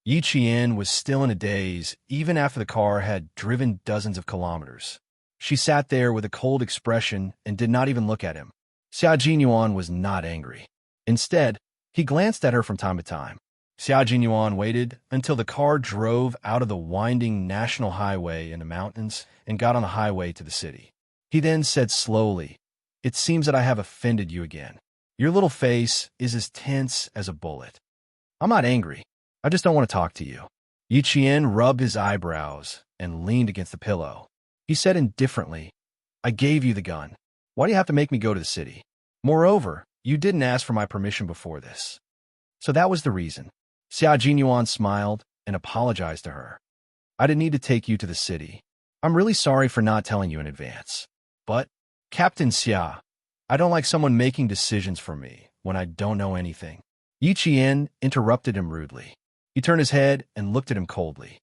Yi Qian was still in a daze, even after the car had driven dozens of kilometers. She sat there with a cold expression and did not even look at him. Xia Jinyuan was not angry. Instead, he glanced at her from time to time. Xia Jinyuan waited until the car drove out of the winding national highway in the mountains and got on the highway to the city. He then said slowly, "It seems that I have offended you again. Your little face is as tense as a bullet." "I'm not angry. I just don't want to talk to you." Yi Qian rubbed his eyebrows and leaned against the pillow. He said indifferently, "I gave you the gun. Why do you have to make me go to the city? Moreover, you didn't ask for my permission before this." So that was the reason. Xia Jinyuan smiled and apologized to her. "I didn't need to take you to the city. I'm really sorry for not telling you in advance. But, Captain Xia, I don't like someone making decisions for me when I don't know anything." Yi Qian interrupted him rudely. He turned his head and looked at him coldly.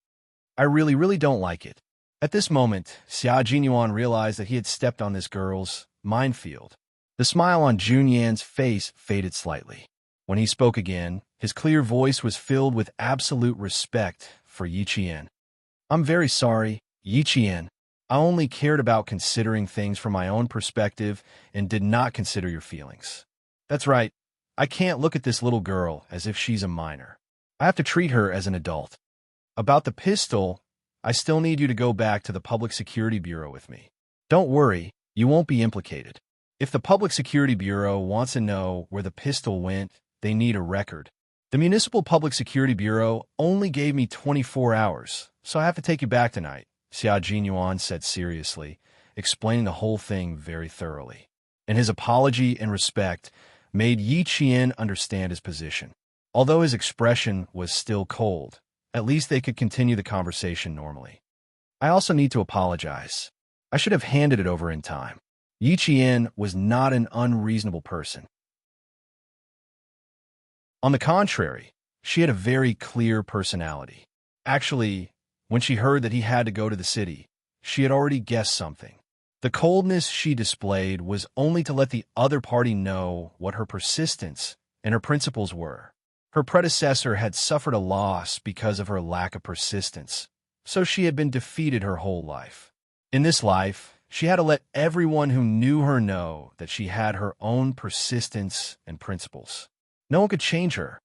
"I really don't like it." At this moment, Xia Jinyuan realized that he had stepped on this girl's minefield. The smile on Junyan's face faded slightly. When he spoke again, his clear voice was filled with absolute respect for Yi Qian. "I'm very sorry, Yi Qian. I only cared about considering things from my own perspective and did not consider your feelings. That's right. I can't look at this little girl as if she's a minor. I have to treat her as an adult. About the pistol, I still need you to go back to the Public Security Bureau with me. Don't worry, you won't be implicated. If the Public Security Bureau wants to know where the pistol went, they need a record. The Municipal Public Security Bureau only gave me 24 hours, so I have to take you back tonight," Xia Jinyuan said seriously, explaining the whole thing very thoroughly. And his apology and respect made Yi Qian understand his position. Although his expression was still cold, at least they could continue the conversation normally. "I also need to apologize. I should have handed it over in time." Yi Qian was not an unreasonable person. On the contrary, she had a very clear personality. Actually, when she heard that he had to go to the city, she had already guessed something. The coldness she displayed was only to let the other party know what her persistence and her principles were. Her predecessor had suffered a loss because of her lack of persistence, so she had been defeated her whole life. In this life, she had to let everyone who knew her know that she had her own persistence and principles. No one could change her.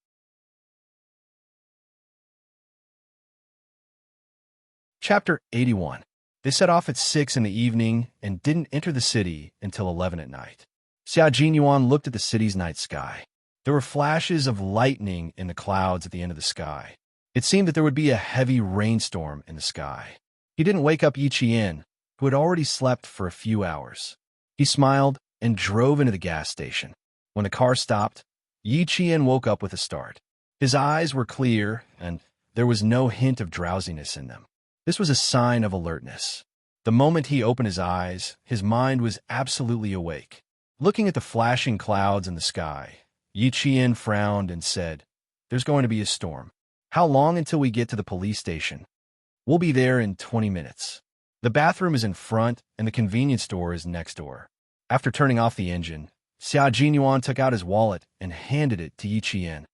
Chapter 81. They set off at 6 in the evening and didn't enter the city until 11 at night. Xia Jinyuan looked at the city's night sky. There were flashes of lightning in the clouds at the end of the sky. It seemed that there would be a heavy rainstorm in the sky. He didn't wake up Yi Qian, who had already slept for a few hours. He smiled and drove into the gas station. When the car stopped, Yi Qian woke up with a start. His eyes were clear, and there was no hint of drowsiness in them. This was a sign of alertness. The moment he opened his eyes, his mind was absolutely awake. Looking at the flashing clouds in the sky, Yi Qian frowned and said, "There's going to be a storm. How long until we get to the police station?" "We'll be there in 20 minutes. The bathroom is in front, and the convenience store is next door." After turning off the engine, Xia Jinyuan took out his wallet and handed it to Yi Qian.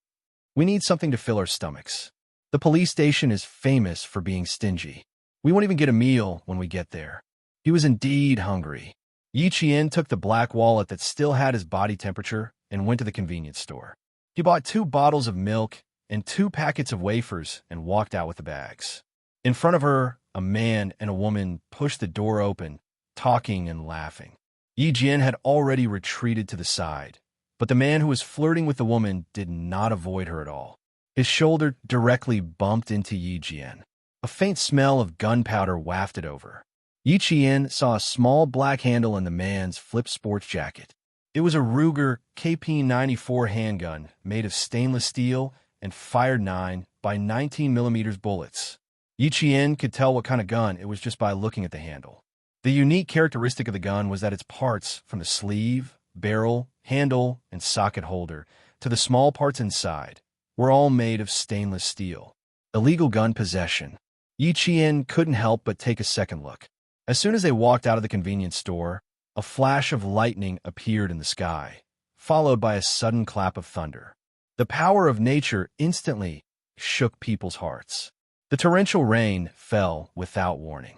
"We need something to fill our stomachs. The police station is famous for being stingy. We won't even get a meal when we get there." He was indeed hungry. Yi Qian took the black wallet that still had his body temperature and went to the convenience store. He bought 2 bottles of milk and 2 packets of wafers and walked out with the bags. In front of her, a man and a woman pushed the door open, talking and laughing. Yi Jian had already retreated to the side, But the man who was flirting with the woman did not avoid her at all. His shoulder directly bumped into Yi Jian. A faint smell of gunpowder wafted over. Yi Jian saw a small black handle in the man's flip sports jacket. It was a Ruger KP-94 handgun made of stainless steel and fired 9 by 19 millimeters bullets. Yi Jian could tell what kind of gun it was just by looking at the handle. The unique characteristic of the gun was that its parts, from the sleeve, barrel, handle, and socket holder, to the small parts inside, were all made of stainless steel. Illegal gun possession. Yi Jian couldn't help but take a second look. As soon as they walked out of the convenience store, a flash of lightning appeared in the sky, followed by a sudden clap of thunder. The power of nature instantly shook people's hearts. The torrential rain fell without warning.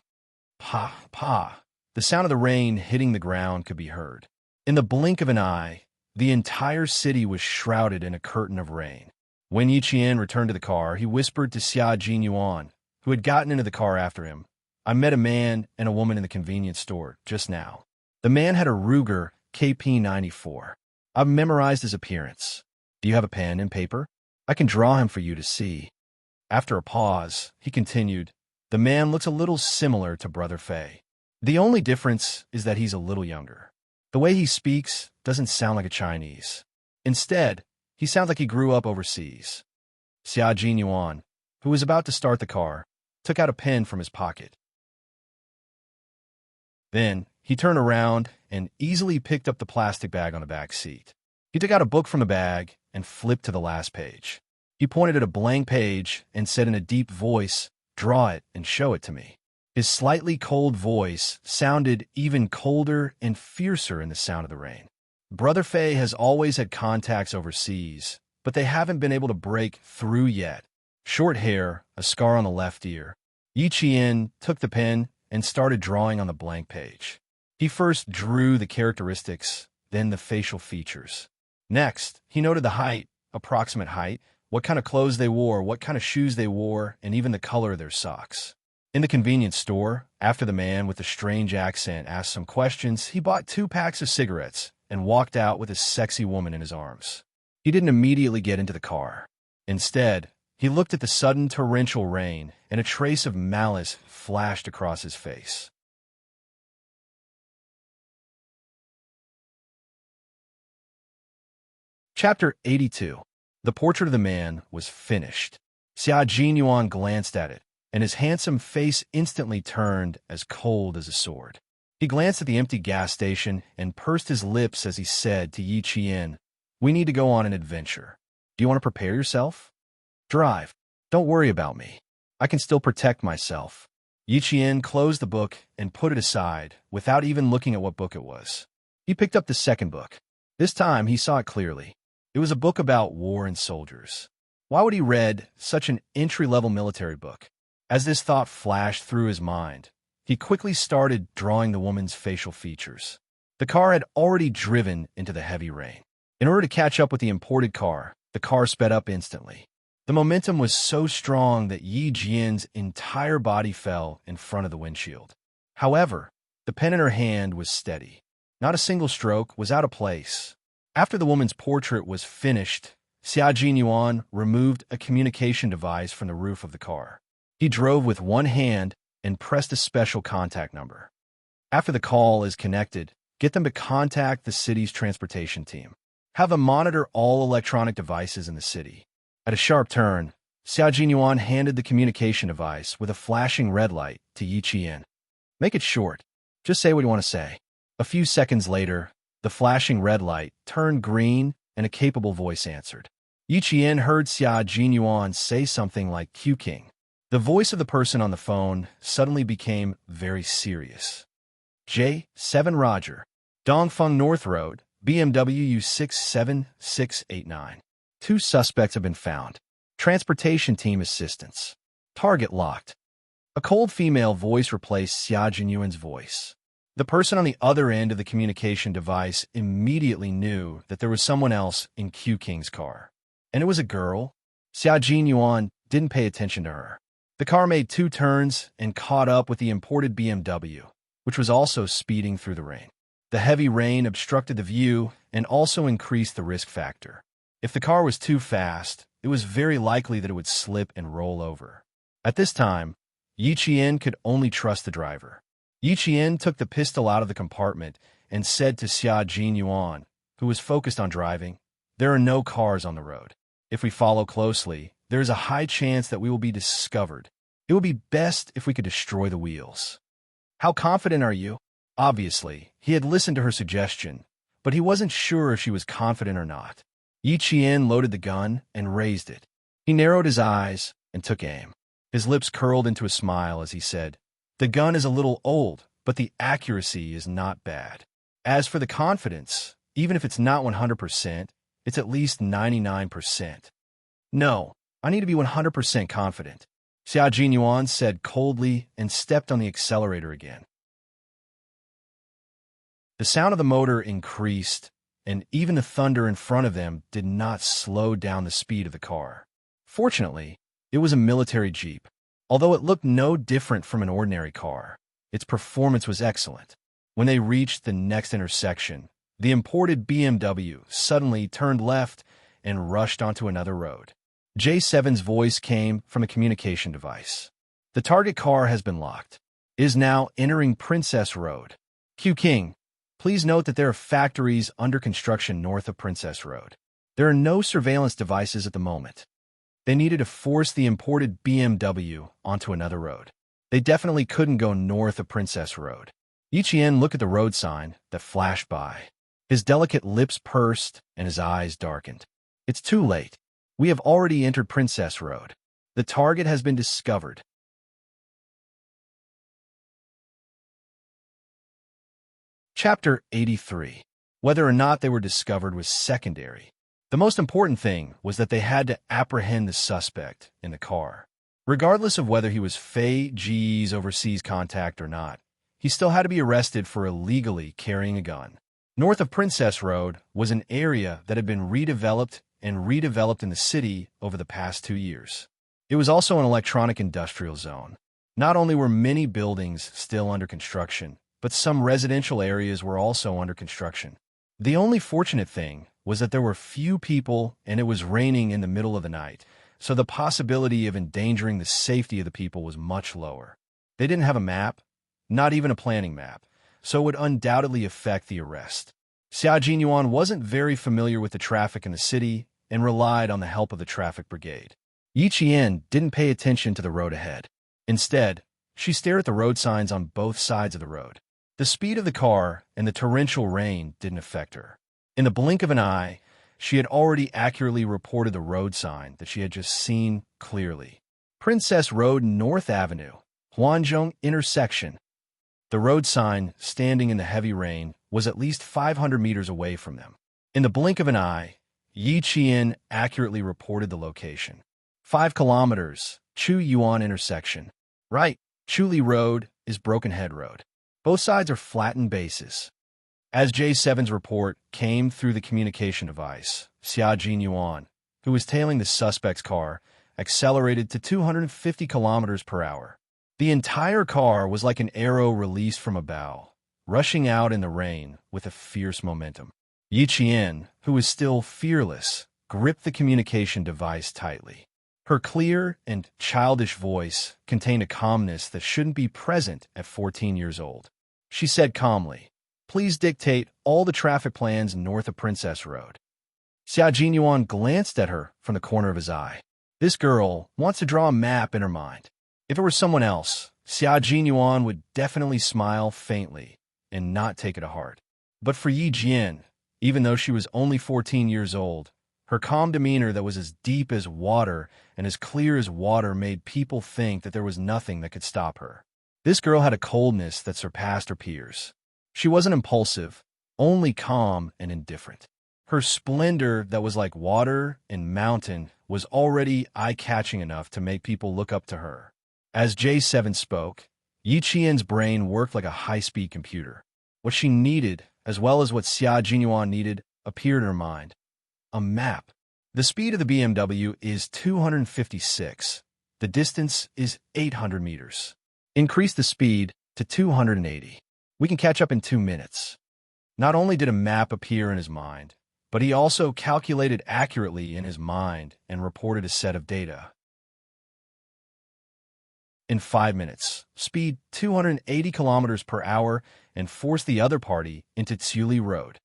Pa, pa. The sound of the rain hitting the ground could be heard. In the blink of an eye, the entire city was shrouded in a curtain of rain. When Yi Jian returned to the car, he whispered to Xia Jinyuan, who had gotten into the car after him, "I met a man and a woman in the convenience store just now. The man had a Ruger KP-94. I've memorized his appearance. Do you have a pen and paper? I can draw him for you to see." After a pause, he continued, "The man looks a little similar to Brother Fei. The only difference is that he's a little younger. The way he speaks doesn't sound like a Chinese. Instead, he sounds like he grew up overseas." Xia Jinyuan, who was about to start the car, took out a pen from his pocket. Then, he turned around and easily picked up the plastic bag on the back seat. He took out a book from the bag and flipped to the last page. He pointed at a blank page and said in a deep voice, "Draw it and show it to me." His slightly cold voice sounded even colder and fiercer in the sound of the rain. Brother Fei has always had contacts overseas, but they haven't been able to break through yet. Short hair, a scar on the left ear. Yi Jian took the pen and started drawing on the blank page. He first drew the characteristics, then the facial features. Next, he noted the height, approximate height, what kind of clothes they wore, what kind of shoes they wore, and even the color of their socks. In the convenience store, after the man with the strange accent asked some questions, he bought 2 packs of cigarettes and walked out with a sexy woman in his arms. He didn't immediately get into the car. Instead, he looked at the sudden torrential rain, and a trace of malice flashed across his face. Chapter 82. The portrait of the man was finished. Xia Jinyuan glanced at it, and his handsome face instantly turned as cold as a sword. He glanced at the empty gas station and pursed his lips as he said to Yi Jian, "We need to go on an adventure. Do you want to prepare yourself? Drive. Don't worry about me. I can still protect myself." Yi Jian closed the book and put it aside without even looking at what book it was. He picked up the second book. This time he saw it clearly. It was a book about war and soldiers. Why would he read such an entry-level military book? As this thought flashed through his mind, he quickly started drawing the woman's facial features. The car had already driven into the heavy rain. In order to catch up with the imported car, the car sped up instantly. The momentum was so strong that Yi Jian's entire body fell in front of the windshield. However, the pen in her hand was steady. Not a single stroke was out of place. After the woman's portrait was finished, Xia Jinyuan removed a communication device from the roof of the car. He drove with one hand and pressed a special contact number. After the call is connected, get them to contact the city's transportation team. Have them monitor all electronic devices in the city. At a sharp turn, Xia Jinyuan handed the communication device with a flashing red light to Yi Jian. "Make it short. Just say what you want to say." A few seconds later, the flashing red light turned green and a capable voice answered. Yi Jian heard Xia Jinyuan say something like "Q King." The voice of the person on the phone suddenly became very serious. "J7 Roger. Dongfeng North Road, BMW U67689. 2 suspects have been found. Transportation team assistance. Target locked." A cold female voice replaced Xia Jinyuan's voice. The person on the other end of the communication device immediately knew that there was someone else in Q King's car. And it was a girl. Xia Jinyuan didn't pay attention to her. The car made 2 turns and caught up with the imported BMW, which was also speeding through the rain. The heavy rain obstructed the view and also increased the risk factor. If the car was too fast, it was very likely that it would slip and roll over. At this time, Yi Qian could only trust the driver. Yi Qian took the pistol out of the compartment and said to Xia Jinyuan, who was focused on driving, "There are no cars on the road. If we follow closely, there is a high chance that we will be discovered. It would be best if we could destroy the wheels." "How confident are you?" Obviously, he had listened to her suggestion, but he wasn't sure if she was confident or not. Yi Qian loaded the gun and raised it. He narrowed his eyes and took aim. His lips curled into a smile as he said, "The gun is a little old, but the accuracy is not bad. As for the confidence, even if it's not 100%, it's at least 99%. No, I need to be 100% confident," Xia Jinyuan said coldly and stepped on the accelerator again. The sound of the motor increased, and even the thunder in front of them did not slow down the speed of the car. Fortunately, it was a military jeep. Although it looked no different from an ordinary car, its performance was excellent. When they reached the next intersection, the imported BMW suddenly turned left and rushed onto another road. J7's voice came from a communication device. "The target car has been locked. It is now entering Princess Road. Q King, please note that there are factories under construction north of Princess Road. There are no surveillance devices at the moment." They needed to force the imported BMW onto another road. They definitely couldn't go north of Princess Road. Yi Qian looked at the road sign that flashed by. His delicate lips pursed and his eyes darkened. "It's too late. We have already entered Princess Road. The target has been discovered." Chapter 83. Whether or not they were discovered was secondary. The most important thing was that they had to apprehend the suspect in the car. Regardless of whether he was Fei Ji's overseas contact or not, he still had to be arrested for illegally carrying a gun. North of Princess Road was an area that had been redeveloped in the city over the past 2 years. It was also an electronic industrial zone. Not only were many buildings still under construction, but some residential areas were also under construction. The only fortunate thing was that there were few people and it was raining in the middle of the night, so the possibility of endangering the safety of the people was much lower. They didn't have a map, not even a planning map, so it would undoubtedly affect the arrest. Xia Jinyuan wasn't very familiar with the traffic in the city and relied on the help of the traffic brigade. Yi Qian didn't pay attention to the road ahead. Instead, she stared at the road signs on both sides of the road. The speed of the car and the torrential rain didn't affect her. In the blink of an eye, she had already accurately reported the road sign that she had just seen clearly. Princess Road North Avenue, Huanzhong intersection. The road sign, standing in the heavy rain, was at least 500 meters away from them. In the blink of an eye, Yi Qian accurately reported the location. 5 kilometers, Chu Yuan intersection. Right, Chuli Road is Broken Head Road. Both sides are flattened bases. As J7's report came through the communication device, Xia Jinyuan, who was tailing the suspect's car, accelerated to 250 kilometers per hour. The entire car was like an arrow released from a bow, rushing out in the rain with a fierce momentum. Yi Qian, who was still fearless, gripped the communication device tightly. Her clear and childish voice contained a calmness that shouldn't be present at 14 years old. She said calmly, "Please dictate all the traffic plans north of Princess Road." Xia Jinyuan glanced at her from the corner of his eye. This girl wants to draw a map in her mind. If it were someone else, Xia Jinyuan would definitely smile faintly and not take it to heart. But for Yi Jian, even though she was only 14 years old, her calm demeanor that was as deep as water and as clear as water made people think that there was nothing that could stop her. This girl had a coldness that surpassed her peers. She wasn't impulsive, only calm and indifferent. Her splendor that was like water and mountain was already eye-catching enough to make people look up to her. As J7 spoke, Yi Qian's brain worked like a high-speed computer. What she needed, as well as what Xia Jinyuan needed, appeared in her mind. A map. The speed of the BMW is 256. The distance is 800 meters. Increase the speed to 280. We can catch up in 2 minutes. Not only did a map appear in his mind, but he also calculated accurately in his mind and reported a set of data. In 5 minutes, speed 280 kilometers per hour, and forced the other party into Tsuli Road.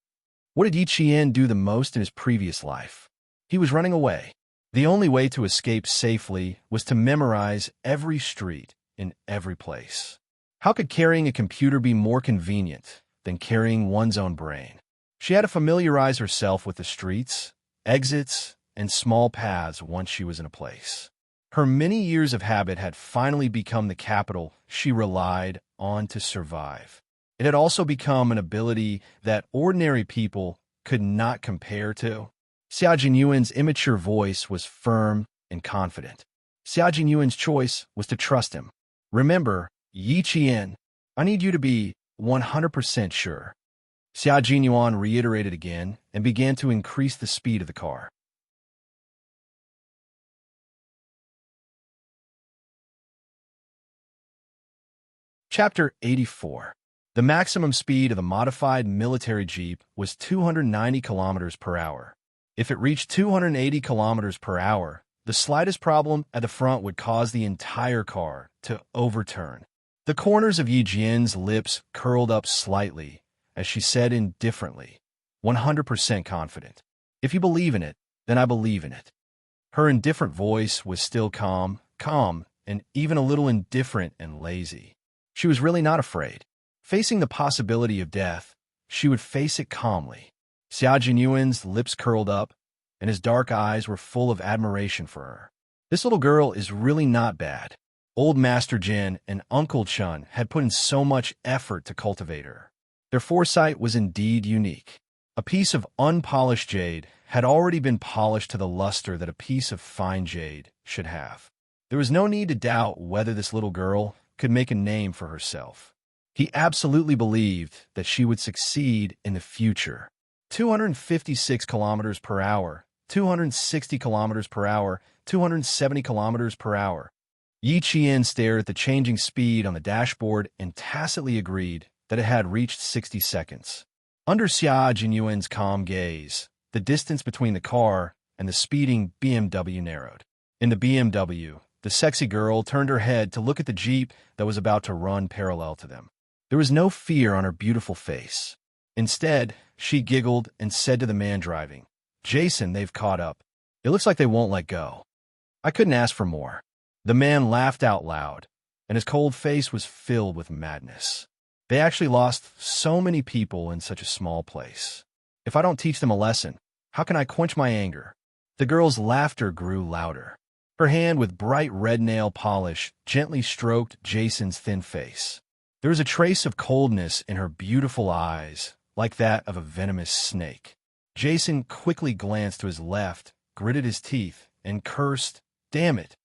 What did Yi Qian do the most in his previous life? He was running away. The only way to escape safely was to memorize every street in every place. How could carrying a computer be more convenient than carrying one's own brain? She had to familiarize herself with the streets, exits, and small paths once she was in a place. Her many years of habit had finally become the capital she relied on to survive. It had also become an ability that ordinary people could not compare to. Xia Jinyuan's immature voice was firm and confident. Xia Jinyuan's choice was to trust him. Remember, Yi Qian, I need you to be 100% sure. Xia Jinyuan reiterated again and began to increase the speed of the car. Chapter 84. The maximum speed of the modified military jeep was 290 kilometers per hour. If it reached 280 kilometers per hour, the slightest problem at the front would cause the entire car to overturn. The corners of Yi Jian's lips curled up slightly as she said indifferently, 100% confident. If you believe in it, then I believe in it. Her indifferent voice was still calm, and even a little indifferent and lazy. She was really not afraid. Facing the possibility of death, she would face it calmly. Xia Jinyuan's lips curled up, and his dark eyes were full of admiration for her. This little girl is really not bad. Old Master Jin and Uncle Chun had put in so much effort to cultivate her. Their foresight was indeed unique. A piece of unpolished jade had already been polished to the luster that a piece of fine jade should have. There was no need to doubt whether this little girl could make a name for herself. He absolutely believed that she would succeed in the future. 256 kilometers per hour, 260 kilometers per hour, 270 kilometers per hour. Yi Qian stared at the changing speed on the dashboard and tacitly agreed that it had reached 60 seconds. Under Xia Jinyuan's calm gaze, the distance between the car and the speeding BMW narrowed. In the BMW, the sexy girl turned her head to look at the Jeep that was about to run parallel to them. There was no fear on her beautiful face. Instead, she giggled and said to the man driving, "Jason, they've caught up. It looks like they won't let go." I couldn't ask for more. The man laughed out loud, and his cold face was filled with madness. They actually lost so many people in such a small place. If I don't teach them a lesson, how can I quench my anger? The girl's laughter grew louder. Her hand with bright red nail polish gently stroked Jason's thin face. There was a trace of coldness in her beautiful eyes, like that of a venomous snake. Jason quickly glanced to his left, gritted his teeth, and cursed, "Damn it."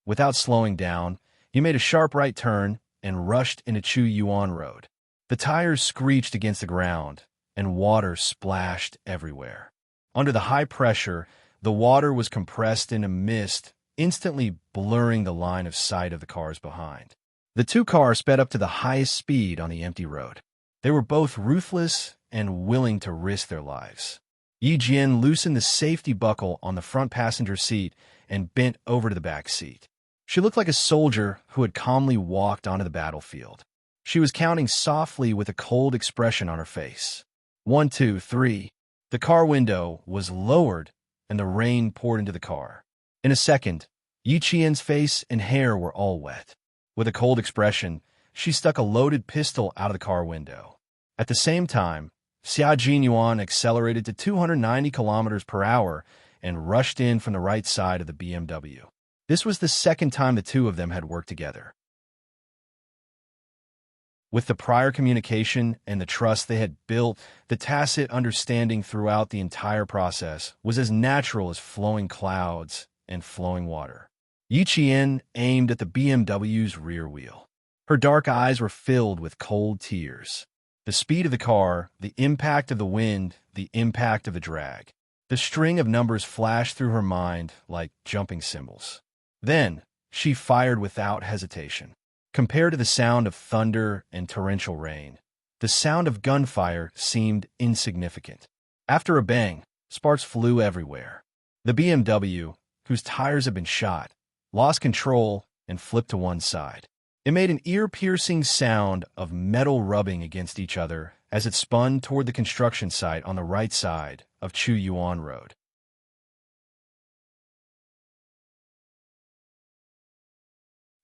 Without slowing down, he made a sharp right turn and rushed into Chu Yuan Road. The tires screeched against the ground, and water splashed everywhere. Under the high pressure, the water was compressed into mist, instantly blurring the line of sight of the cars behind. The two cars sped up to the highest speed on the empty road. They were both ruthless and willing to risk their lives. Yi Jian loosened the safety buckle on the front passenger seat and bent over to the back seat. She looked like a soldier who had calmly walked onto the battlefield. She was counting softly with a cold expression on her face. 1, 2, 3. The car window was lowered, and the rain poured into the car. In a second, Yi Qian's face and hair were all wet. With a cold expression, she stuck a loaded pistol out of the car window. At the same time, Xia Jinyuan accelerated to 290 kilometers per hour and rushed in from the right side of the BMW. This was the second time the two of them had worked together. With the prior communication and the trust they had built, the tacit understanding throughout the entire process was as natural as flowing clouds and flowing water. Yi Qian aimed at the BMW's rear wheel. Her dark eyes were filled with cold tears. The speed of the car, the impact of the wind, the impact of the drag. The string of numbers flashed through her mind like jumping cymbals. Then, she fired without hesitation. Compared to the sound of thunder and torrential rain, The sound of gunfire seemed insignificant. After a bang, sparks flew everywhere. The BMW, whose tires had been shot, lost control and flipped to one side. It made an ear-piercing sound of metal rubbing against each other as it spun toward the construction site on the right side of Chu-Yuan Road.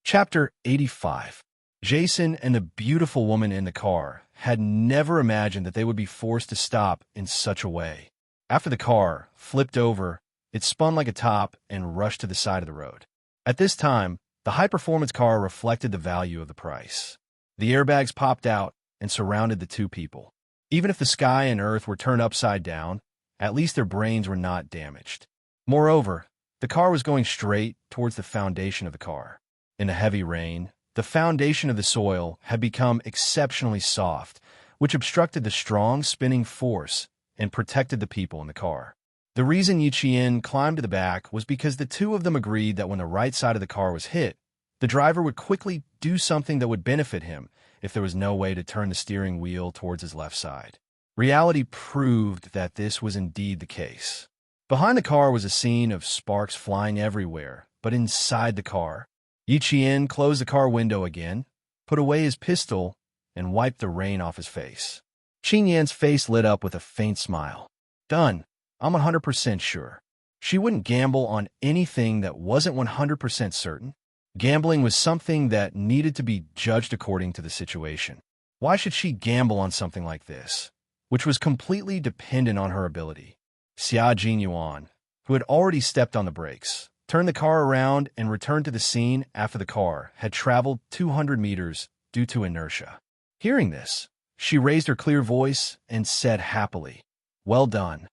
Chapter 85. Jason and the beautiful woman in the car had never imagined that they would be forced to stop in such a way. After the car flipped over, it spun like a top and rushed to the side of the road. At this time, the high-performance car reflected the value of the price. The airbags popped out and surrounded the two people. Even if the sky and earth were turned upside down, at least their brains were not damaged. Moreover, the car was going straight towards the foundation of the car. In the heavy rain, the foundation of the soil had become exceptionally soft, which obstructed the strong spinning force and protected the people in the car. The reason Yiqian climbed to the back was because the two of them agreed that when the right side of the car was hit, the driver would quickly do something that would benefit him if there was no way to turn the steering wheel towards his left side. Reality proved that this was indeed the case. Behind the car was a scene of sparks flying everywhere, but inside the car, Yiqian closed the car window again, put away his pistol, and wiped the rain off his face. Qingyan's face lit up with a faint smile. Done. I'm 100% sure. She wouldn't gamble on anything that wasn't 100% certain. Gambling was something that needed to be judged according to the situation. Why should she gamble on something like this, which was completely dependent on her ability? Xia Jinyuan, who had already stepped on the brakes, turned the car around and returned to the scene after the car had traveled 200 meters due to inertia. Hearing this, she raised her clear voice and said happily, "Well done."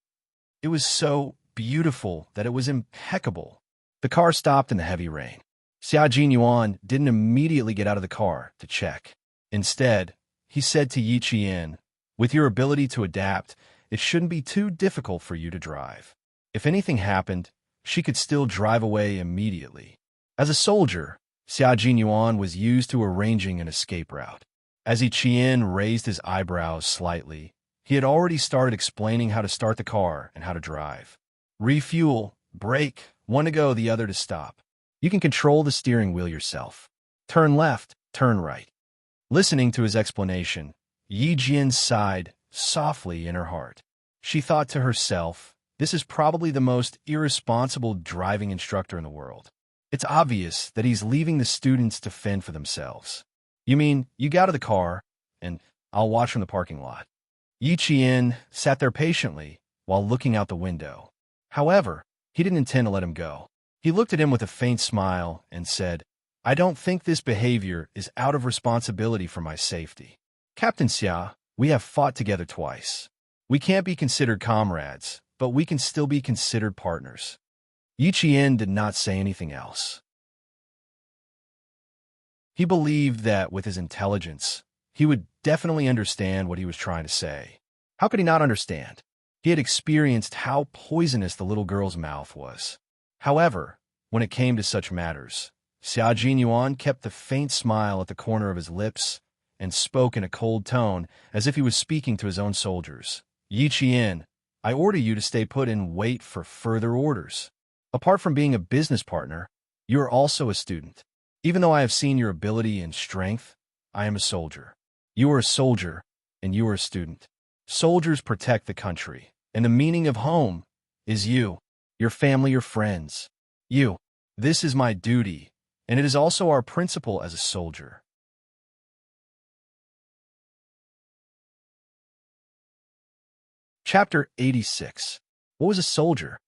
It was so beautiful that it was impeccable. The car stopped in the heavy rain. Xia Jinyuan didn't immediately get out of the car to check. Instead, he said to Yiqian, "With your ability to adapt, it shouldn't be too difficult for you to drive." If anything happened, she could still drive away immediately. As a soldier, Xia Jinyuan was used to arranging an escape route. As Yiqian raised his eyebrows slightly, he had already started explaining how to start the car and how to drive. Refuel, brake, one to go, the other to stop. You can control the steering wheel yourself. Turn left, turn right. Listening to his explanation, Yiqian sighed softly in her heart. She thought to herself, this is probably the most irresponsible driving instructor in the world. It's obvious that he's leaving the students to fend for themselves. You mean, you get out of the car, and I'll watch from the parking lot. Yiqian sat there patiently while looking out the window. However, he didn't intend to let him go. He looked at him with a faint smile and said, "I don't think this behavior is out of responsibility for my safety. Captain Xia, we have fought together twice. We can't be considered comrades, but we can still be considered partners." Yiqian did not say anything else. He believed that with his intelligence, he would definitely understand what he was trying to say. How could he not understand? He had experienced how poisonous the little girl's mouth was. However, when it came to such matters, Xia Jinyuan kept the faint smile at the corner of his lips and spoke in a cold tone as if he was speaking to his own soldiers. "Yiqian, I order you to stay put and wait for further orders. Apart from being a business partner, you are also a student. Even though I have seen your ability and strength, I am a soldier. You are a soldier, and you are a student. Soldiers protect the country, and the meaning of home is you, your family, your friends. You. This is my duty, and it is also our principle as a soldier." Chapter 86. What was a soldier?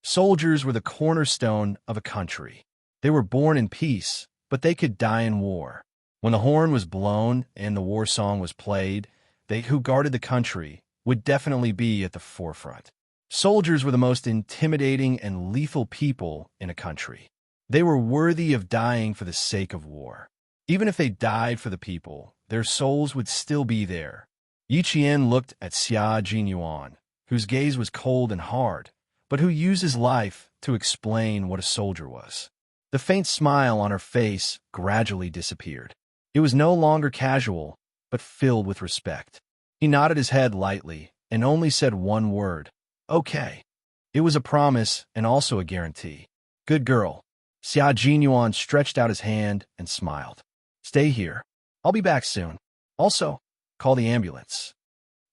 Soldiers were the cornerstone of a country. They were born in peace, but they could die in war. When the horn was blown and the war song was played, they who guarded the country would definitely be at the forefront. Soldiers were the most intimidating and lethal people in a country. They were worthy of dying for the sake of war. Even if they died for the people, their souls would still be there. Yiqian looked at Xia Jinyuan, whose gaze was cold and hard, but who used his life to explain what a soldier was. The faint smile on her face gradually disappeared. It was no longer casual, but filled with respect. He nodded his head lightly and only said one word, "Okay." It was a promise and also a guarantee. "Good girl." Xia Jinyuan stretched out his hand and smiled. "Stay here. I'll be back soon. Also, call the ambulance."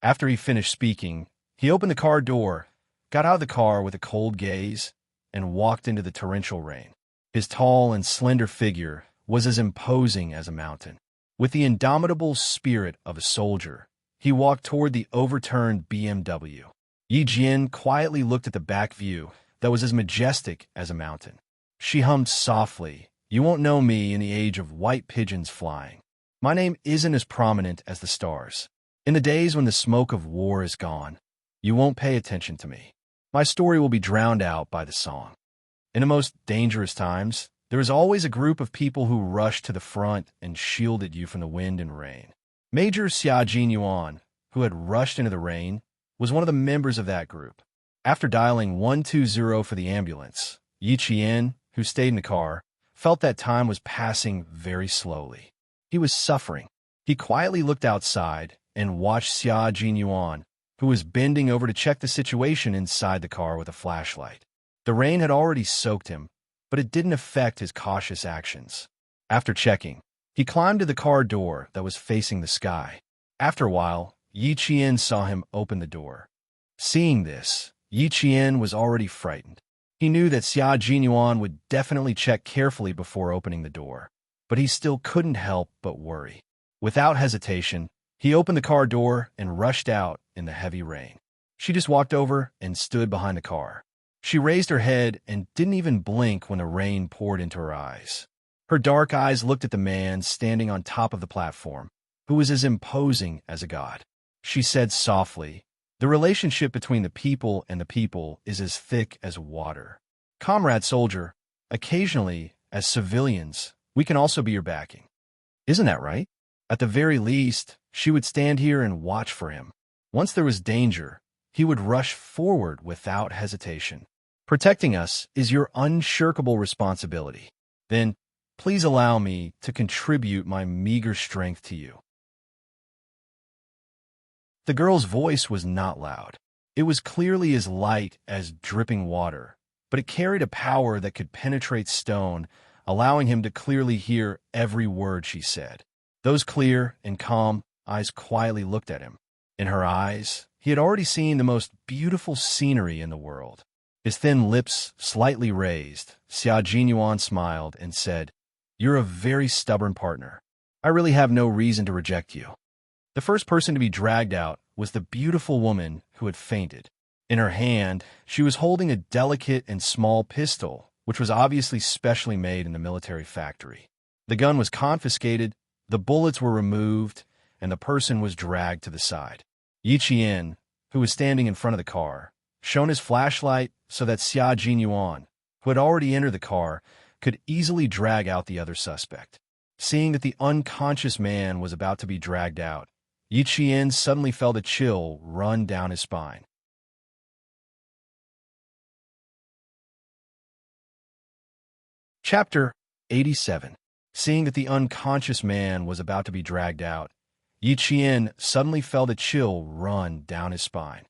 After he finished speaking, he opened the car door, got out of the car with a cold gaze, and walked into the torrential rain. His tall and slender figure was as imposing as a mountain. With the indomitable spirit of a soldier, he walked toward the overturned BMW. Yi Jian quietly looked at the back view that was as majestic as a mountain. She hummed softly, "You won't know me in the age of white pigeons flying. My name isn't as prominent as the stars. In the days when the smoke of war is gone, you won't pay attention to me. My story will be drowned out by the song." In the most dangerous times, there is always a group of people who rush to the front and shielded you from the wind and rain. Major Xia Jinyuan, who had rushed into the rain, was one of the members of that group. After dialing 120 for the ambulance, Yi Qian, who stayed in the car, felt that time was passing very slowly. He was suffering. He quietly looked outside and watched Xia Jinyuan, who was bending over to check the situation inside the car with a flashlight. The rain had already soaked him, but it didn't affect his cautious actions. After checking, he climbed to the car door that was facing the sky. After a while, Yi Qian saw him open the door. Seeing this, Yi Qian was already frightened. He knew that Xia Jinyuan would definitely check carefully before opening the door, but he still couldn't help but worry. Without hesitation, he opened the car door and rushed out in the heavy rain. She just walked over and stood behind the car. She raised her head and didn't even blink when the rain poured into her eyes. Her dark eyes looked at the man standing on top of the platform, who was as imposing as a god. She said softly, "The relationship between the people and the people is as thick as water. Comrade soldier, occasionally, as civilians, we can also be your backing. Isn't that right?" At the very least, she would stand here and watch for him. Once there was danger, he would rush forward without hesitation. "Protecting us is your unshirkable responsibility. Then, please allow me to contribute my meager strength to you." The girl's voice was not loud. It was clearly as light as dripping water, but it carried a power that could penetrate stone, allowing him to clearly hear every word she said. Those clear and calm eyes quietly looked at him. In her eyes, he had already seen the most beautiful scenery in the world. His thin lips slightly raised, Xia Jinyuan smiled and said, "You're a very stubborn partner. I really have no reason to reject you." The first person to be dragged out was the beautiful woman who had fainted. In her hand, she was holding a delicate and small pistol, which was obviously specially made in the military factory. The gun was confiscated, the bullets were removed, and the person was dragged to the side. Yi Qian, who was standing in front of the car, shone his flashlight so that Xia Jinyuan, who had already entered the car, could easily drag out the other suspect. Seeing that the unconscious man was about to be dragged out, Yi Qian suddenly felt a chill run down his spine. Chapter 87. Seeing that the unconscious man was about to be dragged out, Yi Qian suddenly felt a chill run down his spine.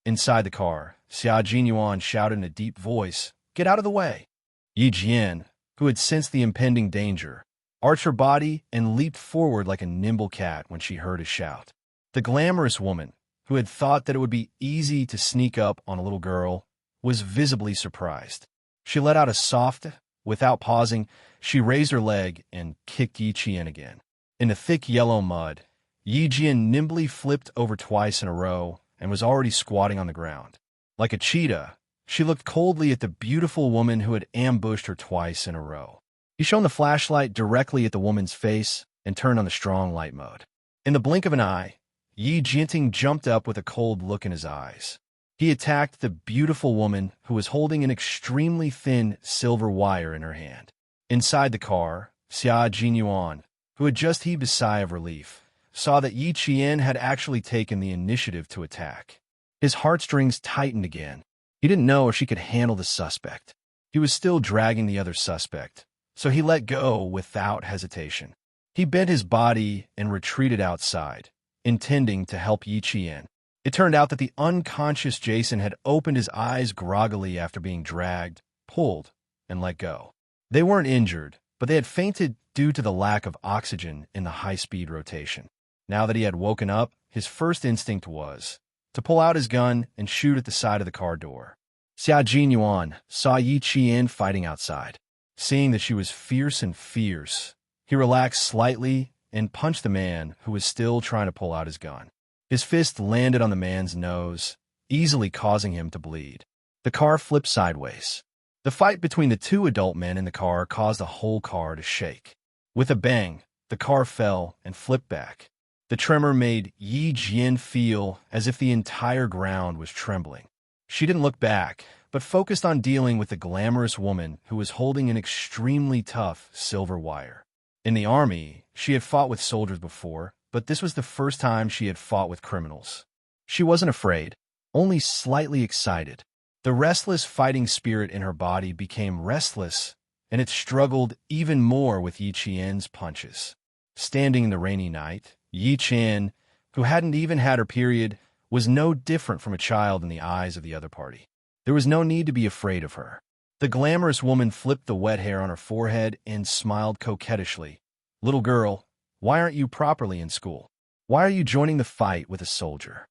Inside the car, Xia Jinyuan shouted in a deep voice, "Get out of the way!" Yi Jian, who had sensed the impending danger, arched her body and leaped forward like a nimble cat when she heard his shout. The glamorous woman, who had thought that it would be easy to sneak up on a little girl, was visibly surprised. She let out a soft, without pausing, she raised her leg and kicked Yi Qian again. In the thick yellow mud, Yi Jian nimbly flipped over twice in a row and was already squatting on the ground. Like a cheetah, she looked coldly at the beautiful woman who had ambushed her twice in a row. He shone the flashlight directly at the woman's face and turned on the strong light mode. In the blink of an eye, Yi Jianting jumped up with a cold look in his eyes. He attacked the beautiful woman who was holding an extremely thin silver wire in her hand. Inside the car, Xia Jinyuan, who had just heaved a sigh of relief, saw that Yi Qian had actually taken the initiative to attack. His heartstrings tightened again. He didn't know if she could handle the suspect. He was still dragging the other suspect, so he let go without hesitation. He bent his body and retreated outside, intending to help Yi Qian. It turned out that the unconscious Jason had opened his eyes groggily after being dragged, pulled, and let go. They weren't injured, but they had fainted due to the lack of oxygen in the high-speed rotation. Now that he had woken up, his first instinct was to pull out his gun and shoot at the side of the car door. Xia Jinyuan saw Yi Qian fighting outside. Seeing that she was fierce and fierce, he relaxed slightly and punched the man who was still trying to pull out his gun. His fist landed on the man's nose, easily causing him to bleed. The car flipped sideways. The fight between the two adult men in the car caused the whole car to shake. With a bang, the car fell and flipped back. The tremor made Yi Jian feel as if the entire ground was trembling. She didn't look back, but focused on dealing with the glamorous woman who was holding an extremely tough silver wire. In the army, she had fought with soldiers before, but this was the first time she had fought with criminals. She wasn't afraid, only slightly excited. The restless fighting spirit in her body became restless, and it struggled even more with Yi Qian's punches. Standing in the rainy night, Yi Qian, who hadn't even had her period, was no different from a child in the eyes of the other party. There was no need to be afraid of her. The glamorous woman flipped the wet hair on her forehead and smiled coquettishly. "Little girl, why aren't you properly in school? Why are you joining the fight with a soldier?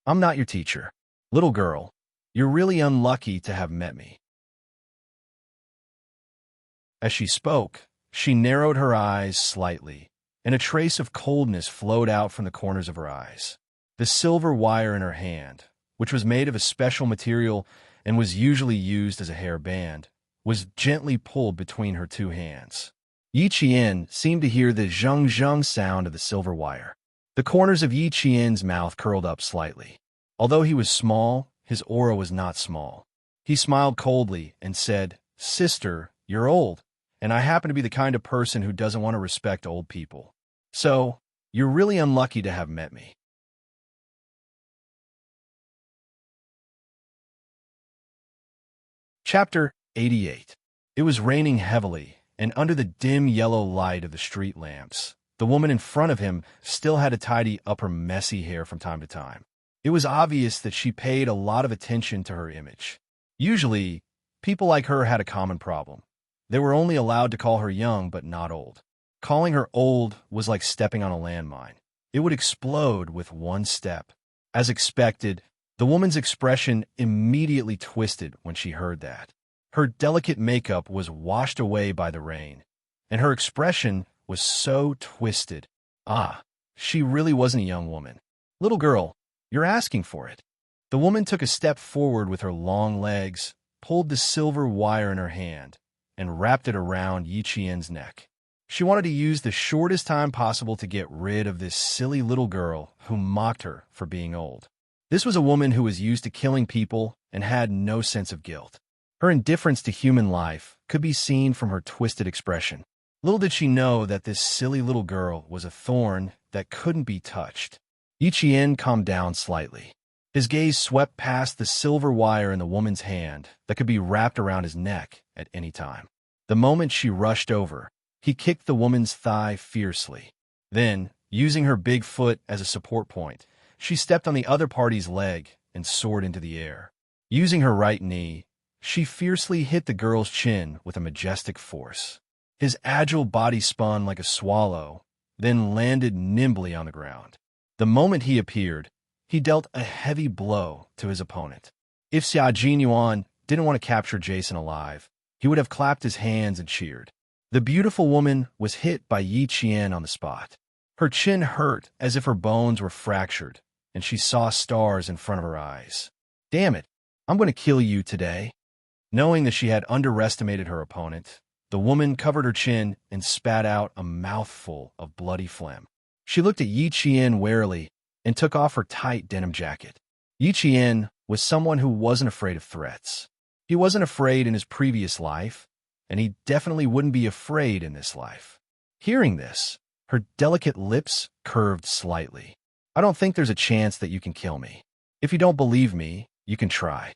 I'm not your teacher. Little girl, you're really unlucky to have met me." As she spoke, she narrowed her eyes slightly, and a trace of coldness flowed out from the corners of her eyes. The silver wire in her hand, which was made of a special material and was usually used as a hair band, was gently pulled between her two hands. Yi Qian seemed to hear the zhung-zhung sound of the silver wire. The corners of Yi Qian's mouth curled up slightly. Although he was small, his aura was not small. He smiled coldly and said, "Sister, you're old, and I happen to be the kind of person who doesn't want to respect old people. So, you're really unlucky to have met me." Chapter 88. It was raining heavily, and under the dim yellow light of the street lamps, the woman in front of him still had to tidy up her messy hair from time to time. It was obvious that she paid a lot of attention to her image. Usually, people like her had a common problem. They were only allowed to call her young but not old. Calling her old was like stepping on a landmine. It would explode with one step. As expected, the woman's expression immediately twisted when she heard that. Her delicate makeup was washed away by the rain, and her expression was so twisted. She really wasn't a young woman. "Little girl, you're asking for it." The woman took a step forward with her long legs, pulled the silver wire in her hand, and wrapped it around Yi Qian's neck. She wanted to use the shortest time possible to get rid of this silly little girl who mocked her for being old. This was a woman who was used to killing people and had no sense of guilt. Her indifference to human life could be seen from her twisted expression. Little did she know that this silly little girl was a thorn that couldn't be touched. Yi Qian calmed down slightly. His gaze swept past the silver wire in the woman's hand that could be wrapped around his neck at any time. The moment she rushed over, he kicked the woman's thigh fiercely. Then, using her big foot as a support point, she stepped on the other party's leg and soared into the air. Using her right knee, she fiercely hit the girl's chin with a majestic force. His agile body spun like a swallow, then landed nimbly on the ground. The moment he appeared, he dealt a heavy blow to his opponent. If Xia Jinyuan didn't want to capture Jason alive, he would have clapped his hands and cheered. The beautiful woman was hit by Yi Qian on the spot. Her chin hurt as if her bones were fractured, and she saw stars in front of her eyes. "Damn it, I'm going to kill you today." Knowing that she had underestimated her opponent, the woman covered her chin and spat out a mouthful of bloody phlegm. She looked at Yi Qian warily and took off her tight denim jacket. Yi Qian was someone who wasn't afraid of threats. He wasn't afraid in his previous life, and he definitely wouldn't be afraid in this life. Hearing this, her delicate lips curved slightly. "I don't think there's a chance that you can kill me. If you don't believe me, you can try."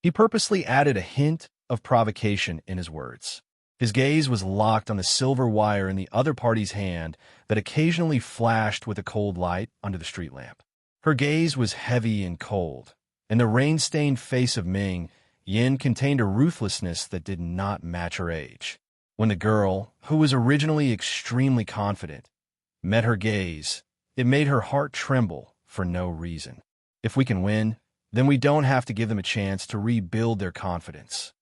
He purposely added a hint of provocation in his words. His gaze was locked on the silver wire in the other party's hand that occasionally flashed with a cold light under the street lamp. Her gaze was heavy and cold. In the rain-stained face of Ming, Yin contained a ruthlessness that did not match her age. When the girl, who was originally extremely confident, met her gaze, it made her heart tremble for no reason. If we can win, then we don't have to give them a chance to rebuild their confidence.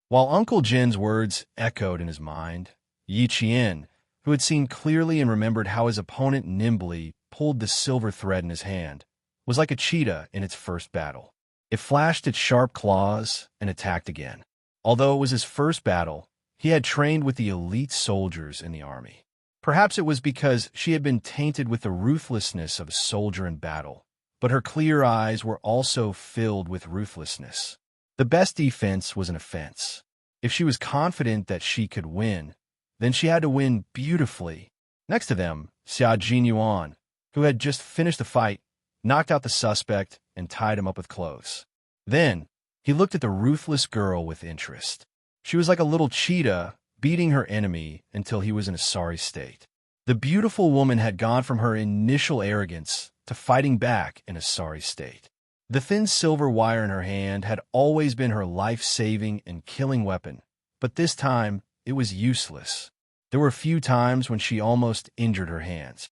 While Uncle Jin's words echoed in his mind, Yi Qian, who had seen clearly and remembered how his opponent nimbly pulled the silver thread in his hand, was like a cheetah in its first battle. It flashed its sharp claws and attacked again. Although it was his first battle, he had trained with the elite soldiers in the army. Perhaps it was because she had been tainted with the ruthlessness of a soldier in battle, but her clear eyes were also filled with ruthlessness. The best defense was an offense. If she was confident that she could win, then she had to win beautifully. Next to them, Xia Jinyuan, who had just finished the fight, knocked out the suspect and tied him up with clothes. Then, he looked at the ruthless girl with interest. She was like a little cheetah, beating her enemy until he was in a sorry state. The beautiful woman had gone from her initial arrogance to fighting back in a sorry state. The thin silver wire in her hand had always been her life-saving and killing weapon, but this time it was useless. There were few times when she almost injured her hands.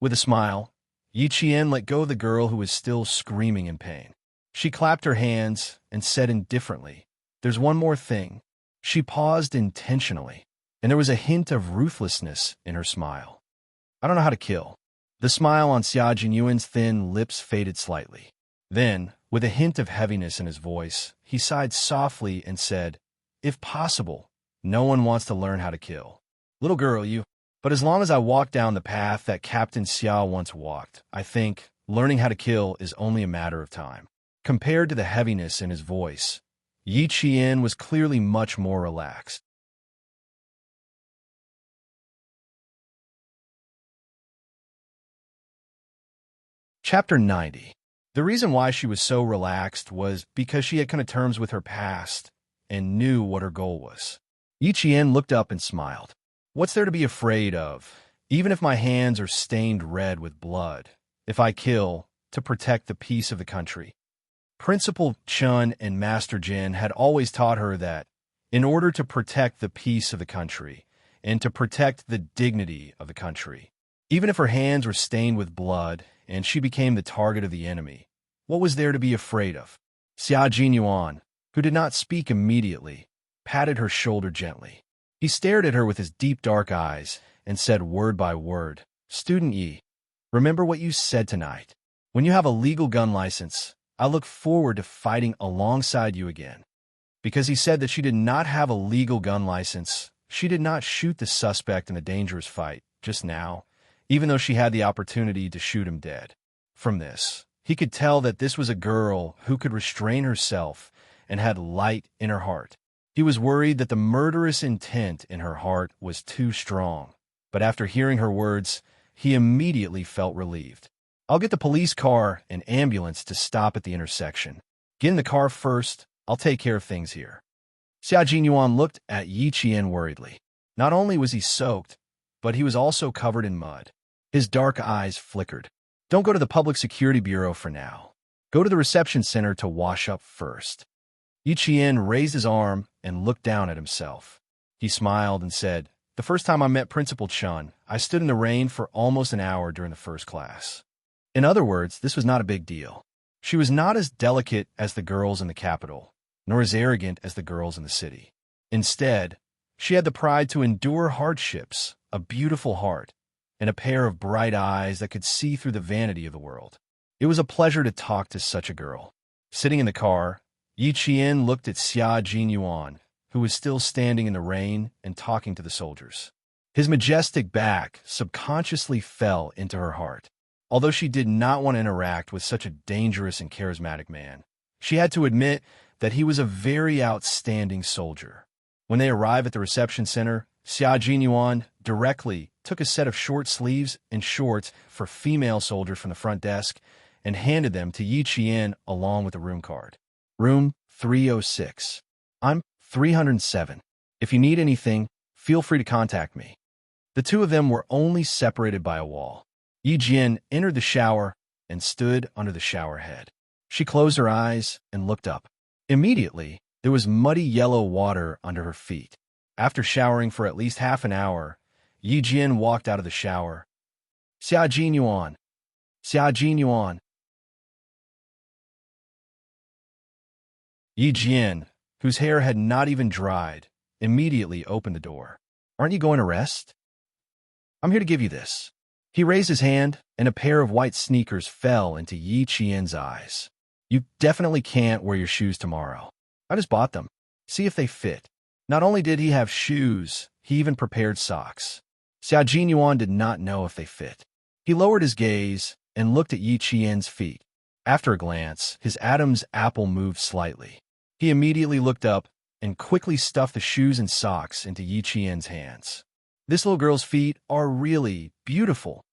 With a smile, Yi Qian let go of the girl who was still screaming in pain. She clapped her hands and said indifferently, "There's one more thing." She paused intentionally, and there was a hint of ruthlessness in her smile. "I don't know how to kill." The smile on Xia Jinyuan's thin lips faded slightly. Then, with a hint of heaviness in his voice, he sighed softly and said, "If possible, no one wants to learn how to kill. Little girl, you. But as long as I walk down the path that Captain Xia once walked, I think learning how to kill is only a matter of time." Compared to the heaviness in his voice, Yi Qian was clearly much more relaxed. Chapter 90. The reason why she was so relaxed was because she had come to terms with her past and knew what her goal was. Yi Qian looked up and smiled. "What's there to be afraid of? Even if my hands are stained red with blood, if I kill, to protect the peace of the country." Principal Chun and Master Jin had always taught her that, in order to protect the peace of the country, and to protect the dignity of the country, even if her hands were stained with blood and she became the target of the enemy, what was there to be afraid of? Xia Jinyuan, who did not speak immediately, patted her shoulder gently. He stared at her with his deep dark eyes and said word by word, "Student Yi, remember what you said tonight. When you have a legal gun license, I look forward to fighting alongside you again." Because he said that she did not have a legal gun license, she did not shoot the suspect in a dangerous fight just now, even though she had the opportunity to shoot him dead. From this, he could tell that this was a girl who could restrain herself and had light in her heart. He was worried that the murderous intent in her heart was too strong, but after hearing her words, he immediately felt relieved. "I'll get the police car and ambulance to stop at the intersection. Get in the car first. I'll take care of things here." Xia Jinyuan looked at Yi Qian worriedly. Not only was he soaked, but he was also covered in mud. His dark eyes flickered. "Don't go to the Public Security Bureau for now. Go to the reception center to wash up first." Yi Qian raised his arm and looked down at himself. He smiled and said, "The first time I met Principal Chun, I stood in the rain for almost an hour during the first class." In other words, this was not a big deal. She was not as delicate as the girls in the capital, nor as arrogant as the girls in the city. Instead, she had the pride to endure hardships, a beautiful heart, and a pair of bright eyes that could see through the vanity of the world. It was a pleasure to talk to such a girl. Sitting in the car, Yi Qian looked at Xia Jinyuan, who was still standing in the rain and talking to the soldiers. His majestic back subconsciously fell into her heart. Although she did not want to interact with such a dangerous and charismatic man, she had to admit that he was a very outstanding soldier. When they arrived at the reception center, Xia Jinyuan directly took a set of short sleeves and shorts for female soldiers from the front desk and handed them to Yi Qian along with the room card. Room 306. I'm 307. If you need anything, feel free to contact me. The two of them were only separated by a wall. Yi Jian entered the shower and stood under the shower head. She closed her eyes and looked up. Immediately, there was muddy yellow water under her feet. After showering for at least half an hour, Yi Jian walked out of the shower. Xia Jin Yuan. Xia Jin Yuan. Yi Jian, whose hair had not even dried, immediately opened the door. Aren't you going to rest? I'm here to give you this. He raised his hand, and a pair of white sneakers fell into Yi Qian's eyes. You definitely can't wear your shoes tomorrow. I just bought them. See if they fit. Not only did he have shoes, he even prepared socks. Xia Jin Yuan did not know if they fit. He lowered his gaze and looked at Yi Qian's feet. After a glance, his Adam's apple moved slightly. He immediately looked up and quickly stuffed the shoes and socks into Yi Qian's hands. This little girl's feet are really beautiful.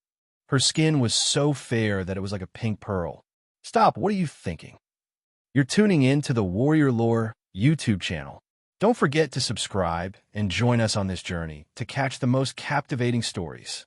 Her skin was so fair that it was like a pink pearl. Stop, what are you thinking? You're tuning in to the Warrior Lore YouTube channel. Don't forget to subscribe and join us on this journey to catch the most captivating stories.